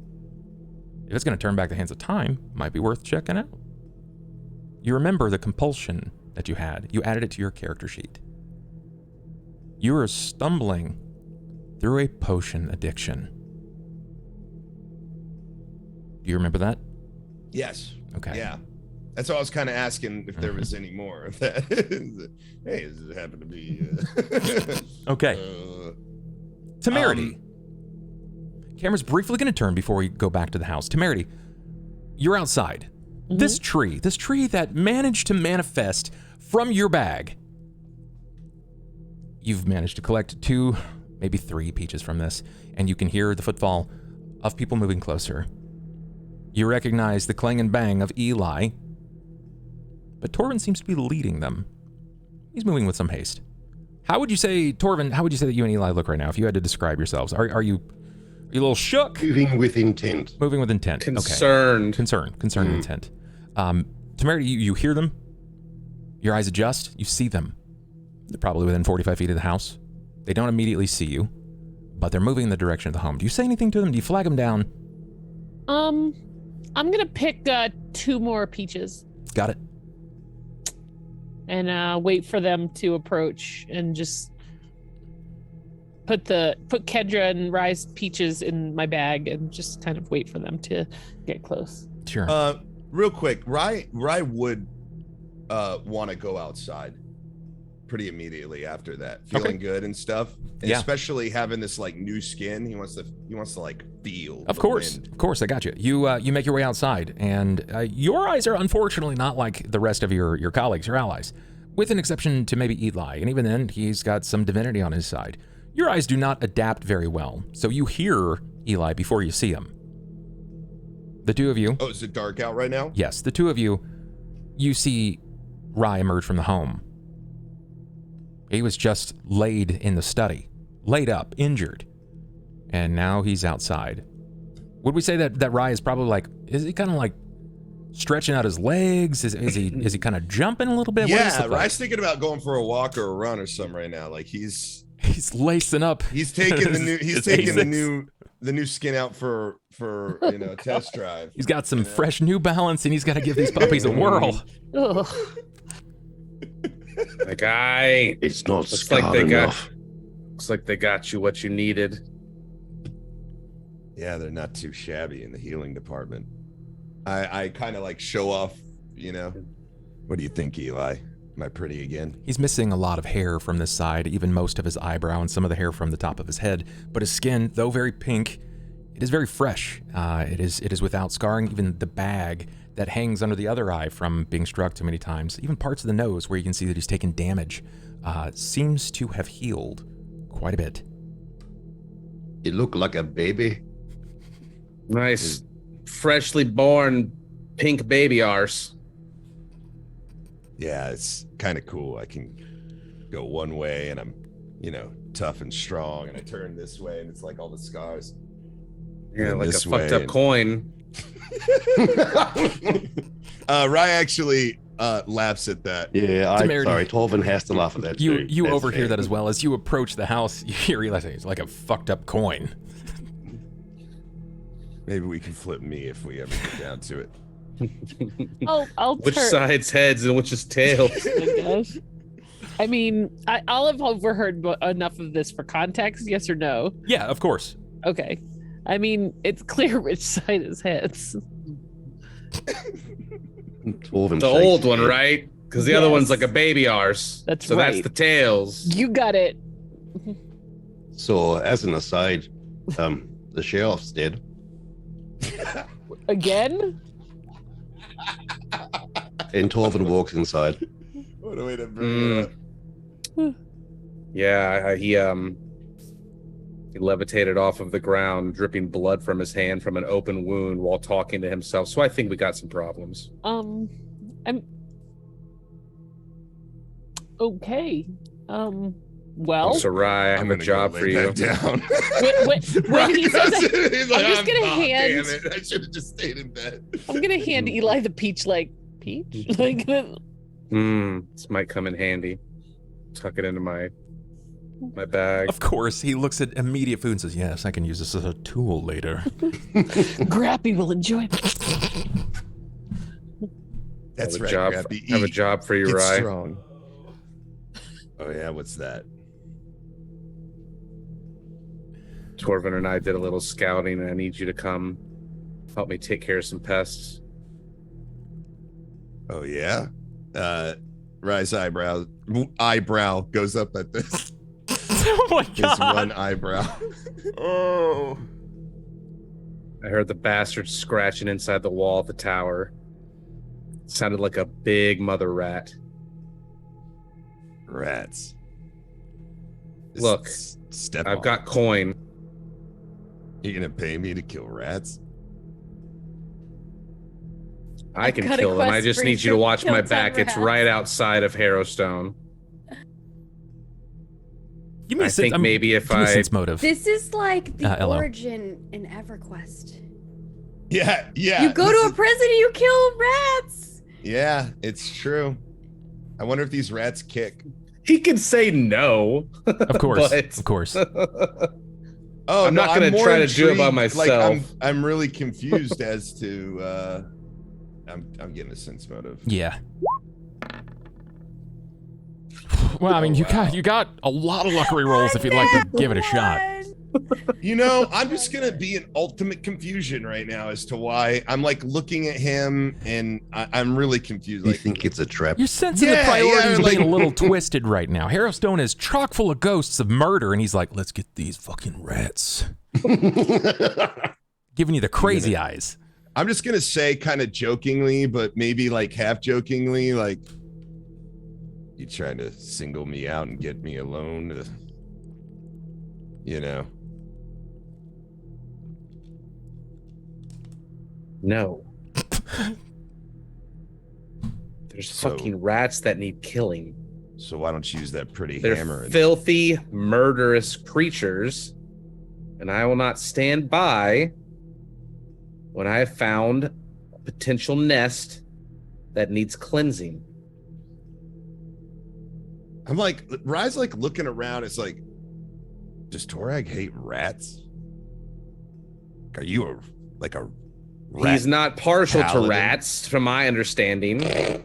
If it's going to turn back the hands of time, might be worth checking out. You remember the compulsion that you had. You added it to your character sheet. You were stumbling through a potion addiction. Do you remember that? Yes. Okay. Yeah. That's what I was kind of asking, if there was any more of that. Hey, does it happen to be... Okay. Temerity. Camera's briefly going to turn before we go back to the house. Temerity, you're outside. Mm-hmm. This tree that managed to manifest from your bag. You've managed to collect 2, maybe 3 peaches from this, and you can hear the footfall of people moving closer. You recognize the clang and bang of Eli, but Torvin seems to be leading them. He's moving with some haste. How would you say, Torvin, that you and Eli look right now, if you had to describe yourselves? Are you a little shook? Moving with intent. Moving with intent. Concerned. Okay. Concerned intent. Temerity, you hear them. Your eyes adjust. You see them. They're probably within 45 feet of the house. They don't immediately see you, but they're moving in the direction of the home. Do you say anything to them? Do you flag them down? I'm gonna pick 2 more peaches. Got it. And wait for them to approach, and just put Kendra and Rye's peaches in my bag, and just kind of wait for them to get close. Sure. Real quick, Rye would want to go outside pretty immediately after that, feeling good and stuff. And especially having this like new skin, he wants to like feel. Of course, I got you. You make your way outside, and your eyes are unfortunately not like the rest of your colleagues, your allies, with an exception to maybe Eli, and even then he's got some divinity on his side. Your eyes do not adapt very well, so you hear Eli before you see him. The 2 of you. Oh, is it dark out right now? Yes, the 2 of you. You see Rye emerge from the home. He was just laid in the study, laid up, injured, and now he's outside. Would we say that Rye is probably like, is he kind of like stretching out his legs? Is he kind of jumping a little bit? Yeah, Rye's thinking about going for a walk or a run or something right now. Like he's lacing up. He's taking the new skin out for a test drive. He's got some fresh New Balance, and he's got to give these puppies a whirl. The guy. It's not scarred enough. Looks like they got you what you needed. Yeah, they're not too shabby in the healing department. I kind of like show off, What do you think, Eli? Am I pretty again? He's missing a lot of hair from this side, even most of his eyebrow and some of the hair from the top of his head. But his skin, though very pink, it is very fresh. It is without scarring. Even the bag that hangs under the other eye from being struck too many times, even parts of the nose where you can see that he's taken damage, seems to have healed quite a bit. You look like a baby. Nice, freshly born pink baby arse. Yeah, it's kind of cool. I can go one way and I'm, tough and strong, and I turn this way and it's like all the scars. Yeah, And like a this fucked way up and- coin. Rye actually laughs at that. Yeah, Temerity. sorry, Torvin has to laugh at that You too. you That's overhear fair. that as well. As you approach the house, you realize it's like a fucked up coin. Maybe we can flip me if we ever get down to it. I'll Which turn. side's heads and which is tails? I guess. I mean, I'll have overheard enough of this for context. Yes or no? Yeah, of course. Okay. I mean, it's clear which side is heads. Torvin The shakes old his one, head. right? Because the other one's Yes. like a baby arse. That's so that's right. the tails. You got it. So, as an aside, the sheriff's dead. Again? And Torvin walks inside. What a way to bring it up. Yeah, he levitated off of the ground, dripping blood from his hand from an open wound while talking to himself. So I think we got some problems. I'm okay. Well, So Rye, I I'm have a gonna job go for lay you. back down. when he says that, He's like, I'm just gonna "Oh, hand- damn it. I should have just stayed in bed. I'm gonna hand Eli the peach, like peach. Like, This might come in handy. Tuck it into my bag. Of course, he looks at immediate food and says, "Yes, I can use this as a tool later." Grappy will enjoy it. That's have right. a job. Grappy. Have a Eat. job for you, Get Rye. strong. Oh yeah, what's that? Torvin and I did a little scouting, and I need you to come help me take care of some pests. Oh yeah. Rye's eyebrow goes up at this. Oh my His one eyebrow. Oh. I heard the bastard scratching inside the wall of the tower. It sounded like a big mother rat. Rats. Look, Step I've on. got coin. You gonna pay me to kill rats? I can got a kill them. I quest just for need you you to to watch kill my 10 back. It's rats. right outside of Harrowstone. Give me I a sense. think maybe if give me a I sense motive. This is like the Elo. origin in EverQuest. Yeah. You go to a prison and you kill rats. Yeah, it's true. I wonder if these rats kick. He can say no. Of course, but- of course. Oh, I'm no, not gonna more try to do it by intrigued. myself. Like, I'm really confused as to. I'm getting a sense motive. Yeah. Well, I mean, wow. you got a lot of lucky rolls if you'd like to give it a shot. I'm just gonna be in ultimate confusion right now as to why I'm like looking at him and I'm really confused. You Like, think it's a trap? Your sense of the Yeah, priorities yeah, are being like- a little twisted right now. Harrowstone is chock full of ghosts of murder, and he's like, "Let's get these fucking rats." Giving you the crazy eyes. I'm just gonna say, kind of jokingly, but maybe like half jokingly, like, you trying to single me out and get me alone, you know? No. There's So- fucking rats that need killing. So why don't you use that pretty They're hammer? And filthy, murderous creatures, and I will not stand by when I have found a potential nest that needs cleansing. I'm like, Rye's like looking around. It's like, does Torag hate rats? Are you a rat? He's not partial paladin? to rats, from my understanding.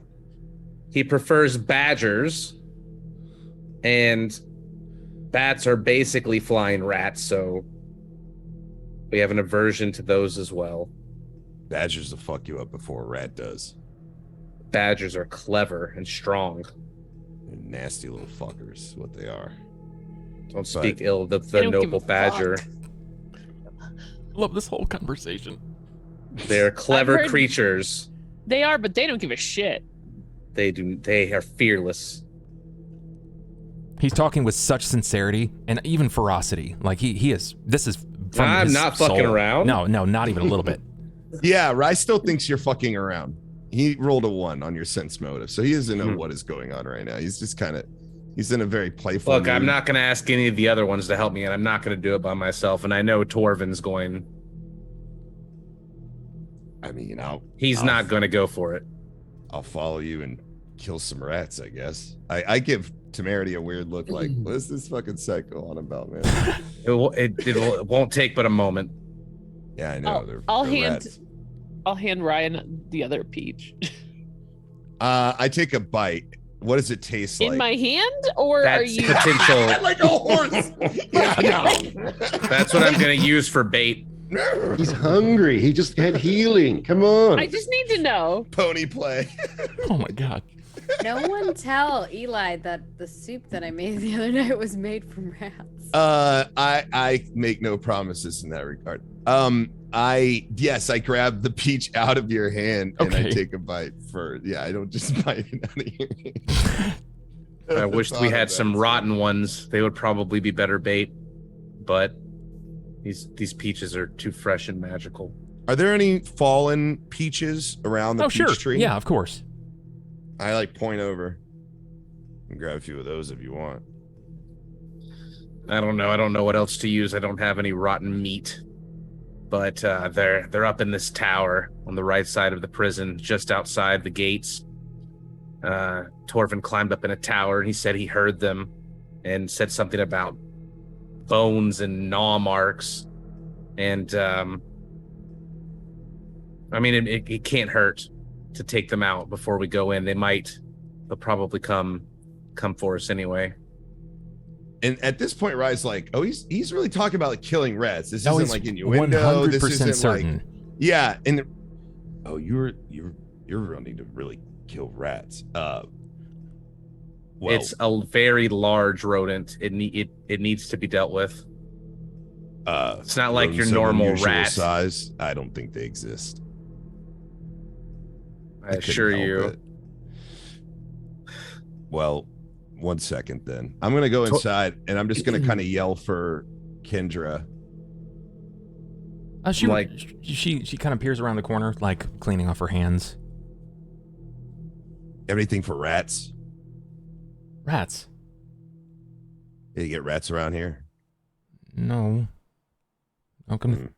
He prefers badgers, and bats are basically flying rats, so we have an aversion to those as well. Badgers will fuck you up before a rat does. Badgers are clever and strong. They're nasty little fuckers, what they are. Don't speak But- ill of They the don't give noble a badger. fuck. Love this whole conversation. They're clever heard- creatures. They are, but they don't give a shit. They do. They are fearless. He's talking with such sincerity and even ferocity. Like he is. This is from I'm his not fucking soul. around. No, not even a little bit. Yeah, Rye still thinks you're fucking around. He rolled a 1 on your sense motive, so he doesn't know what is going on right now. He's just kind of, he's in a very playful Look, mood. I'm not going to ask any of the other ones to help me, and I'm not going to do it by myself. And I know Torvin's going. I mean, he's not going to go for it. I'll follow you and kill some rats, I guess. I give Temerity a weird look, like, what's this fucking psycho on about, man? It won't take but a moment. Yeah, I know. I'll hand Ryan the other peach. I take a bite. What does it taste like? In my hand, or That's are you potential? Like a horse. Yeah, That's what I'm going to use for bait. he's hungry. He just had healing. Come on. I just need to know. Pony play. Oh my god. No one tell Eli that the soup that I made the other night was made from rats. I make no promises in that regard. I grab the peach out of your hand and I take a bite I don't just bite it out of your hand. I wish we had some rotten ones. They would probably be better bait, but these peaches are too fresh and magical. Are there any fallen peaches around the peach tree? Yeah, of course. I point over and grab a few of those if you want. I don't know what else to use. I don't have any rotten meat. But they're up in this tower on the right side of the prison, just outside the gates. Torvin climbed up in a tower, and he said he heard them and said something about bones and gnaw marks. And, I mean, it can't hurt to take them out before we go in. They'll probably come for us anyway. And at this point, Rye's like, "Oh, he's really talking about killing rats. This isn't like innuendo. 100% This isn't certain. like, yeah." And you're running to really kill rats. Well, It's a very large rodent. It needs to be dealt with. It's not like your normal rat size. I don't think they exist. I assure you. It. Well, 1 second then. I'm going to go inside and I'm just going to kind of yell for Kendra. She kind of peers around the corner, like cleaning off her hands. Anything for rats? Rats? Did you get rats around here? No. I'm gonna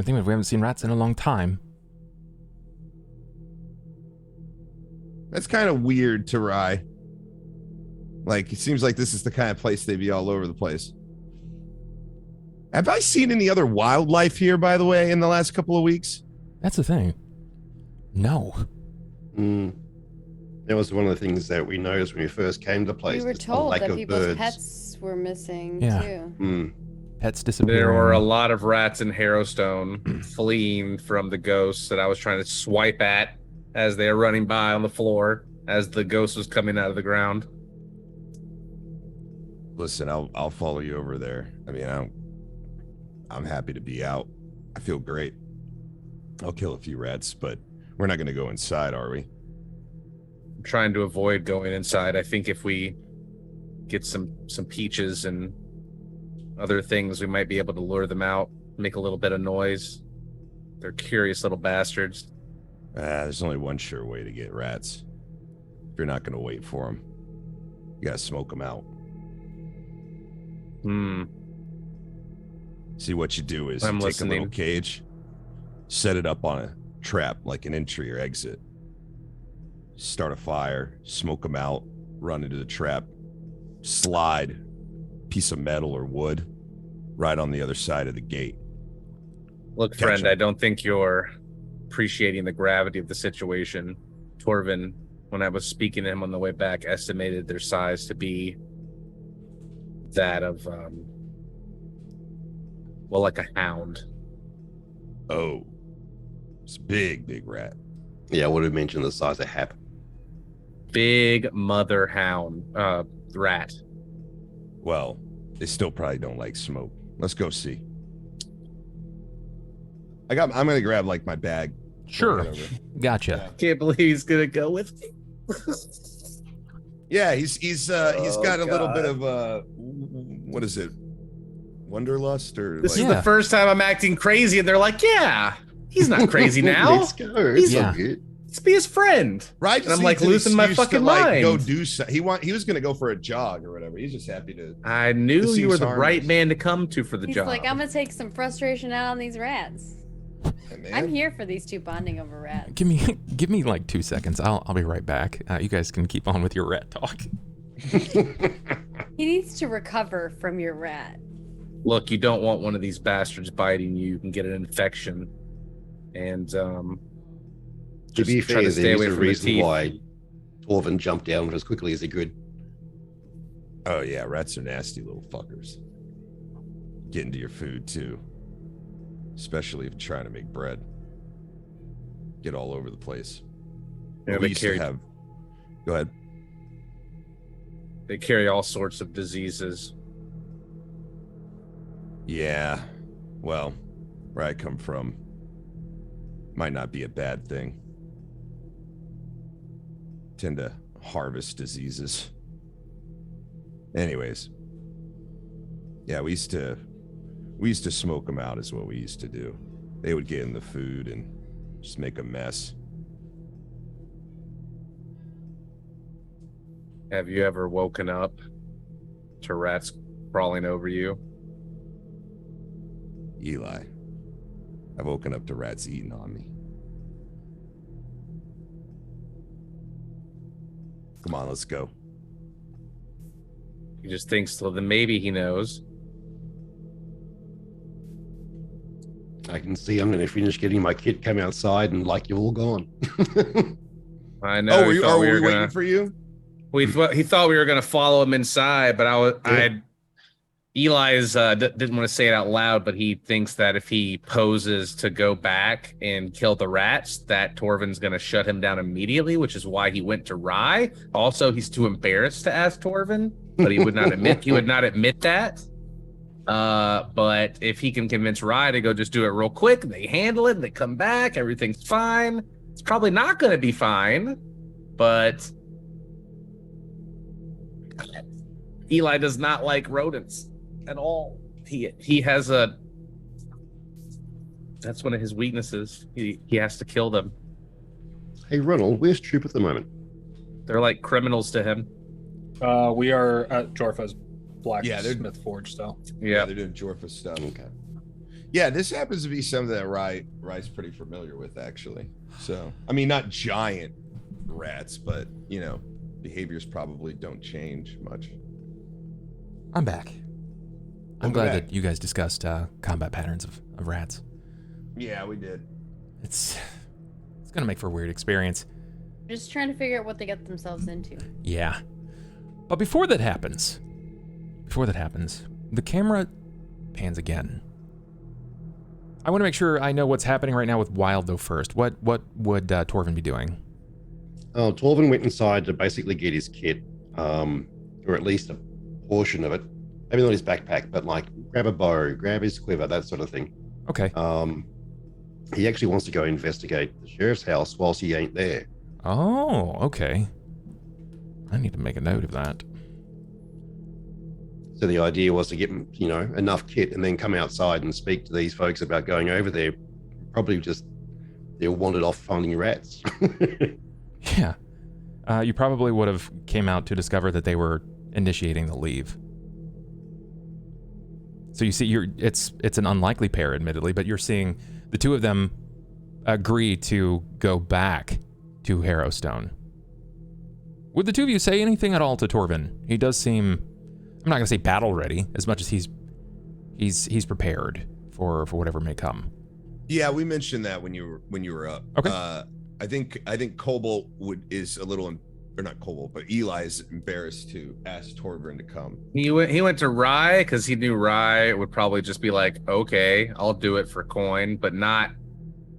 think we haven't seen rats in a long time. That's kind of weird to Rye. Like, it seems like this is the kind of place they'd be all over the place. Have I seen any other wildlife here, by the way, in the last couple of weeks? That's the thing. No. That was one of the things that we noticed when we first came to the place. We were told that people's pets were missing too. Pets disappearing. There were a lot of rats in Harrowstone fleeing from the ghosts that I was trying to swipe at as they were running by on the floor as the ghost was coming out of the ground. Listen, I'll follow you over there. I mean, I'm happy to be out. I feel great. I'll kill a few rats, but we're not going to go inside, are we? I'm trying to avoid going inside. I think if we get some peaches and other things, we might be able to lure them out, make a little bit of noise. They're curious little bastards. There's only one sure way to get rats. If you're not going to wait for them, you got to smoke them out. See, what you do is you take a little cage, set it up on a trap like an entry or exit, start a fire, smoke them out, run into the trap, slide piece of metal or wood right on the other side of the gate. Look, friend, I don't think you're appreciating the gravity of the situation. Torvin, when I was speaking to him on the way back, estimated their size to be that of like a hound. Oh, it's big rat. Yeah, I would have mentioned the size of Hap. Big mother hound rat. Well, they still probably don't like smoke. Let's go see. I'm gonna grab like my bag Sure. Gotcha. Can't believe he's gonna go with me. Yeah, he's got a little bit of what is it? Wanderlust or this is the first time I'm acting crazy, and they're like, "Yeah, he's not crazy now. Let's go. He's let's be his friend." Right? And I'm like losing my fucking mind. Go do so. He was gonna go for a jog or whatever. He's just happy to. I knew you were the right man to come to for the job. He's like, I'm gonna take some frustration out on these rats. Hey, I'm here for these two bonding over rats. Give me like 2 seconds. I'll be right back. You guys can keep on with your rat talk. He needs to recover from your rat. Look, you don't want one of these bastards biting you. You can get an infection, and to be fair, there's a reason why Torvin jumped down as quickly as he could. Oh yeah, rats are nasty little fuckers. Get into your food too, especially if you're trying to make bread. Get all over the place. Yeah, we used to have. Go ahead. They carry all sorts of diseases. Yeah, well, where I come from, might not be a bad thing. Tend to harvest diseases. Anyways, yeah, we used to smoke them out is what we used to do. They would get in the food and just make a mess. Have you ever woken up to rats crawling over you? Eli, I've woken up to rats eating on me. Come on, let's go. He just thinks, well, then maybe he knows. I can see I'm going to finish getting my kit, come outside, and like you're all gone. I know. Oh, are we waiting for you? He thought we were going to follow him inside, but Eli's didn't want to say it out loud, but he thinks that if he poses to go back and kill the rats, that Torvin's going to shut him down immediately, which is why he went to Rye. Also, he's too embarrassed to ask Torvin, but he would not admit that. But if he can convince Rye to go just do it real quick, they handle it, and they come back, everything's fine. It's probably not going to be fine, but Eli does not like rodents at all. He has that's one of his weaknesses. He has to kill them. Hey Ronald, where's Tripp at the moment? They're like criminals to him. We are at Jorfa's blacksmith forge still. Yeah, they're doing Jorfa stuff. Okay. Yeah, this happens to be something that Rye's pretty familiar with, actually. So, I mean, not giant rats, but behaviors probably don't change much. I'm back. I'm glad that you guys discussed combat patterns of rats. Yeah, we did. It's gonna make for a weird experience. Just trying to figure out what they get themselves into. Yeah. But before that happens, the camera pans again. I want to make sure I know what's happening right now with Wyld though first. What would Torvin be doing? Oh, Torvin went inside to basically get his kit, or at least a portion of it. Maybe not his backpack, but like grab a bow, grab his quiver, that sort of thing. Okay. He actually wants to go investigate the sheriff's house whilst he ain't there. Oh, okay. I need to make a note of that. So the idea was to get, enough kit and then come outside and speak to these folks about going over there. Probably just they're wandered off finding rats. Yeah. You probably would have came out to discover that they were initiating the leave. So you see, it's an unlikely pair, admittedly, but you're seeing the two of them agree to go back to Harrowstone. Would the two of you say anything at all to Torvin? He does seem, I'm not gonna say battle ready, as much as he's prepared for whatever may come. Yeah, we mentioned that when you were up. Okay. I think Cobalt is a little, or not Cobalt, but Eli is embarrassed to ask Torvin to come. He went to Rye because he knew Rye would probably just be like, okay, I'll do it for coin, but not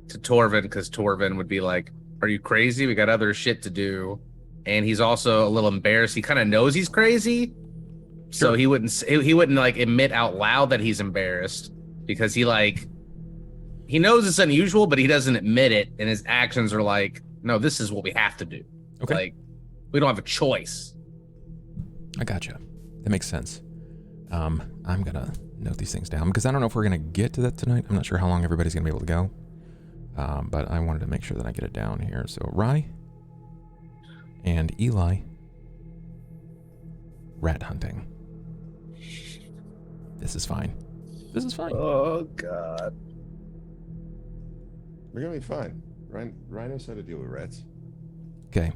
to Torvin because Torvin would be like, are you crazy? We got other shit to do. And he's also a little embarrassed. He kind of knows he's crazy, so he wouldn't like admit out loud that he's embarrassed because he like he knows it's unusual, but he doesn't admit it, and his actions are like, no, this is what we have to do. Okay. Like, we don't have a choice. I gotcha. That makes sense. I'm gonna note these things down because I don't know if we're gonna get to that tonight. I'm not sure how long everybody's gonna be able to go. But I wanted to make sure that I get it down here. So Rye and Eli, rat hunting. This is fine. This is fine. Oh God. We're gonna be fine. Ryan knows how to deal with rats. Okay.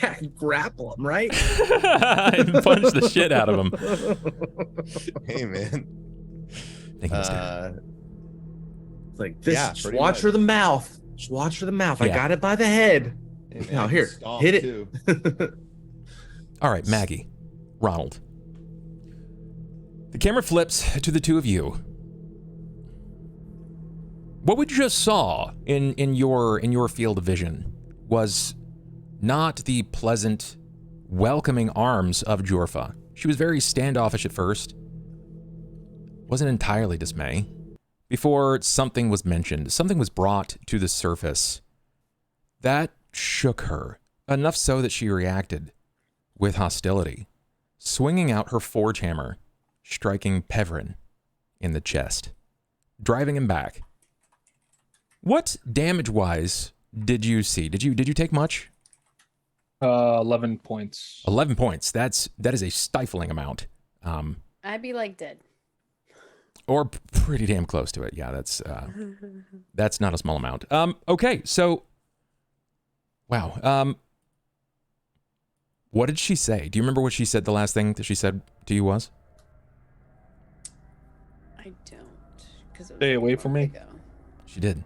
Yeah, grapple him, right? Punch the shit out of him. Hey, man. Thank you, mister. Like this. Yeah, just pretty watch much. for the mouth. Just watch for the mouth. I Yeah. got it by the head. Hey, man, Now I here, can stomp, hit it. too. All right, Maggie, Ronald. The camera flips to the two of you. What we just saw in your field of vision was not the pleasant, welcoming arms of Jorfa. She was very standoffish at first. Wasn't entirely dismay. Before something was mentioned, something was brought to the surface. That shook her, enough so that she reacted with hostility, swinging out her forge hammer, striking Pevrin in the chest, driving him back. What damage-wise did you see? Did you take much? 11 points. 11 points. That is a stifling amount. I'd be like dead. Or pretty damn close to it. Yeah, that's not a small amount. Okay, so wow. What did she say? Do you remember what she said? The last thing that she said to you was? I don't. Stay away from me. She did.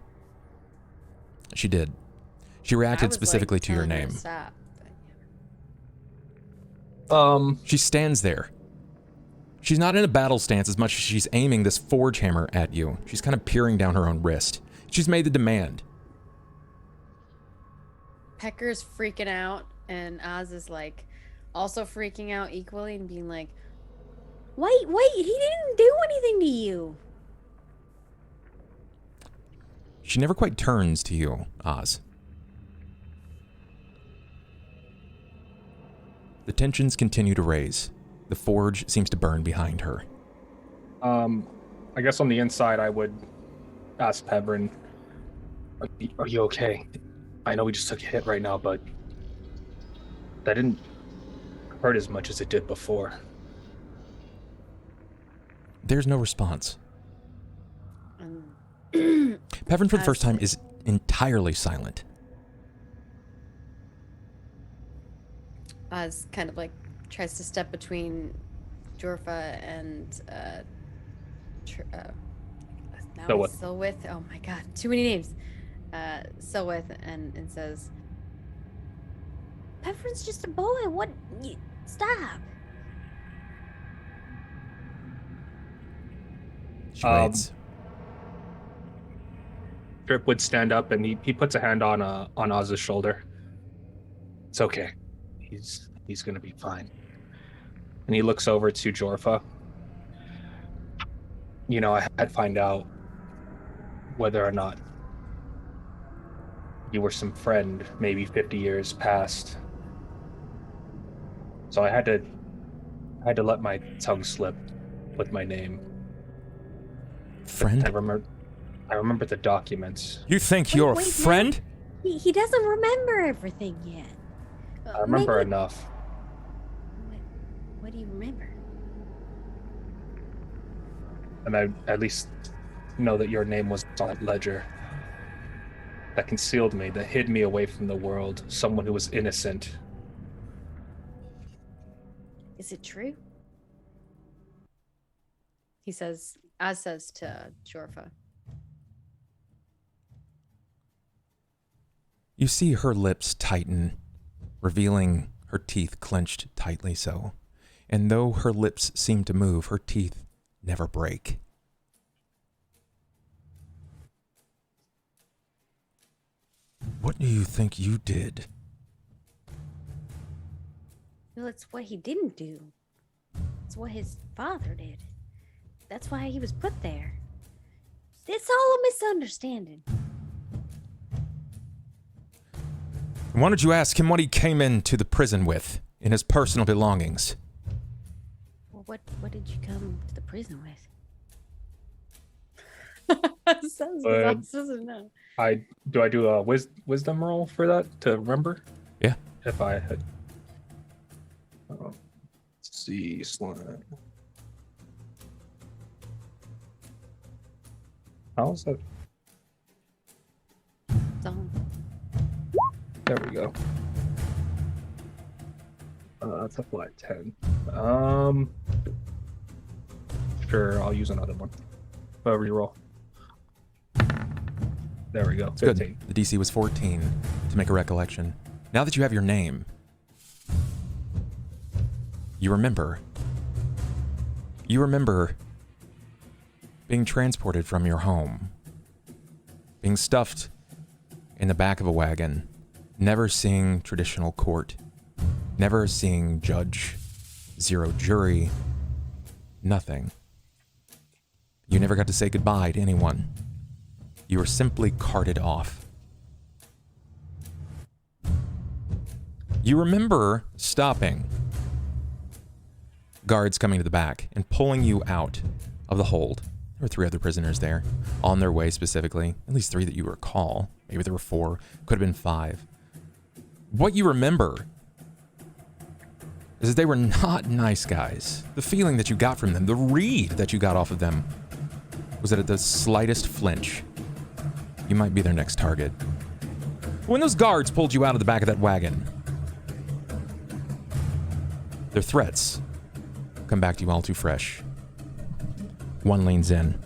She did. She reacted specifically to your name. Stop. She stands there. She's not in a battle stance as much as she's aiming this forge hammer at you. She's kind of peering down her own wrist. She's made the demand. Pecker's freaking out, and Oz is like also freaking out equally and being like, wait, he didn't do anything to you. She never quite turns to you, Oz. The tensions continue to raise. The forge seems to burn behind her. I guess on the inside, I would ask Pevrin, are you okay? I know we just took a hit right now, but that didn't hurt as much as it did before. There's no response. Pevrin, for the first time, is entirely silent. Oz kind of like tries to step between Jorfa and Silwith. Oh my god, too many names. Silwith and says, Pevrin's just a boy. What? Stop. She waits. Tripp would stand up and he puts a hand on Oz's shoulder. It's okay. He's gonna be fine. And he looks over to Jorfa. You know, I had to find out whether or not you were some friend, maybe 50 years past. So I had to let my tongue slip with my name. Friend? I remember the documents. You think you're a friend? He doesn't remember everything yet. I remember enough. What do you remember? And I at least know that your name was on that ledger. That concealed me, that hid me away from the world. Someone who was innocent. Is it true? He says, Oz says to Jorfa. You see her lips tighten, revealing her teeth clenched tightly so. And though her lips seem to move, her teeth never break. What do you think you did? Well, it's what he didn't do. It's what his father did. That's why he was put there. It's all a misunderstanding. Why don't you ask him what he came into the prison with in his personal belongings? Well, what did you come to the prison with? Sounds doesn't know. Do I do a wisdom roll for that to remember? Yeah. If I had. Let's see, slime. How's that? There we go. That's a flat 10. Sure, I'll use another one. Reroll. There we go. It's 15. good. The DC was 14 to make a recollection. Now that you have your name, you remember being transported from your home, being stuffed in the back of a wagon, never seeing traditional court, never seeing judge, zero jury, nothing. You never got to say goodbye to anyone. You were simply carted off. You remember stopping guards coming to the back and pulling you out of the hold. There were 3 other prisoners there, on their way specifically. At least 3 that you recall. Maybe there were 4, could have been 5. What you remember is that they were not nice guys. The feeling that you got from them, the read that you got off of them, was that at the slightest flinch, you might be their next target. When those guards pulled you out of the back of that wagon, their threats come back to you all too fresh. One leans in,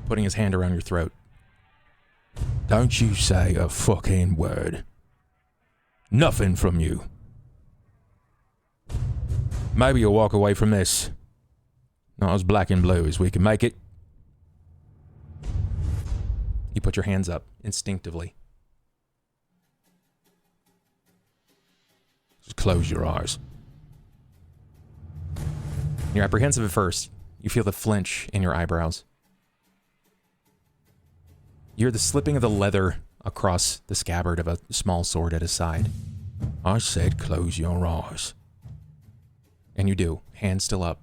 putting his hand around your throat. Don't you say a fucking word. Nothing from you. Maybe you'll walk away from this. Not as black and blue as we can make it. You put your hands up instinctively. Just close your eyes. You're apprehensive at first. You feel the flinch in your eyebrows. You hear the slipping of the leather across the scabbard of a small sword at his side. I said close your eyes. And you do, hands still up.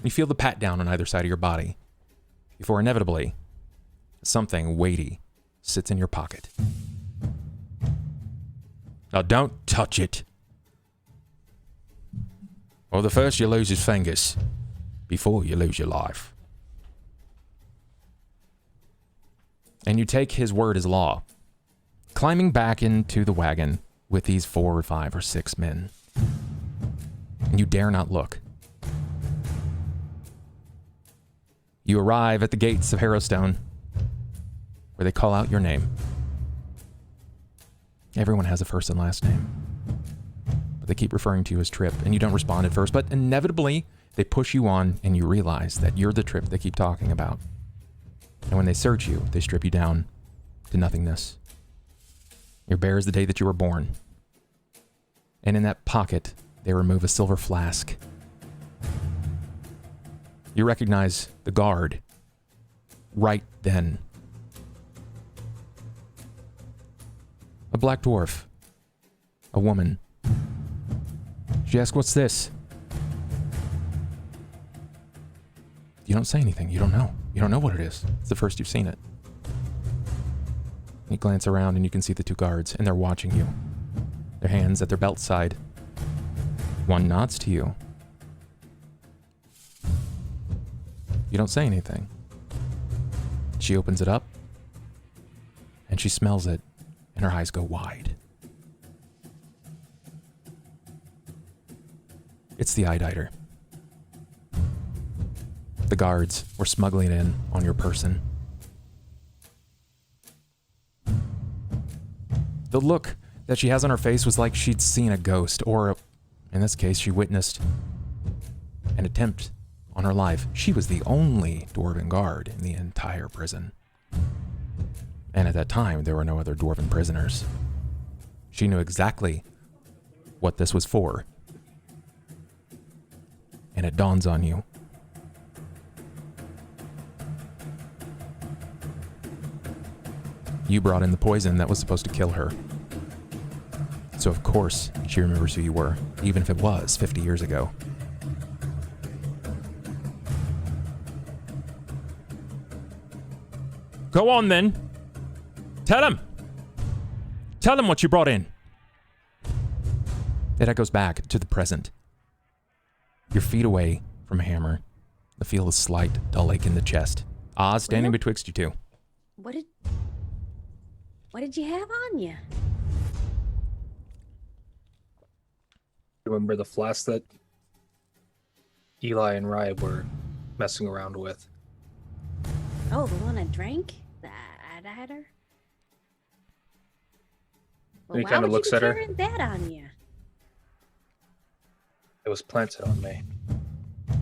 You feel the pat down on either side of your body, before inevitably, something weighty sits in your pocket. Now don't touch it. Or the first you lose his fingers, before you lose your life. And you take his word as law, climbing back into the wagon with these 4 or 5 or 6 men. And you dare not look. You arrive at the gates of Harrowstone, where they call out your name. Everyone has a first and last name, but they keep referring to you as Tripp, and you don't respond at first, but inevitably they push you on and you realize that you're the Tripp they keep talking about. And when they search you, they strip you down to nothingness. You're bare as the day that you were born. And in that pocket, they remove a silver flask. You recognize the guard right then. A black dwarf. A woman. She asks, "What's this?" You don't say anything. You don't know. You don't know what it is. It's the first you've seen it. You glance around and you can see the 2 guards, and they're watching you. Their hands at their belt side. One nods to you. You don't say anything. She opens it up, and she smells it, and her eyes go wide. It's the Idider. The guards were smuggling it in on your person. The look that she has on her face was like she'd seen a ghost, or in this case, she witnessed an attempt on her life. She was the only dwarven guard in the entire prison. And at that time, there were no other dwarven prisoners. She knew exactly what this was for. And it dawns on you. You brought in the poison that was supposed to kill her. So of course she remembers who you were, even if it was 50 years ago. Go on then. Tell him. Tell him what you brought in. It echoes back to the present. You're feet away from Hammer. The feel a slight dull ache in the chest. Oz standing betwixt you two. What did you have on you? Remember the flask that Eli and Rye were messing around with? Oh, the one I drank? That I had her? Well, He why kinda would looks you at be her. carrying that on you? It was planted on me. I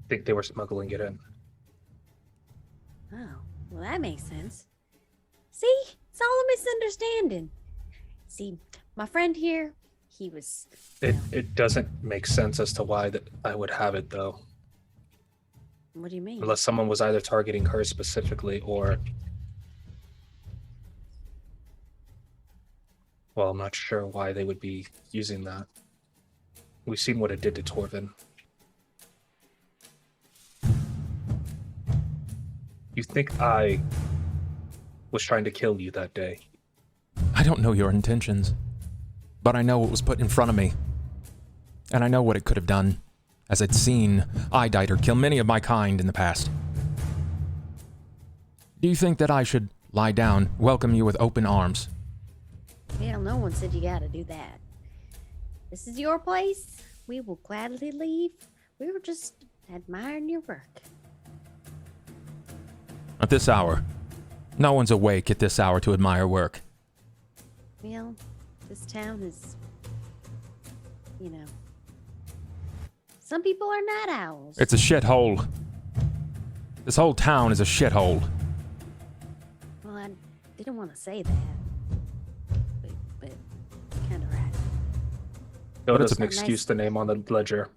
think they were smuggling it in. Oh, well, that makes sense. See, it's all a misunderstanding. See, my friend here, he was. It doesn't make sense as to why that I would have it though. What do you mean? Unless someone was either targeting her specifically or... Well, I'm not sure why they would be using that. We've seen what it did to Torvin. You think I was trying to kill you that day? I don't know your intentions, but I know what was put in front of me. And I know what it could have done, as I'd seen Iditer kill many of my kind in the past. Do you think that I should lie down, welcome you with open arms? Hell, no one said you gotta do that. This is your place. We will gladly leave. We were just admiring your work. At this hour. No one's awake at this hour to admire work. Well, this town is, you know, some people are night owls. It's a shithole. This whole town is a shithole. Well, I didn't want to say that, but kind of right. No, But it it's doesn't excuse the name on the ledger.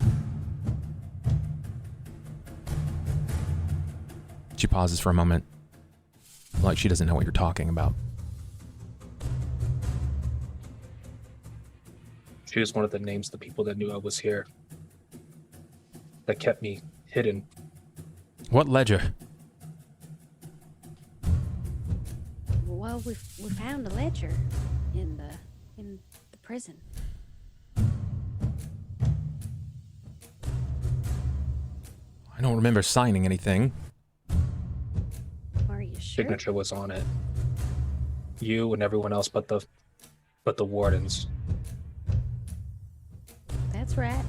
She pauses for a moment, like she doesn't know what you're talking about. She was one of the names of the people that knew I was here. That kept me hidden. What ledger? Well, we found a ledger in the prison. I don't remember signing anything. Are you sure? Signature was on it. You and everyone else but the wardens. That's right.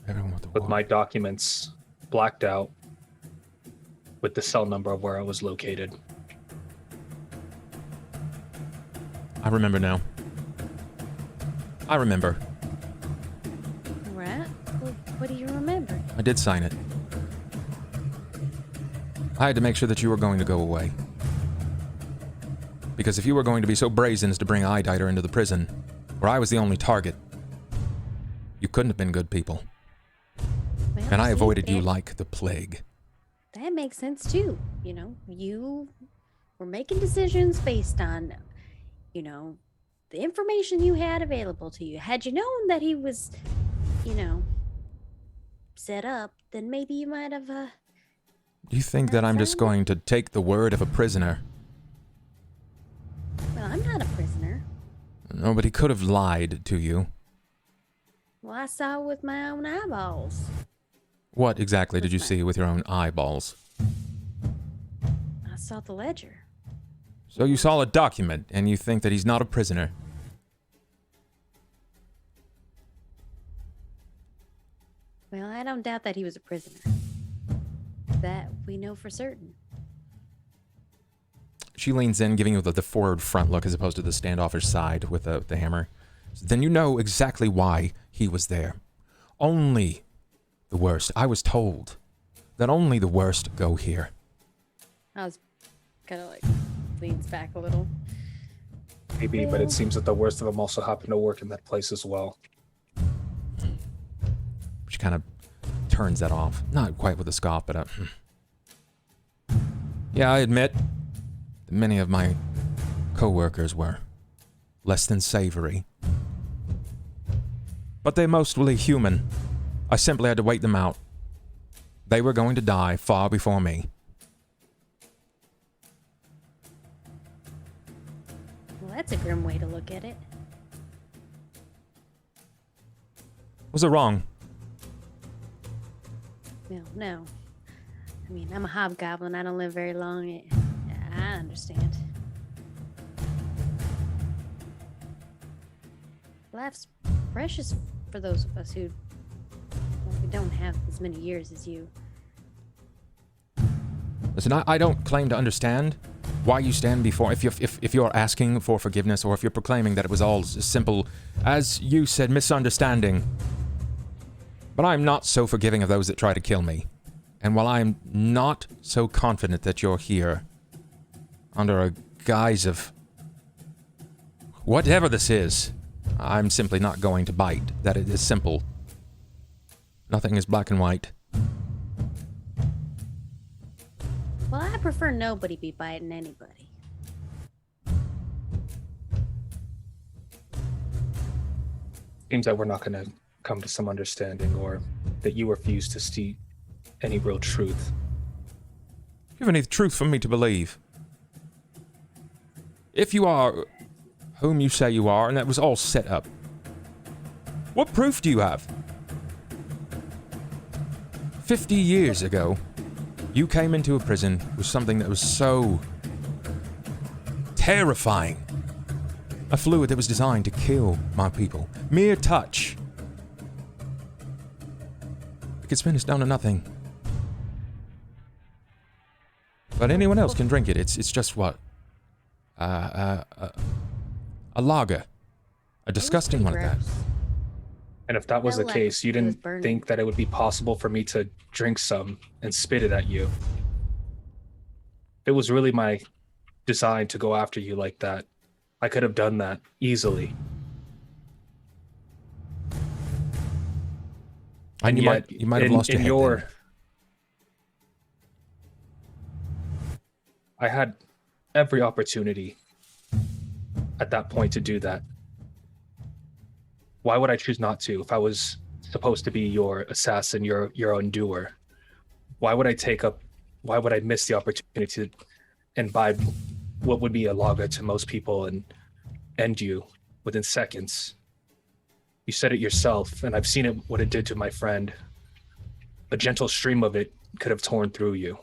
Everyone with the With my documents blacked out with the cell number of where I was located. I remember now. I remember. Right? Well, what do you remember? I did sign it. I had to make sure that you were going to go away. Because if you were going to be so brazen as to bring Iditer into the prison, where I was the only target, you couldn't have been good people. Well, And I see, avoided you that- like the plague. That makes sense too. You know, you were making decisions based on, you know, the information you had available to you. Had you known that he was, you know, set up, then maybe you might have, Do you think that I'm just going to take the word of a prisoner? well, I'm not a prisoner. No, but he could have lied to you. Well, I saw with my own eyeballs. What exactly did you see with your own eyeballs? I saw the ledger. So you saw a document, and you think that he's not a prisoner? Well, I don't doubt that he was a prisoner. That we know for certain. She leans in, giving you the forward front look as opposed to the standoffish side with the hammer. Then you know exactly why he was there. Only the worst. I was told that only the worst go here. I was kind of like leans back a little. Maybe, but it seems that the worst of them also happen to work in that place as well. She kind of turns that off. Not quite with a scoff, but yeah, I admit Many of my co-workers were less than savory. But they're mostly human. I simply had to wait them out. They were going to die far before me. Well, that's a grim way to look at it. Was it wrong? No. I mean, I'm a hobgoblin. I don't live very long. I understand. Life's precious for those of us who don't have as many years as you. Listen, I don't claim to understand why you stand before. If you're asking for forgiveness, or if you're proclaiming that it was all as simple as you said, misunderstanding. But I'm not so forgiving of those that try to kill me. And while I'm not so confident that you're here under a guise of whatever this is, I'm simply not going to bite. That it is simple. Nothing is black and white. Well, I prefer nobody be biting anybody. Seems that we're not going to come to some understanding, or that you refuse to see any real truth. Do you have any truth for me to believe? If you are whom you say you are, and that was all set up, what proof do you have? 50 years ago, you came into a prison with something that was so terrifying. A fluid that was designed to kill my people. Mere touch. It could spin us down to nothing. But anyone else can drink it. It's just what? A lager. A disgusting one at that. And if that was the case, you didn't think that it would be possible for me to drink some and spit it at you. It was really my design to go after you like that. I could have done that easily. And you might have lost your head then. I had every opportunity at that point to do that. Why would I choose not to if I was supposed to be your assassin, your undoer? Why would I miss the opportunity to imbibe what would be a lager to most people and end you within seconds? You said it yourself, and I've seen it, what it did to my friend. A gentle stream of it could have torn through you.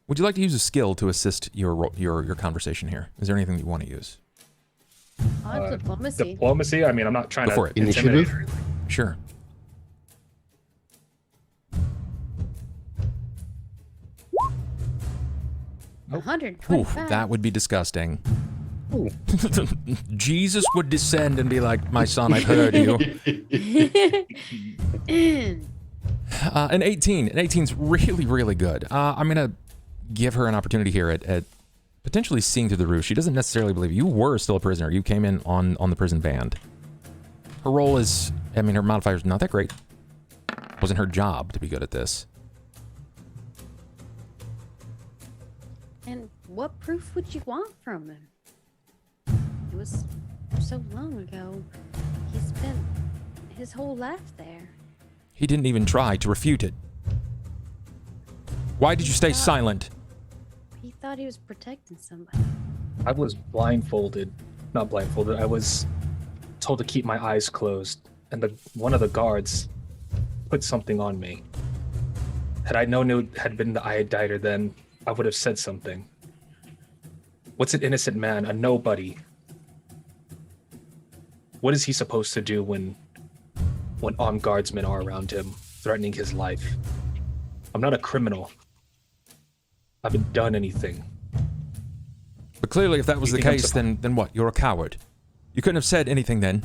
Would you like to use a skill to assist your conversation here? Is there anything you want to use? Diplomacy. Diplomacy? I mean, I'm not trying to initiative. Sure. Nope. 125. That would be disgusting. Jesus would descend and be like, "My son, I've heard you." An 18. An 18's really, really good. I'm gonna give her an opportunity here at potentially seeing through the roof. She doesn't necessarily believe you were still a prisoner. You came in on the prison band. Her role is, I mean, her modifier's not that great. It wasn't her job to be good at this. And what proof would you want from him? It was so long ago. He spent his whole life there. He didn't even try to refute it. Why did you stay silent? He thought he was protecting somebody. I was blindfolded. Not blindfolded. I was told to keep my eyes closed, and one of the guards put something on me. Had I known it had been the ioditer, then I would have said something. What's an innocent man, a nobody? What is he supposed to do when armed guardsmen are around him, threatening his life? I'm not a criminal. I haven't done anything. But clearly, if that was the case, then what? You're a coward. You couldn't have said anything then.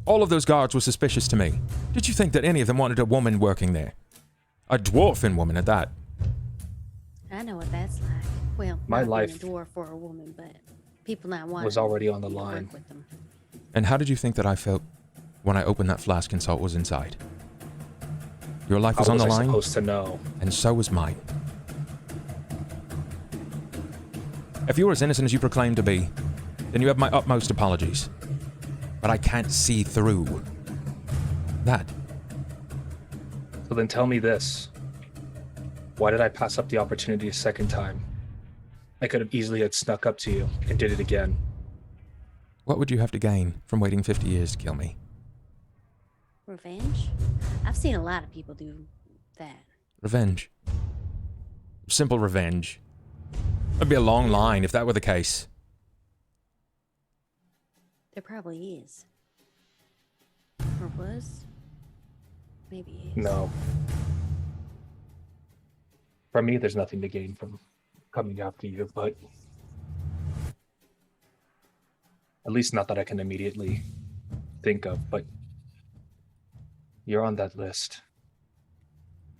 All of those guards were suspicious to me. Did you think that any of them wanted a woman working there? A dwarfen woman at that. I know what that's like. Well, my not life being a dwarf or a woman, but people not wanting was already on the to line. work with them. And how did you think that I felt when I opened that flask and saw what was inside? Your life was on the line. How was I supposed to know? And so was mine. If you're as innocent as you proclaim to be, then you have my utmost apologies. But I can't see through that. So then tell me this. Why did I pass up the opportunity a second time? I could have easily had snuck up to you and did it again. What would you have to gain from waiting 50 years to kill me? Revenge? I've seen a lot of people do that. Revenge. Simple revenge. It'd be a long line if that were the case. There probably is. Or was. Maybe is. No. For me, there's nothing to gain from coming after you, but at least not that I can immediately think of, but you're on that list.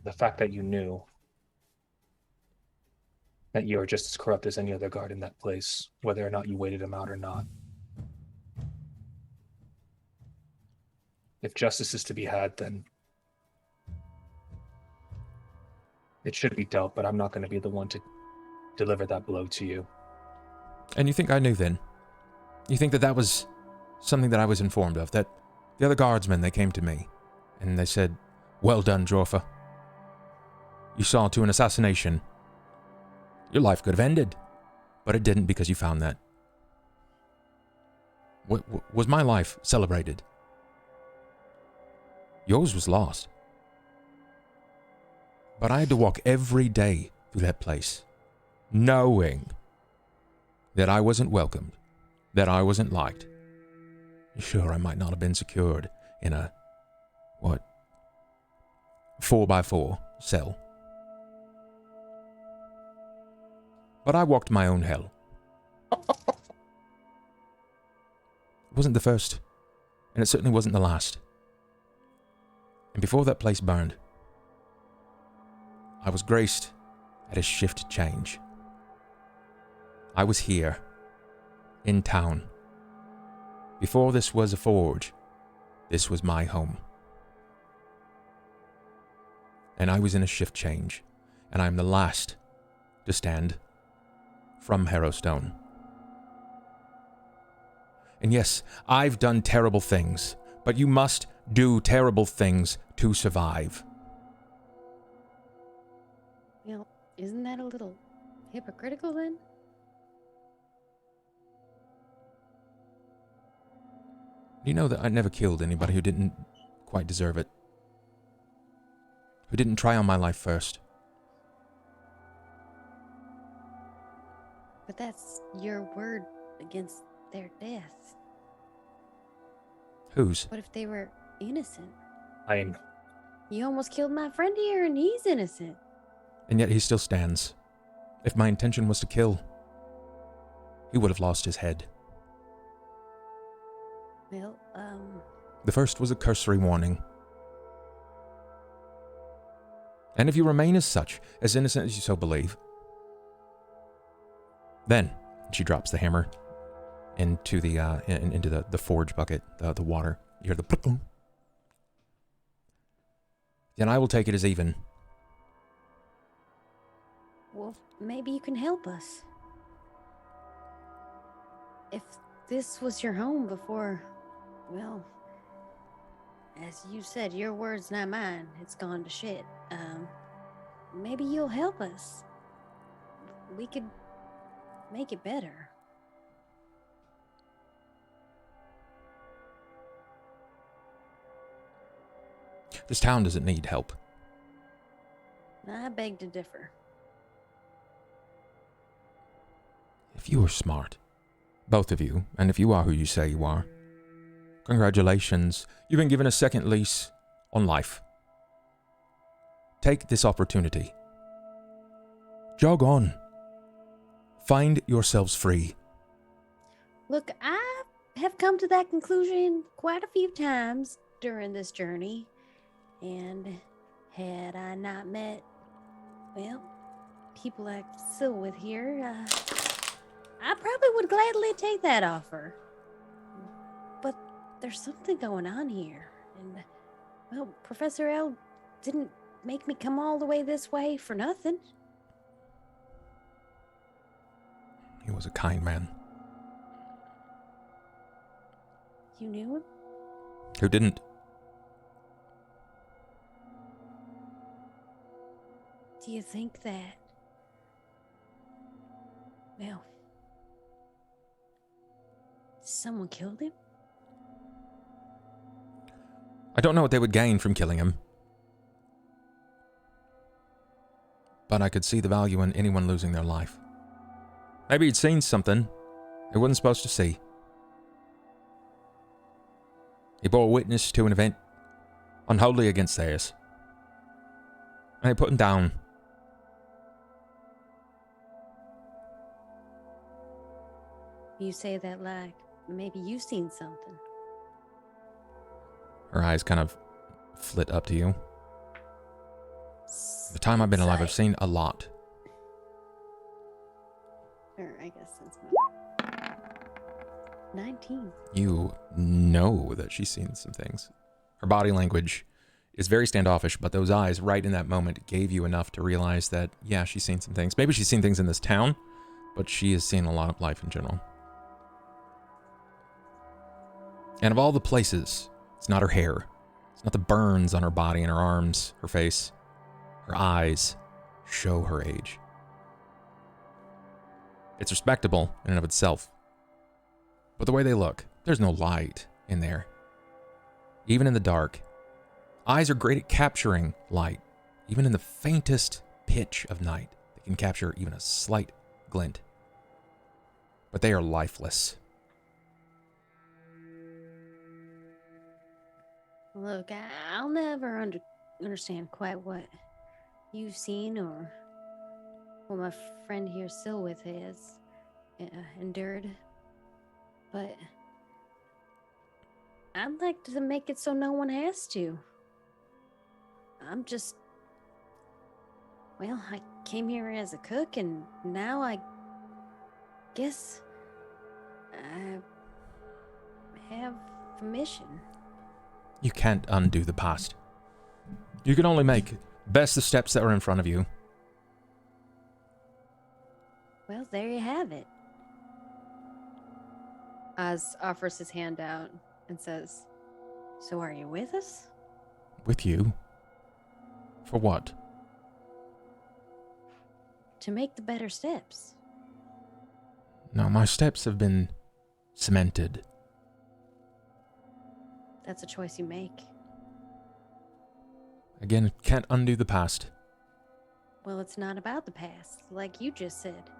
The fact that you knew that you're just as corrupt as any other guard in that place, whether or not you waited him out or not. If justice is to be had, then it should be dealt, but I'm not going to be the one to deliver that blow to you. And you think I knew then? You think that that was something that I was informed of? That the other guardsmen, they came to me, and they said, "Well done, Jorfa. You saw to an assassination. Your life could have ended, but it didn't because you found that." Was my life celebrated? Yours was lost. But I had to walk every day through that place, knowing that I wasn't welcomed, that I wasn't liked. Sure, I might not have been secured in a, 4x4 cell. But I walked my own hell. It wasn't the first, and it certainly wasn't the last. And before that place burned, I was graced at a shift change. I was here, in town. Before this was a forge, this was my home. And I was in a shift change, and I'm the last to stand from Harrowstone. And yes, I've done terrible things, but you must do terrible things to survive. Well, isn't that a little hypocritical then? You know that I never killed anybody who didn't quite deserve it. Who didn't try on my life first. But that's your word against their death. Whose? What if they were innocent? Mine. You almost killed my friend here and he's innocent. And yet he still stands. If my intention was to kill, he would have lost his head. Well, The first was a cursory warning. And if you remain as such, as innocent as you so believe, then she drops the hammer into the into the forge bucket, the water. You hear the plunk. Then I will take it as even. well, maybe you can help us. If this was your home before, well, as you said, your words, not mine. It's gone to shit. Maybe you'll help us. We could make it better. This town doesn't need help. I beg to differ. If you are smart, both of you, and if you are who you say you are, congratulations, you've been given a second lease on life. Take this opportunity. Jog on. Find yourselves free. Look, I have come to that conclusion quite a few times during this journey. And had I not met, well, people like Silwith here, I probably would gladly take that offer. But there's something going on here. And, well, Professor L didn't make me come all the way this way for nothing. He was a kind man. You knew him? Who didn't? Do you think that... Well... someone killed him? I don't know what they would gain from killing him. But I could see the value in anyone losing their life. Maybe he'd seen something he wasn't supposed to see. He bore witness to an event unholy against theirs. And they put him down. You say that like maybe you've seen something. Her eyes kind of flit up to you. The time I've been alive, I've seen a lot. Or I guess since 19. You know that she's seen some things. Her body language is very standoffish, but those eyes right in that moment gave you enough to realize that, yeah, she's seen some things. Maybe she's seen things in this town, but she has seen a lot of life in general. And of all the places, it's not her hair. It's not the burns on her body and her arms, her face. Her eyes show her age. It's respectable in and of itself. But the way they look, there's no light in there. Even in the dark, eyes are great at capturing light. Even in the faintest pitch of night, they can capture even a slight glint. But they are lifeless. Look, I'll never understand quite what you've seen or what my friend here still with has endured. But I'd like to make it so no one has to. I'm just... Well, I came here as a cook, and now I guess I have a mission. You can't undo the past. You can only make best the steps that are in front of you. Well, there you have it. Oz offers his hand out and says, "So are you with us?" With you? For what? To make the better steps. No, my steps have been cemented. That's a choice you make. Again, can't undo the past. Well, it's not about the past, like you just said.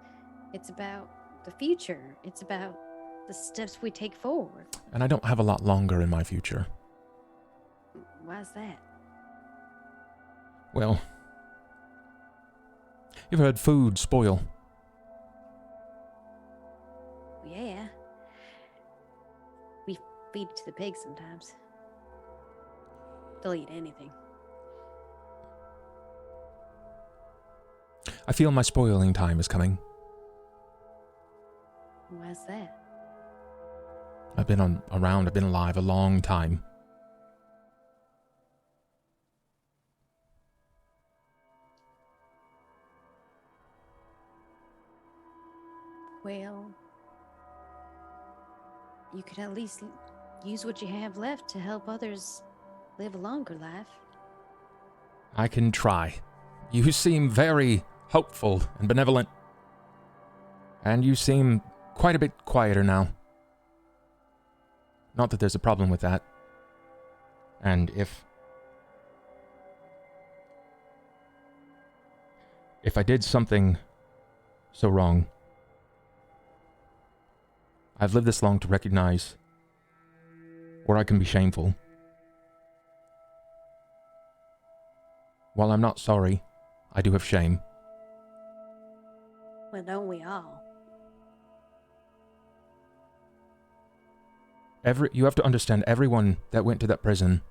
It's about the future. It's about the steps we take forward. And I don't have a lot longer in my future. Why's that? Well, you've heard food spoil. Yeah. We feed it to the pigs sometimes. They'll eat anything. I feel my spoiling time is coming. Why's that? I've been around, I've been alive a long time. Well, you could at least use what you have left to help others live a longer life. I can try. You seem very hopeful and benevolent. And you seem quite a bit quieter now. Not that there's a problem with that. And if I did something so wrong, I've lived this long to recognize where I can be shameful. While I'm not sorry, I do have shame. Well, don't we all? You have to understand, everyone that went to that prison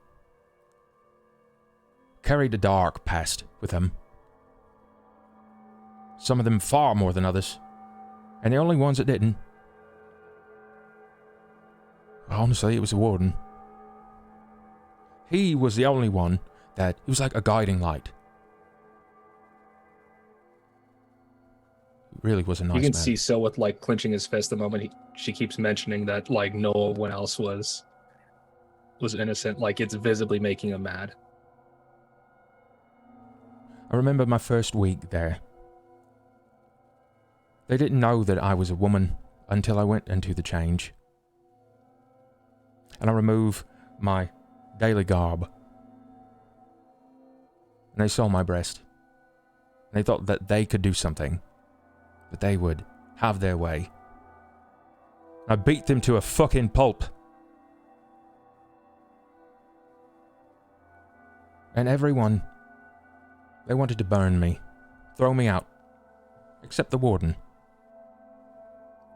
carried a dark past with them. Some of them far more than others. And the only ones that didn't, honestly, it was the warden. He was the only one that, he was like a guiding light. He really was a nice man. You can see Silwith like clenching his fist the moment she keeps mentioning that like no one else was innocent. Like it's visibly making him mad. I remember my first week there. They didn't know that I was a woman until I went into the change. And I remove my daily garb. And they saw my breast. And they thought that they could do something. That they would have their way. I beat them to a fucking pulp. And everyone, they wanted to burn me. Throw me out. Except the warden.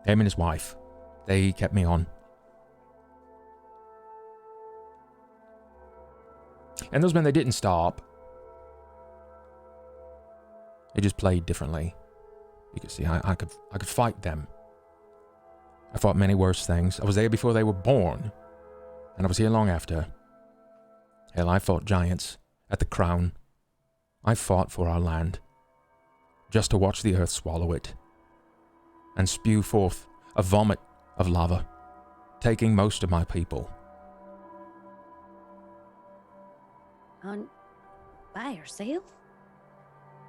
Him and his wife. They kept me on. And those men, they didn't stop. They just played differently. You could see I could fight them. I fought many worse things. I was there before they were born. And I was here long after. Hell, I fought giants at the crown. I fought for our land. Just to watch the earth swallow it. And spew forth a vomit of lava. Taking most of my people. By yourself?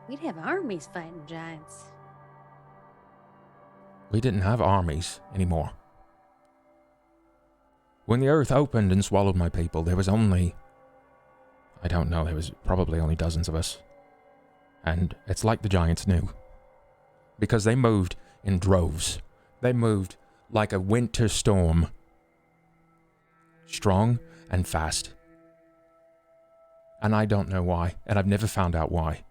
We'd have armies fighting giants. We didn't have armies anymore. When the earth opened and swallowed my people, there was only... I don't know, there was probably only dozens of us. And it's like the giants knew. Because they moved in droves. They moved like a winter storm. Strong and fast. And I don't know why, and I've never found out why.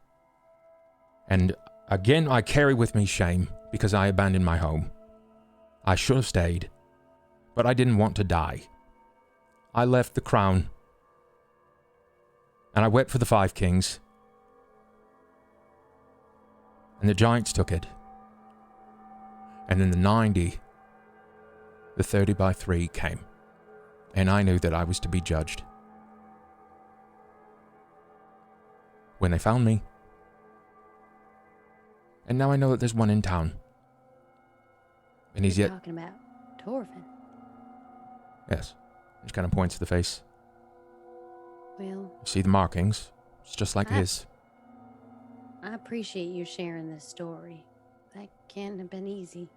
And again, I carry with me shame, because I abandoned my home. I should have stayed, but I didn't want to die. I left the crown, and I wept for the 5 kings, and the giants took it. And in the 90, the 30 by 3 came, and I knew that I was to be judged. When they found me. And now I know that there's one in town. And he's You're talking about Torvin. Yes. He just kind of points to the face. Well, You see the markings? It's just like his. I appreciate you sharing this story. That can't have been easy.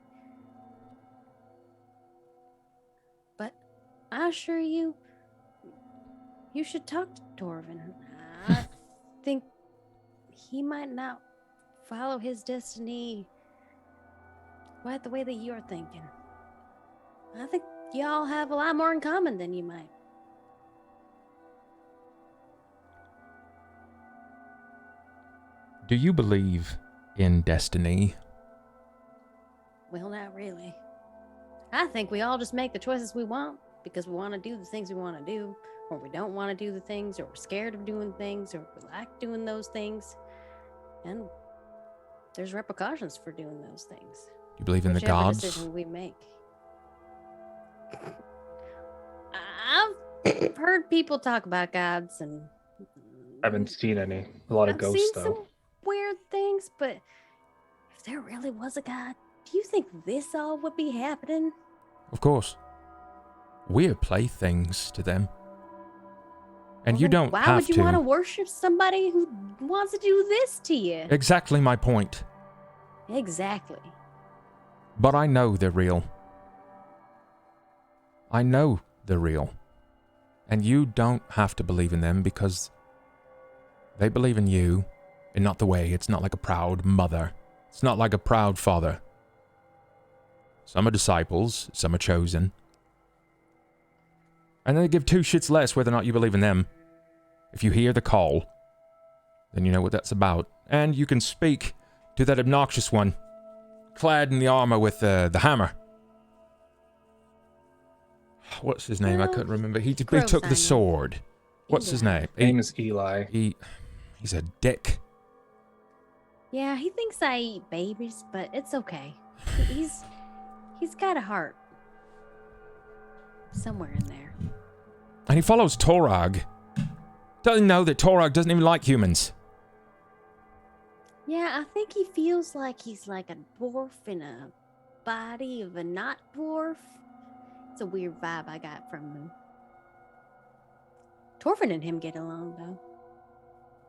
But I assure you, you should talk to Torvin. I think he might not follow his destiny quite the way that you're thinking. I think y'all have a lot more in common than you might. Do you believe in destiny? Well, not really. I think we all just make the choices we want because we want to do the things we want to do, or we don't want to do the things, or we're scared of doing things, or we like doing those things. And there's repercussions for doing those things. Do you believe in Whichever the gods? decision we make. I've heard people talk about gods, and I haven't seen any. A lot of I've ghosts, seen though. some weird things, but if there really was a god, do you think this all would be happening? Of course. We're playthings to them. And Well, you then don't why have would you to. want to worship somebody who wants to do this to you? Exactly my point. Exactly. But I know they're real. I know they're real. And you don't have to believe in them because they believe in you in not the way. It's not like a proud mother. It's not like a proud father. Some are disciples, some are chosen. And they give 2 shits less whether or not you believe in them. If you hear the call, then you know what that's about. And you can speak to that obnoxious one, clad in the armor with the hammer. What's his name? I couldn't remember. He took the sword. What's his name? His name is Eli. He's a dick. Yeah, he thinks I eat babies, but it's okay. He's got a heart. Somewhere in there. And he follows Torag. Doesn't know that Torag doesn't even like humans. Yeah, I think he feels like he's like a dwarf in a body of a not dwarf. It's a weird vibe I got from him. Torvin and him get along, though.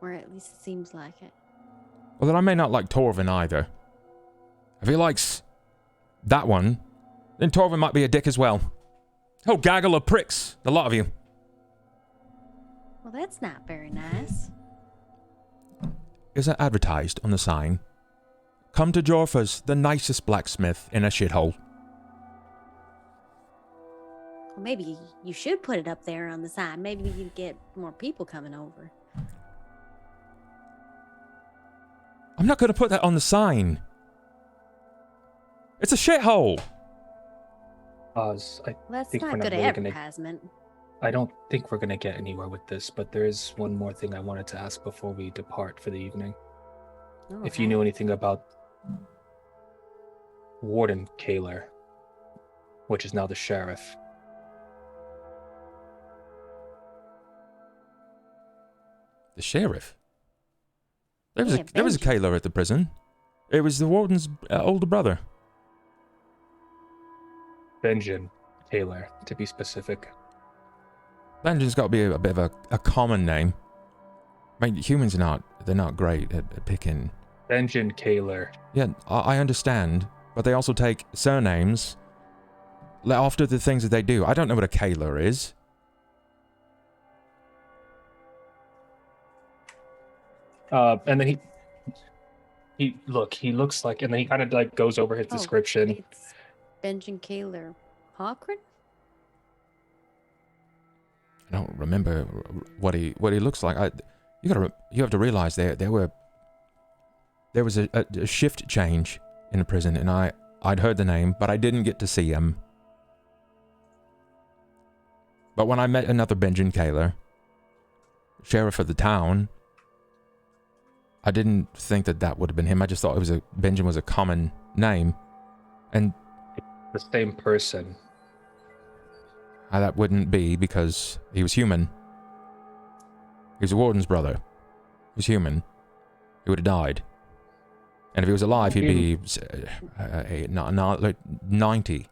Or at least it seems like it. Well, then I may not like Torvin either. If he likes that one, then Torvin might be a dick as well. Oh, gaggle of pricks, the lot of you. Well, that's not very nice. Is it advertised on the sign? Come to Jorfa's, the nicest blacksmith in a shithole. Well, maybe you should put it up there on the sign. Maybe you get more people coming over. I'm not going to put that on the sign. It's a shithole. Oz, Well, that's think not we're not good really advertisement. I don't think we're going to get anywhere with this, but there is one more thing I wanted to ask before we depart for the evening. Oh, If you knew anything about Warden Kaler, which is now the sheriff. The sheriff? There was Yeah, there was a Benji. Kaler at the prison. It was the warden's older brother. Benjamin Kaler, to be specific. Benjamin's got to be a bit of a common name. I mean, humans they're not great at picking. Benjamin Kaler. Yeah, I understand, but they also take surnames after the things that they do. I don't know what a Kaler is. And then he looks like, and then he kind of like goes over his description. It's Benjamin Kaler Hawkrin? I don't remember what he looks like. You have to realize there was a shift change in the prison, and I'd heard the name, but I didn't get to see him. But when I met another Benjamin Kaler, sheriff of the town, I didn't think that would have been him. I just thought Benjamin was a common name, and The same person. that wouldn't be because he was human. He was a warden's brother. He was human. He would have died. And if he was alive, he'd be like 90.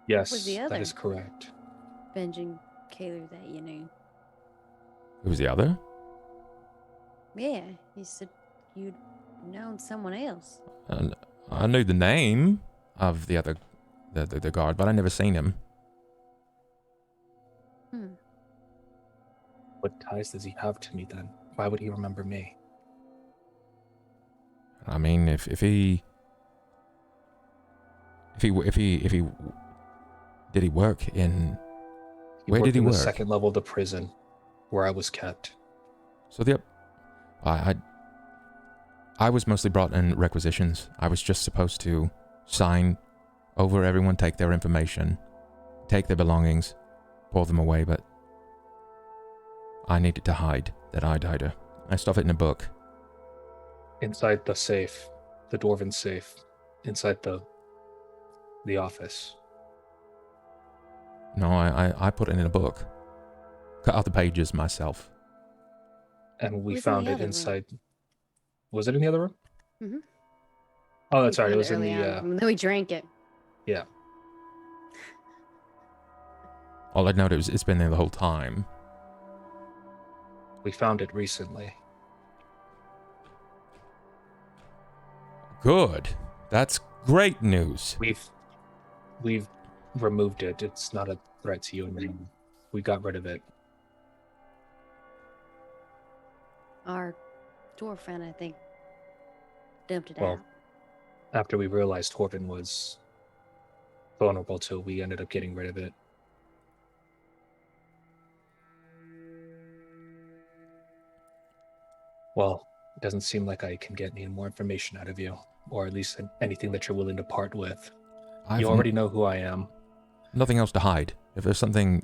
Yes, Was the that other? is correct. Benjamin Kaler that you knew. Who was the other? Yeah, you said you'd known someone else. I knew the name of the other, the guard, but I never seen him. What ties does he have to me then? Why would he remember me? I mean, if he did he work in? Where worked did he in work? The second level of the prison, where I was kept. So I was mostly brought in requisitions. I was just supposed to sign over everyone, take their information, take their belongings, pour them away, but I needed to hide that I died her. I stuffed it in a book. Inside the safe, the dwarven safe, inside the office. No, I put it in a book. Cut out the pages myself. And we It was in found the it other room. inside. Was it in the other room? Mm-hmm. Oh, that's right. It was in the. And then we drank it. Yeah. All I know is it's been there the whole time. We found it recently. Good. That's great news. We've removed it. It's not a threat to you anymore. We got rid of it. Our dwarf friend, I think, dumped it Well, out. After we realized Torvin was vulnerable to it, we ended up getting rid of it. Well, it doesn't seem like I can get any more information out of you, or at least anything that you're willing to part with. You already know who I am. Nothing else to hide. If there's something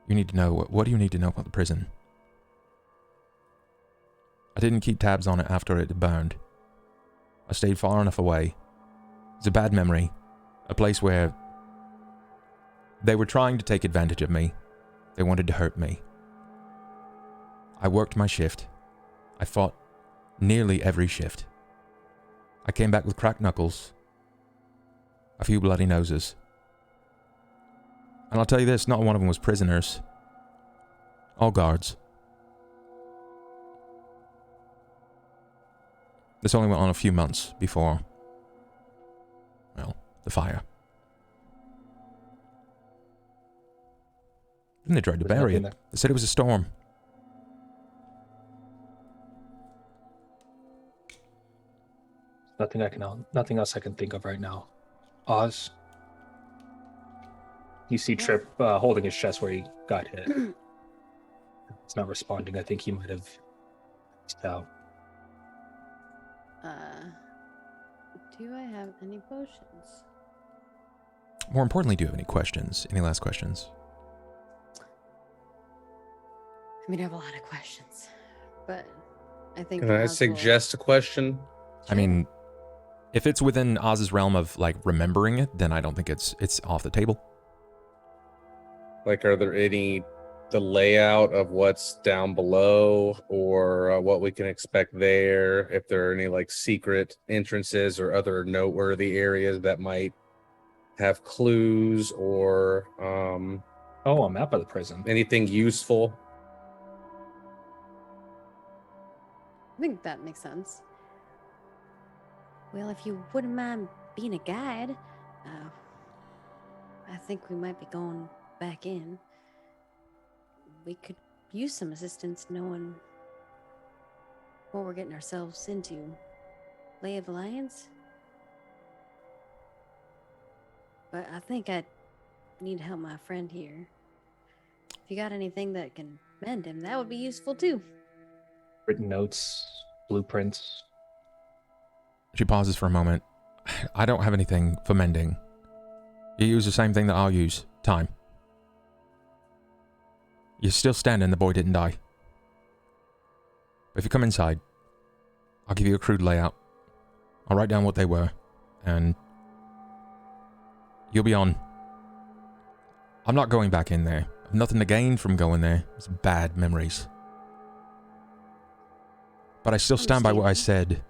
you need to know, what do you need to know about the prison? I didn't keep tabs on it after it burned. I stayed far enough away. It's a bad memory. A place where they were trying to take advantage of me. They wanted to hurt me. I worked my shift. I fought nearly every shift. I came back with cracked knuckles, a few bloody noses. And I'll tell you this, not one of them was prisoners. All guards. This only went on a few months before, well, the fire. Then they tried to bury it. They said it was a storm. Nothing else I can think of right now. Oz. You see Tripp holding his chest where he got hit. He's not responding. I think he might have peaced out. Do I have any potions? More importantly, do you have any questions? Any last questions? I mean, I have a lot of questions, but I think. Can I Oz suggest a question? I mean, if it's within Oz's realm of like remembering it, then I don't think it's off the table. Like, are there the layout of what's down below, or what we can expect there? If there are any like secret entrances or other noteworthy areas that might have clues, or a map of the prison. Anything useful? I think that makes sense. Well, if you wouldn't mind being a guide, I think we might be going back in. We could use some assistance knowing what we're getting ourselves into. Lay of the Lions? But I think I need to help my friend here. If you got anything that can mend him, that would be useful too. Written notes, blueprints. She pauses for a moment. I don't have anything for mending. You use the same thing that I'll use. Time. You're still standing, the boy didn't die. But if you come inside, I'll give you a crude layout. I'll write down what they were, and you'll be on. I'm not going back in there. I've nothing to gain from going there. It's bad memories. But I still stand by what I said.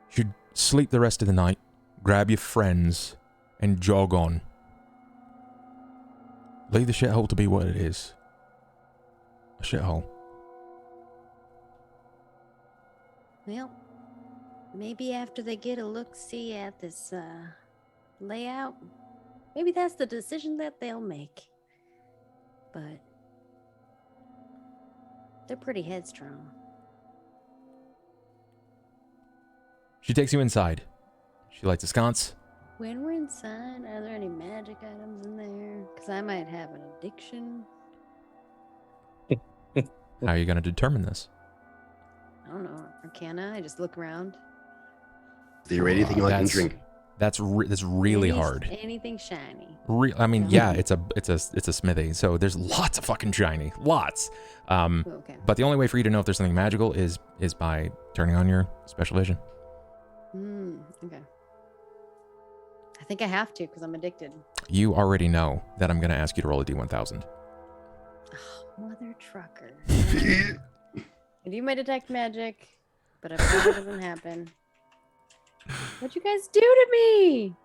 You should sleep the rest of the night, grab your friends, and jog on. Leave the shithole to be what it is. A shithole. Well, maybe after they get a look-see at this layout, maybe that's the decision that they'll make. But they're pretty headstrong. She takes you inside. She lights a sconce. When we're inside, are there any magic items in there? Because I might have an addiction. How are you going to determine this? I don't know. Arcana? I just look around. Is there anything I can drink? That's really hard. Anything shiny. I mean, yeah, it's a smithy, so there's lots of fucking shiny, lots. Okay. But the only way for you to know if there's something magical is by turning on your special vision. Okay. I think I have to because I'm addicted. You already know that I'm going to ask you to roll a D1000. Oh, mother trucker. I do my detect magic, but if that doesn't happen, what'd you guys do to me?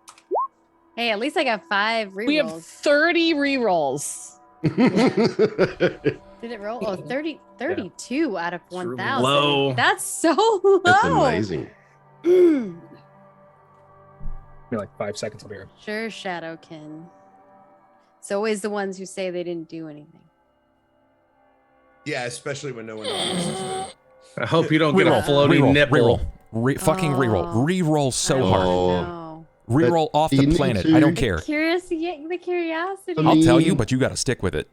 Hey, at least I got 5 rerolls. We have 30 rerolls. Did it roll? Oh, 32 out of 1,000. Low. That's so low. That's amazing. Maybe like 5 seconds will be here. Sure, Shadowkin. It's always the ones who say they didn't do anything. Yeah, especially when no one notices it. I hope you don't get a floating nipple. Fucking reroll. Reroll so hard. No. Reroll off the planet. I don't care. The curiosity. I'll tell you, but you got to stick with it.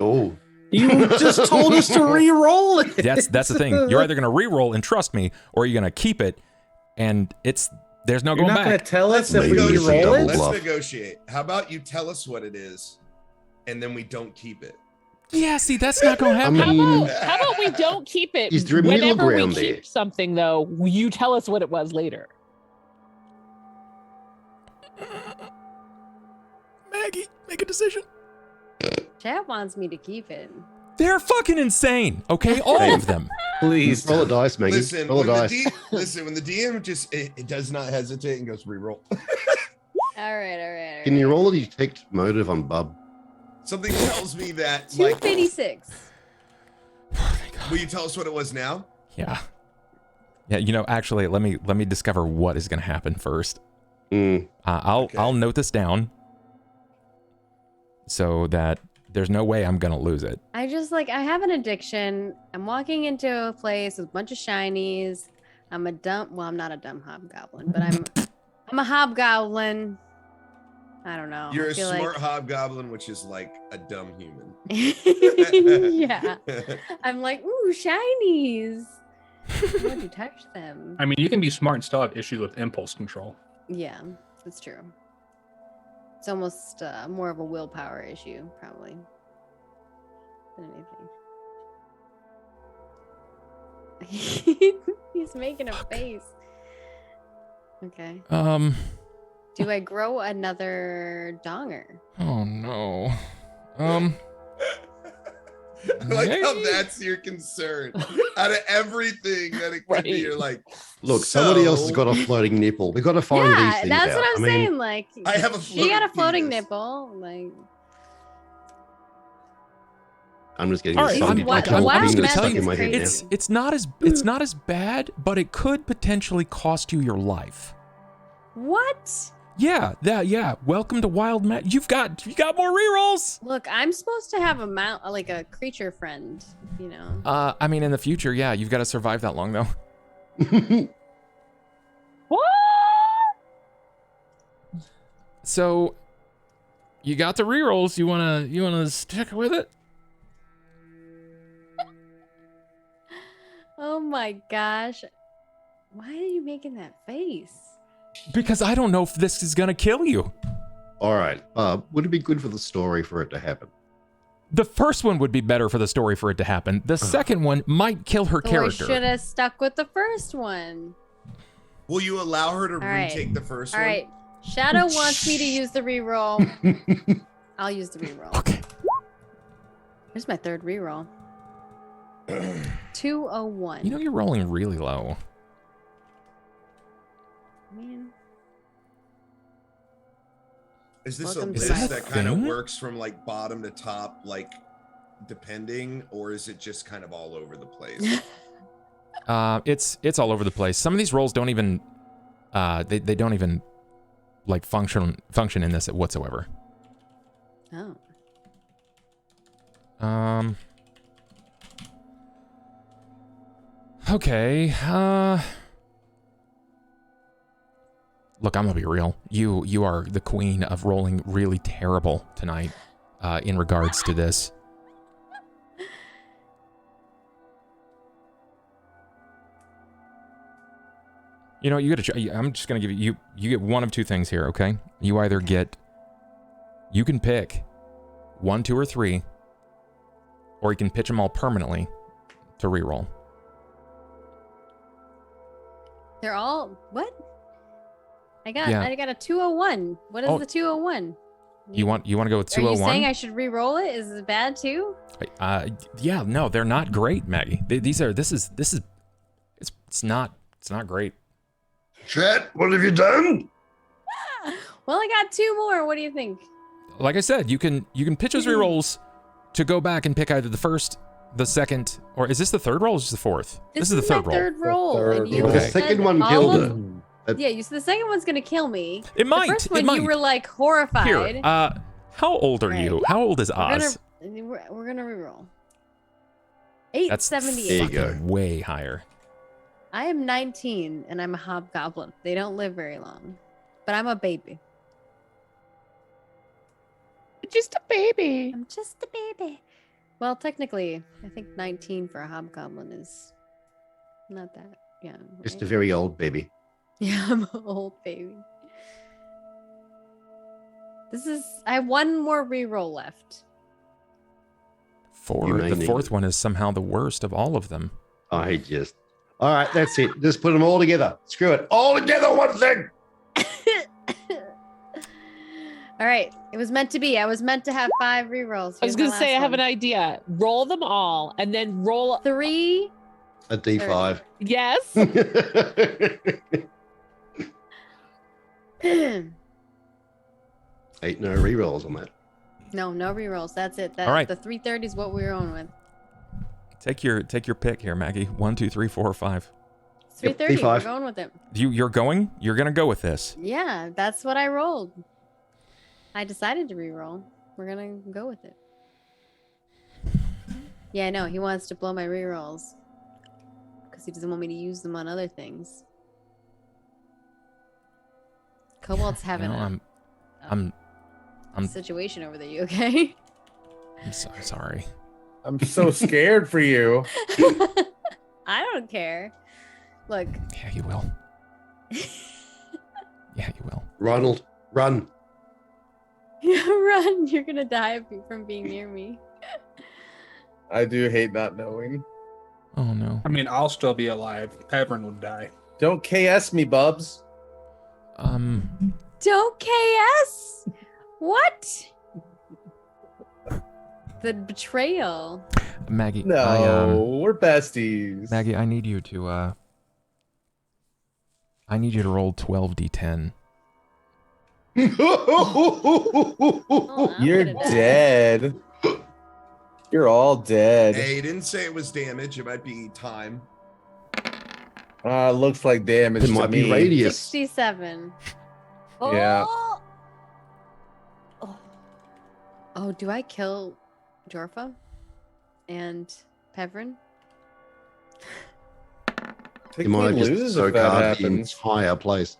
Oh. You just told us to re-roll it. That's the thing. You're either going to re-roll and trust me, or you're going to keep it, and there's no going You're not back. going to tell us if we Maybe it's a re-roll double it? Let's bluff. negotiate. How about you tell us what it is, and then we don't keep it? Yeah, see, that's not going to happen. How about we don't keep it? Is there a middle Whenever we ground keep there? something, though, you tell us what it was later. Maggie, make a decision. Chad wants me to keep it. They're fucking insane, okay? All of them. Please. Roll a dice, Maggie. Listen, Roll a when dice. when the DM just it does not hesitate and goes reroll. All right. Can you roll a detect motive on Bub? Something tells me that like 256. will you tell us what it was now? Yeah. Yeah, you know, actually, let me discover what is going to happen first. I'll note this down so that there's no way I'm going to lose it. I just I have an addiction. I'm walking into a place with a bunch of shinies. I'm not a dumb hobgoblin, but I'm a hobgoblin. I don't know. You're I a feel smart hobgoblin, which is like a dumb human. Yeah. I'm like, ooh, shinies. Why would you touch them? I mean, you can be smart and still have issues with impulse control. Yeah, that's true. It's almost more of a willpower issue, probably, than anything. He's making a face. Okay. Do I grow another donger? Oh no. I like how Maybe. that's your concern. Out of everything that it could be, you're like, Look, somebody else has got a floating nipple. We've got to find these Yeah, things that's out. what I'm I mean, saying. Like, I have a she got a floating penis. nipple. Like, I'm just getting All right, excited. I'm- Like, I'm I'm just being gonna stuck tell you in my head now. crazy. it's not as bad, but it could potentially cost you your life. what? Yeah. Welcome to Wyld. You got more rerolls. Look, I'm supposed to have a creature friend, you know. I mean, in the future, yeah, you've got to survive that long though. What? So, you got the rerolls. You wanna stick with it? Oh my gosh. Why are you making that face? Because I don't know if this is gonna kill you. All right. Would it be good for the story for it to happen? The first one would be better for the story for it to happen. The second one might kill her So character. I should have stuck with the first one. will you allow her to right. retake the first All one? right. Shadow wants me to use the reroll. I'll use the reroll. Okay. Here's my third reroll. 201. You know you're rolling really low. Man. Is this Welcome a to list my that kind of thing? works from like bottom to top, like depending, or is it just kind of all over the place? It's all over the place. Some of these rolls don't even they don't even like function in this whatsoever. Oh. Okay. Look, I'm gonna be real. You are the queen of rolling really terrible tonight, in regards to this. You know, you gotta. I'm just gonna give you. You get one of two things here. Okay. You either get. You can pick 1, 2, or 3, or you can pitch them all permanently to reroll. They're all what? I got Yeah. a 201. What is Oh. the 201? You want to go with Are you 201? saying I should re-roll it? Is it bad too? Yeah, no, they're not great, Maggie. This is it's not great. Chat, what have you done? Well, I got 2 more. What do you think? Like I said, you can pitch those rerolls to go back and pick either the first, the second, or is this the third roll or is this the fourth? This is the third my roll. third roll. third and you roll. The said second one all killed of- her. Yeah, you said the second one's gonna kill me. It might. The first one it might. you were like horrified. Here, how old are you? How old is Oz? We're gonna re-roll. That's 878. There you go. fucking way higher. I am 19 and I'm a hobgoblin. They don't live very long, but I'm a baby. Just a baby. I'm just a baby. Well, technically, I think 19 for a hobgoblin is not that young. Just a right? very old baby. Yeah, I'm an old baby. I have one more reroll left. You may The need fourth it. one is somehow the worst of all of them. All right, that's it. Just put them all together. Screw it. All together, one thing. All right, it was meant to be. I was meant to have 5 rerolls. I was gonna say I have an idea. Roll them all and then roll 3, A D5. Yes. Ain't no rerolls on that. No rerolls. That's it. All right. The 330 is what we're on with. Take your pick here, Maggie. 1, 2, 3, 4, 5. 330. D5. We're going with it. You're going? You're gonna go with this. Yeah, that's what I rolled. I decided to reroll. We're gonna go with it. Yeah, I know. He wants to blow my rerolls because he doesn't want me to use them on other things. Cobalt's having a situation over there. You okay? I'm so sorry. I'm so scared for you. I don't care. Look. Yeah, you will. Yeah, you will. Ronald, run. Run. You're gonna die from being near me. I do hate not knowing. Oh no. I mean, I'll still be alive. Everyone will die. Don't KS me, Bubs. Don't KS. What? The betrayal. Maggie. No, we're besties. Maggie, I need you to roll 12d10. Oh, You're dead. You're all dead. Hey, he didn't say it was damage. It might be time. Looks like damage It to might me. be radius. 67. Yeah. Oh, do I kill Jorfa and Pevrin? You might have just lose so if that card the happens. entire place.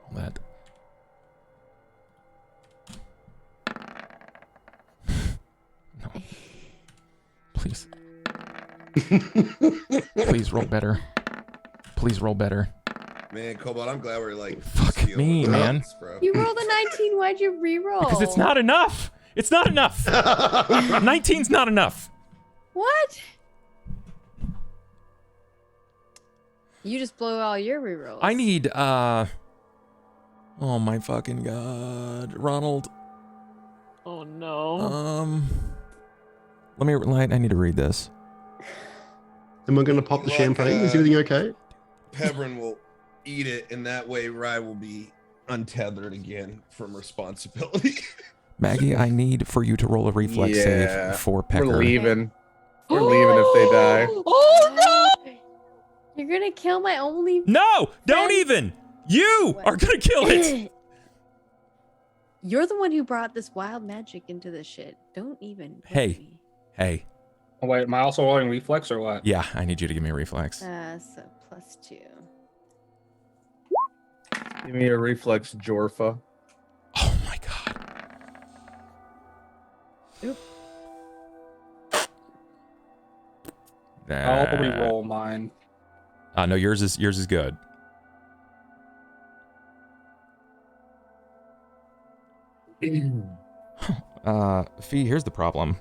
All that. No. Please. Please roll better. Please roll better. Man, Cobalt, I'm glad we're like Fuck dealing me, with man. this, bro. You rolled a 19. Why'd you reroll? Because it's not enough. It's not enough. 19's not enough. What? You just blow all your rerolls. I need oh my fucking god, Ronald. Oh no. I need to read this. Am I going to pop the Like, champagne? Is everything okay? Pevrin will eat it, and that way Rye will be untethered again from responsibility. Maggie, I need for you to roll a reflex save for Pecker. We're leaving. We're leaving if they die. Oh no! You're gonna kill my only. No! Don't even! You are gonna kill it! You're the one who brought this wild magic into this shit. Don't even. Hey. Hey. Oh, wait, am I also rolling reflex or what? Yeah, I need you to give me a reflex. So +2. Give me a reflex, Jorfa. Oh my god. Oop. I'll re-roll mine. No, yours is good. Fee, here's the problem.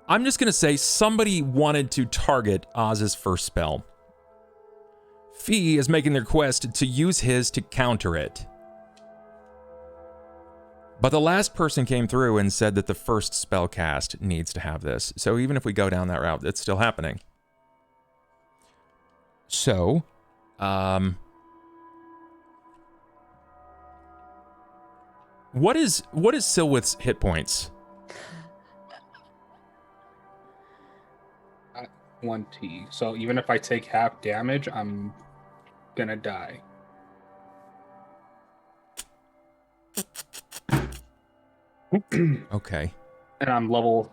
I'm just gonna say somebody wanted to target Oz's first spell. Fee is making the request to use his to counter it. But the last person came through and said that the first spell cast needs to have this. So even if we go down that route, it's still happening. So, what is Silwith's hit points? 20. So even if I take half damage, I'm gonna die. Okay. And I'm level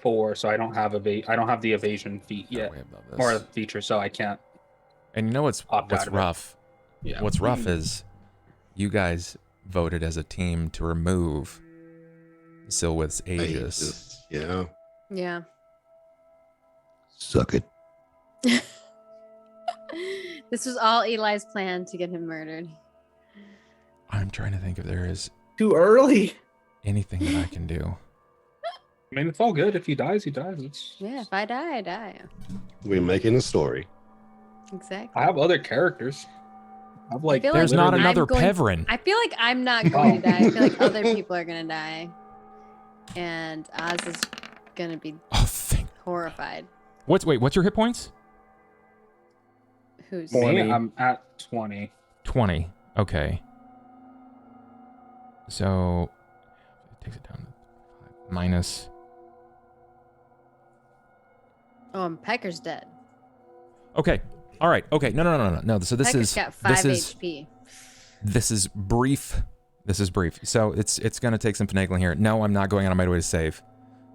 4, so I don't have the evasion feat yet, or feature, so I can't. And you know what's of rough? Yeah. What's rough is you guys voted as a team to remove Silwith's Aegis. Yeah. Yeah. Suck it. This was all Eli's plan to get him murdered. I'm trying to think if there is Too early. anything that I can do. I mean, it's all good. If he dies, he dies. Yeah, if I die, I die. We're making a story. Exactly. I have other characters. I've like feel There's like not I'm another going- Pevrin. I feel like I'm not going to die. I feel like other people are gonna die. And Oz is gonna be horrified. What's your hit points? Who's 20. I'm at 20. 20. Okay. So it takes it down to 5 minus. Oh, and Pecker's dead. Okay. All right. Okay. No. So this Pecker's is got 5 this HP. This is brief. This is brief. So it's going to take some finagling here. No, I'm not going out of my way to save.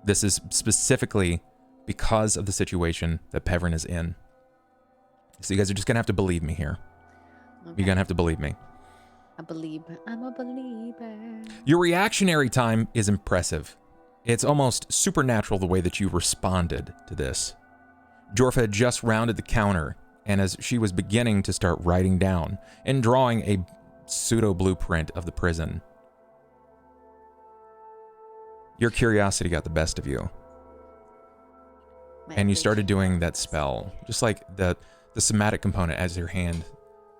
This is specifically because of the situation that Pevrin is in. So you guys are just going to have to believe me here. Okay. You're going to have to believe me. I believe. I'm a believer. Your reactionary time is impressive. It's almost supernatural the way that you responded to this. Jorfa had just rounded the counter, and as she was beginning to start writing down and drawing a pseudo blueprint of the prison, your curiosity got the best of you. And you started doing that spell, just like the somatic component as your hand,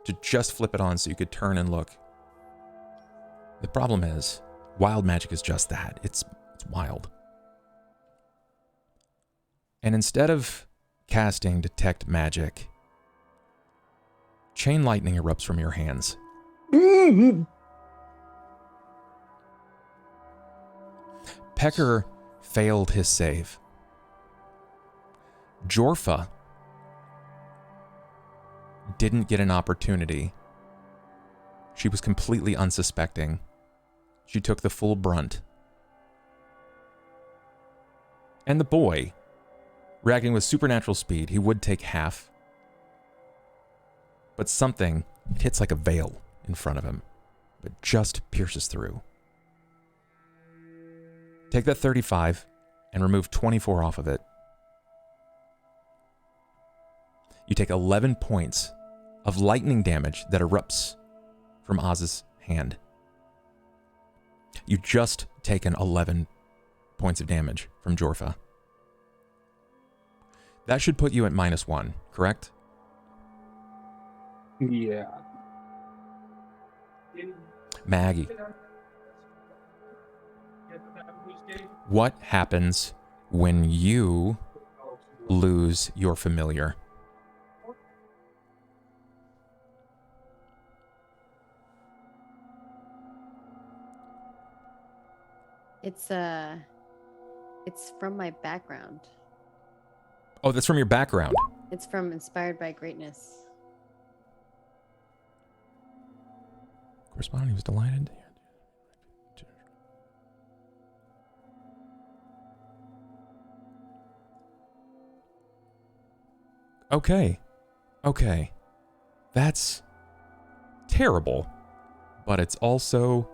to just flip it on so you could turn and look. The problem is, wild magic is just that. It's wild. And instead of casting Detect Magic, chain lightning erupts from your hands. Pecker failed his save. Jorfa didn't get an opportunity. She was completely unsuspecting. She took the full brunt. And the boy, reacting with supernatural speed, he would take half. But something, it hits like a veil in front of him, but just pierces through. Take that 35 and remove 24 off of it. You take 11 points of lightning damage that erupts from Oz's hand. You just taken 11 points of damage from Jorfa. That should put you at -1, correct? Yeah. Maggie. What happens when you lose your familiar? It's from my background. Oh, that's from your background. It's from Inspired by Greatness. Corresponding, he was delighted. Okay. That's terrible, but it's also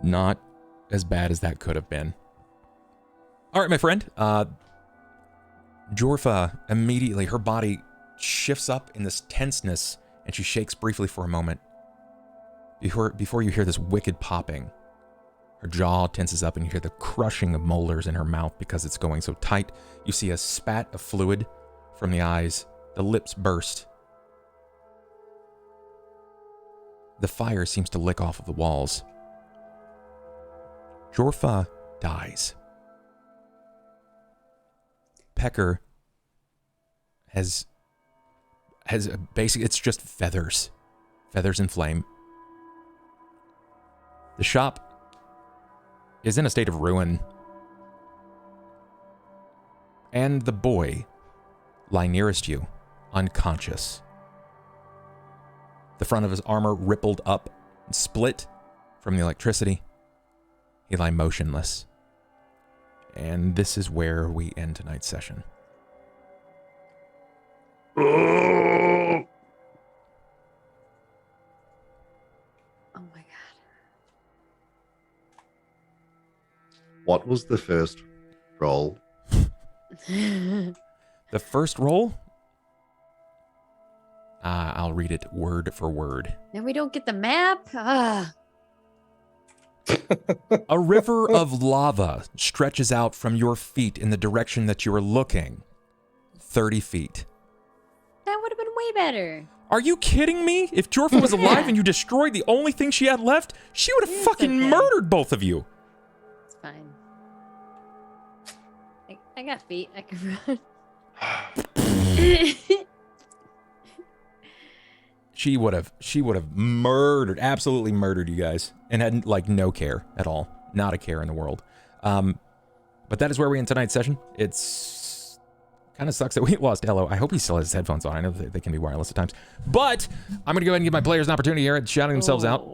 not as bad as that could have been. All right, my friend. Jorfa immediately, her body shifts up in this tenseness, and she shakes briefly for a moment. Before you hear this wicked popping, her jaw tenses up and you hear the crushing of molars in her mouth because it's going so tight. You see a spat of fluid from the eyes. The lips burst. The fire seems to lick off of the walls. Jorfa dies. Pecker has basically, it's just feathers in flame. The shop is in a state of ruin, and the boy lie nearest you, unconscious. The front of his armor rippled up and split from the electricity. He lie motionless. And this is where we end tonight's session. Oh my god. What was the first roll? The first roll? I'll read it word for word. Now we don't get the map? A river of lava stretches out from your feet in the direction that you are looking. 30 feet. That would have been way better. Are you kidding me? If Jorfa was alive and you destroyed the only thing she had left, she would have fucking murdered both of you. It's fine. I got feet. I can run. She would have absolutely murdered you guys, and had like no care at all, not a care in the world. But that is where we end tonight's session. It's kind of sucks that we lost Ello. I hope he still has his headphones on. I know they can be wireless at times, but I'm gonna go ahead and give my players an opportunity here at shouting themselves out,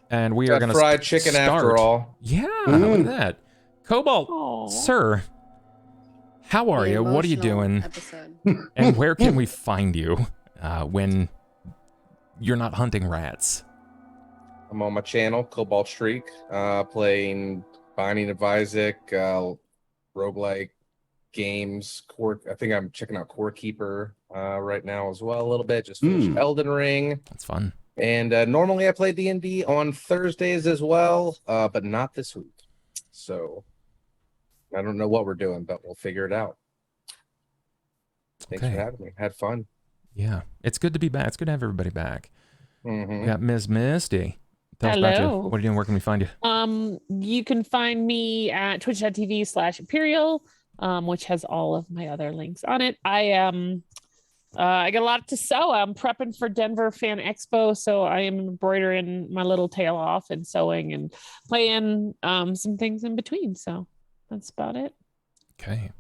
and we are gonna fried chicken after all. Yeah, look at that, Cobalt, sir. How are you? What are you doing? And where can we find you when you're not hunting rats? I'm on my channel, CobaltStreak, playing Binding of Isaac, roguelike games. I think I'm checking out Core Keeper right now as well a little bit. Just finished Elden Ring. That's fun. And normally I play D&D on Thursdays as well, but not this week. So I don't know what we're doing, but we'll figure it out. Thanks for having me. Had fun. Yeah, it's good to be back. It's good to have everybody back. Mm-hmm. We got Ms. Misty. Tell us about you. What are you doing? Where can we find you? You can find me at twitch.tv/Imperial, which has all of my other links on it. I got a lot to sew. I'm prepping for Denver Fan Expo, so I am embroidering my little tail off and sewing and playing some things in between. So that's about it. Okay,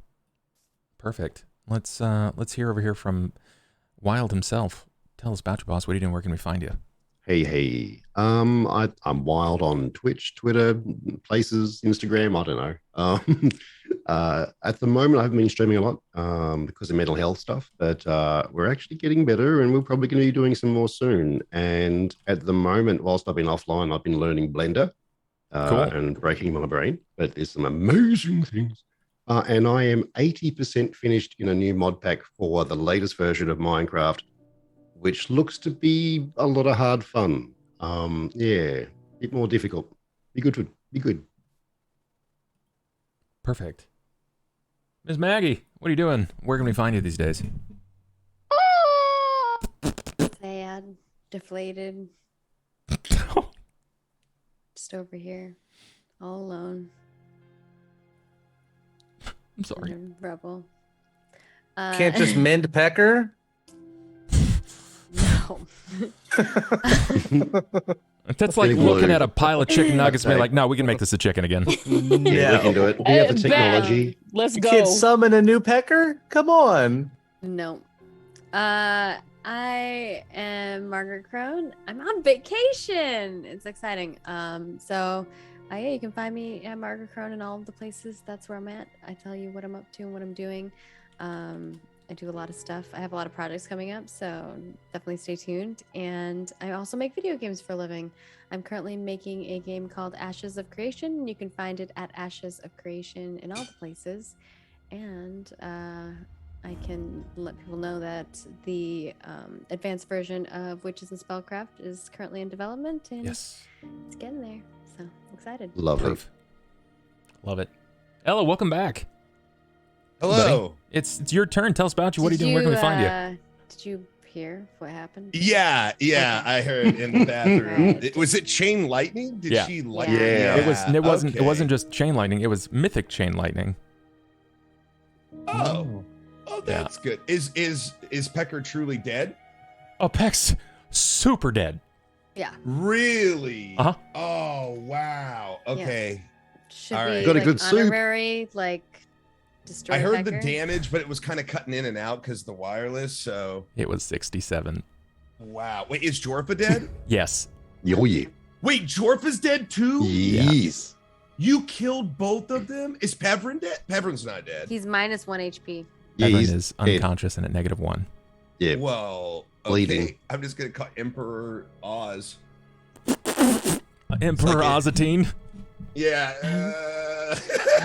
perfect. Let's hear over here from Wyld himself. Tell us about you, boss. What are you doing? Where can we find you? Hey. I'm Wyld on Twitch, Twitter, places, Instagram. I don't know. At the moment, I haven't been streaming a lot because of mental health stuff, but we're actually getting better, and we're probably going to be doing some more soon. And at the moment, whilst I've been offline, I've been learning Blender and breaking my brain. But there's some amazing things. And I am 80% finished in a new mod pack for the latest version of Minecraft, which looks to be a lot of hard fun. Yeah, a bit more difficult. Be good. Perfect. Ms. Maggie, what are you doing? Where can we find you these days? Sad, deflated. Just over here, all alone. I'm sorry. Rebel. Can't just mend Pecker? No. That's like looking at a pile of chicken nuggets and be like, no, we can make this a chicken again. Yeah, we can do it. We have the technology. Let's You go. can't summon a new Pecker? Come on. No. I am MargaretKrohn. I'm on vacation. It's exciting. So yeah, you can find me at MargaretKrohn in all of the places. That's where I'm at. I tell you what I'm up to and what I'm doing. I do a lot of stuff. I have a lot of projects coming up, so definitely stay tuned. And I also make video games for a living. I'm currently making a game called Ashes of Creation. You can find it at Ashes of Creation in all the places. And I can let people know that the advanced version of Witches and Spellcraft is currently in development, and it's getting there. So excited. Lovely. Love it. Ella, welcome back. Hello. Buddy. It's your turn. Tell us about you. What are you doing? Where can we find you? Did you hear what happened? Yeah, I heard in the bathroom. Was it chain lightning? Did she lightning? Yeah. It wasn't just chain lightning. It was mythic chain lightning. Oh, that's good. Is Pecker truly dead? Oh, Peck's super dead. Yeah. Really? Uh-huh. Oh, wow. Okay. Should All be right. Got a like good soup. honorary, like destroy I heard Pecker. the damage, but it was kind of cutting in and out because the wireless. So It was 67. wow. Wait, is Jorpa dead? Yes. Oh yeah. Wait, Jorpa's dead too? Yes. You killed both of them? Is Pevrin dead? Pevrin's not dead. He's minus 1 HP. Yeah, Everyone he's is dead. unconscious and at -1. Yeah. Well, Bleeding. okay. I'm just gonna call Emperor Oz. Emperor like Ozatine. Yeah.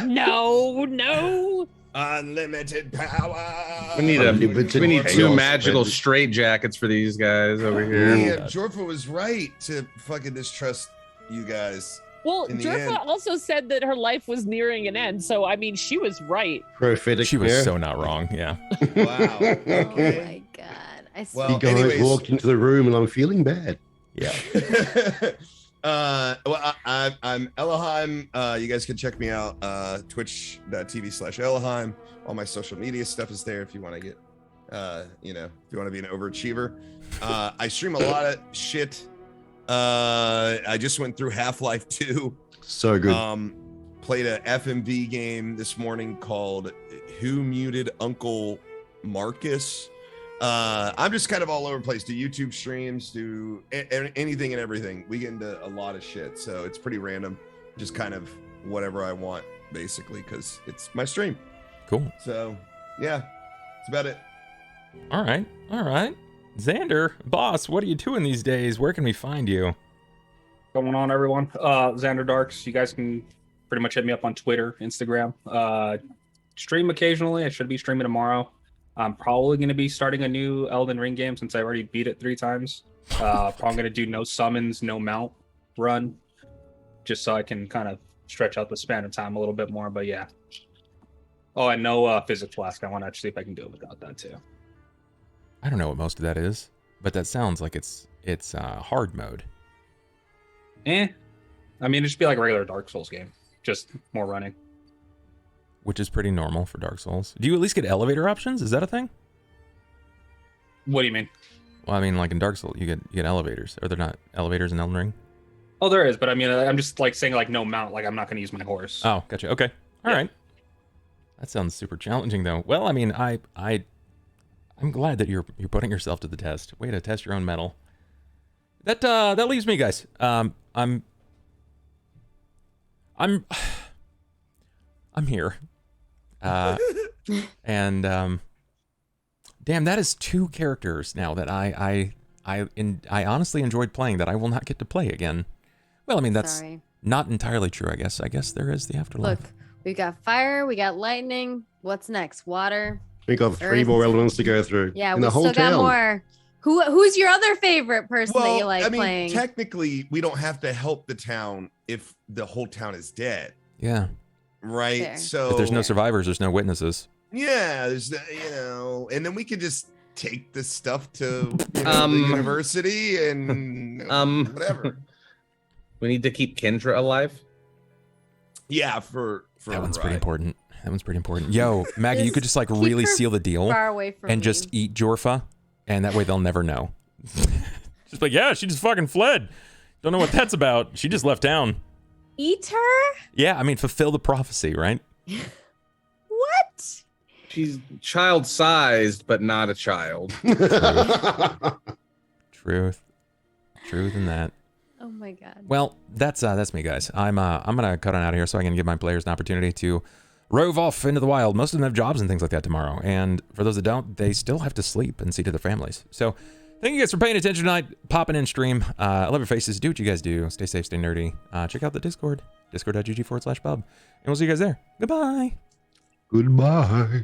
No. Unlimited power. We need Unlimited two chaos. magical straight jackets for these guys over here. Yeah, Jorpa was right to fucking distrust you guys. Well, In the Jorfa end. also said that her life was nearing an end, so I mean, she was right. Prophetic. She was yeah. so not wrong. Yeah. Wow. Oh Okay. my god. I Well, You swear. guys anyways. walked into the room and I'm feeling bad. Yeah. Well, I'm Ellohime. You guys can check me out. Twitch.tv/Ellohime. All my social media stuff is there if you want to get, if you want to be an overachiever. I stream a lot of shit. I just went through Half-Life 2. So good. Played a FMV game this morning called Who Muted Uncle Marcus. I'm just kind of all over the place. Do YouTube streams, do anything and everything. We get into a lot of shit, so it's pretty random. Just kind of whatever I want, basically, because it's my stream. Cool. So, yeah, that's about it. All right. Xander, boss, what are you doing these days? Where can we find you? Going on, everyone? XanderDarks. You guys can pretty much hit me up on Twitter, Instagram. Stream occasionally. I should be streaming tomorrow. I'm probably going to be starting a new Elden Ring game since I already beat it 3 times. Probably going to do no summons, no mount run, just so I can kind of stretch out the span of time a little bit more. But yeah. Oh, and no physics flask. I want to see if I can do it without that too. I don't know what most of that is, but that sounds like it's hard mode. I mean, it'd just be like a regular Dark Souls game, just more running. Which is pretty normal for Dark Souls. Do you at least get elevator options? Is that a thing? What do you mean? Well, I mean, like in Dark Souls, you get elevators. Are there not elevators in Elden Ring? Oh, there is, but I mean, I'm just like saying like no mount. Like I'm not going to use my horse. Oh, gotcha. Okay, all right. That sounds super challenging, though. Well, I mean, I'm glad that you're putting yourself to the test. Way to test your own mettle. That leaves me, guys. I'm here. And damn, that is 2 characters now that I honestly enjoyed playing that I will not get to play again. Well, I mean, that's not entirely true, I guess. I guess there is the afterlife. Look, we got fire, we got lightning. What's next? Water. We got 3 more elements to go through. Yeah, in we the whole still got town. more. Who's your other favorite person that you like I mean, playing? technically, we don't have to help the town if the whole town is dead. Yeah. Right. Fair. So If there's no survivors, there's no witnesses. yeah, there's and then we could just take this stuff to the university and whatever. We need to keep Kendra alive. Yeah, for That one's a pretty ride. important. That one's pretty important. Yo, Maggie, you could just like keep really her seal the deal Far away from and me. just eat Jorfa, and that way they'll never know. Just like, yeah, she just fucking fled. Don't know what that's about. She just left town. Eat her? Yeah, I mean, fulfill the prophecy, right? What? She's child-sized, but not a child. Truth in that. Oh my god. Well, that's me, guys. I'm gonna cut on out of here so I can give my players an opportunity to rove off into the wild. Most of them have jobs and things like that tomorrow, and for those that don't, they still have to sleep and see to their families. So, thank you guys for paying attention tonight, popping in stream. I love your faces. Do what you guys do. Stay safe, stay nerdy. Check out the Discord, discord.gg/bub, and we'll see you guys there. Goodbye. Goodbye.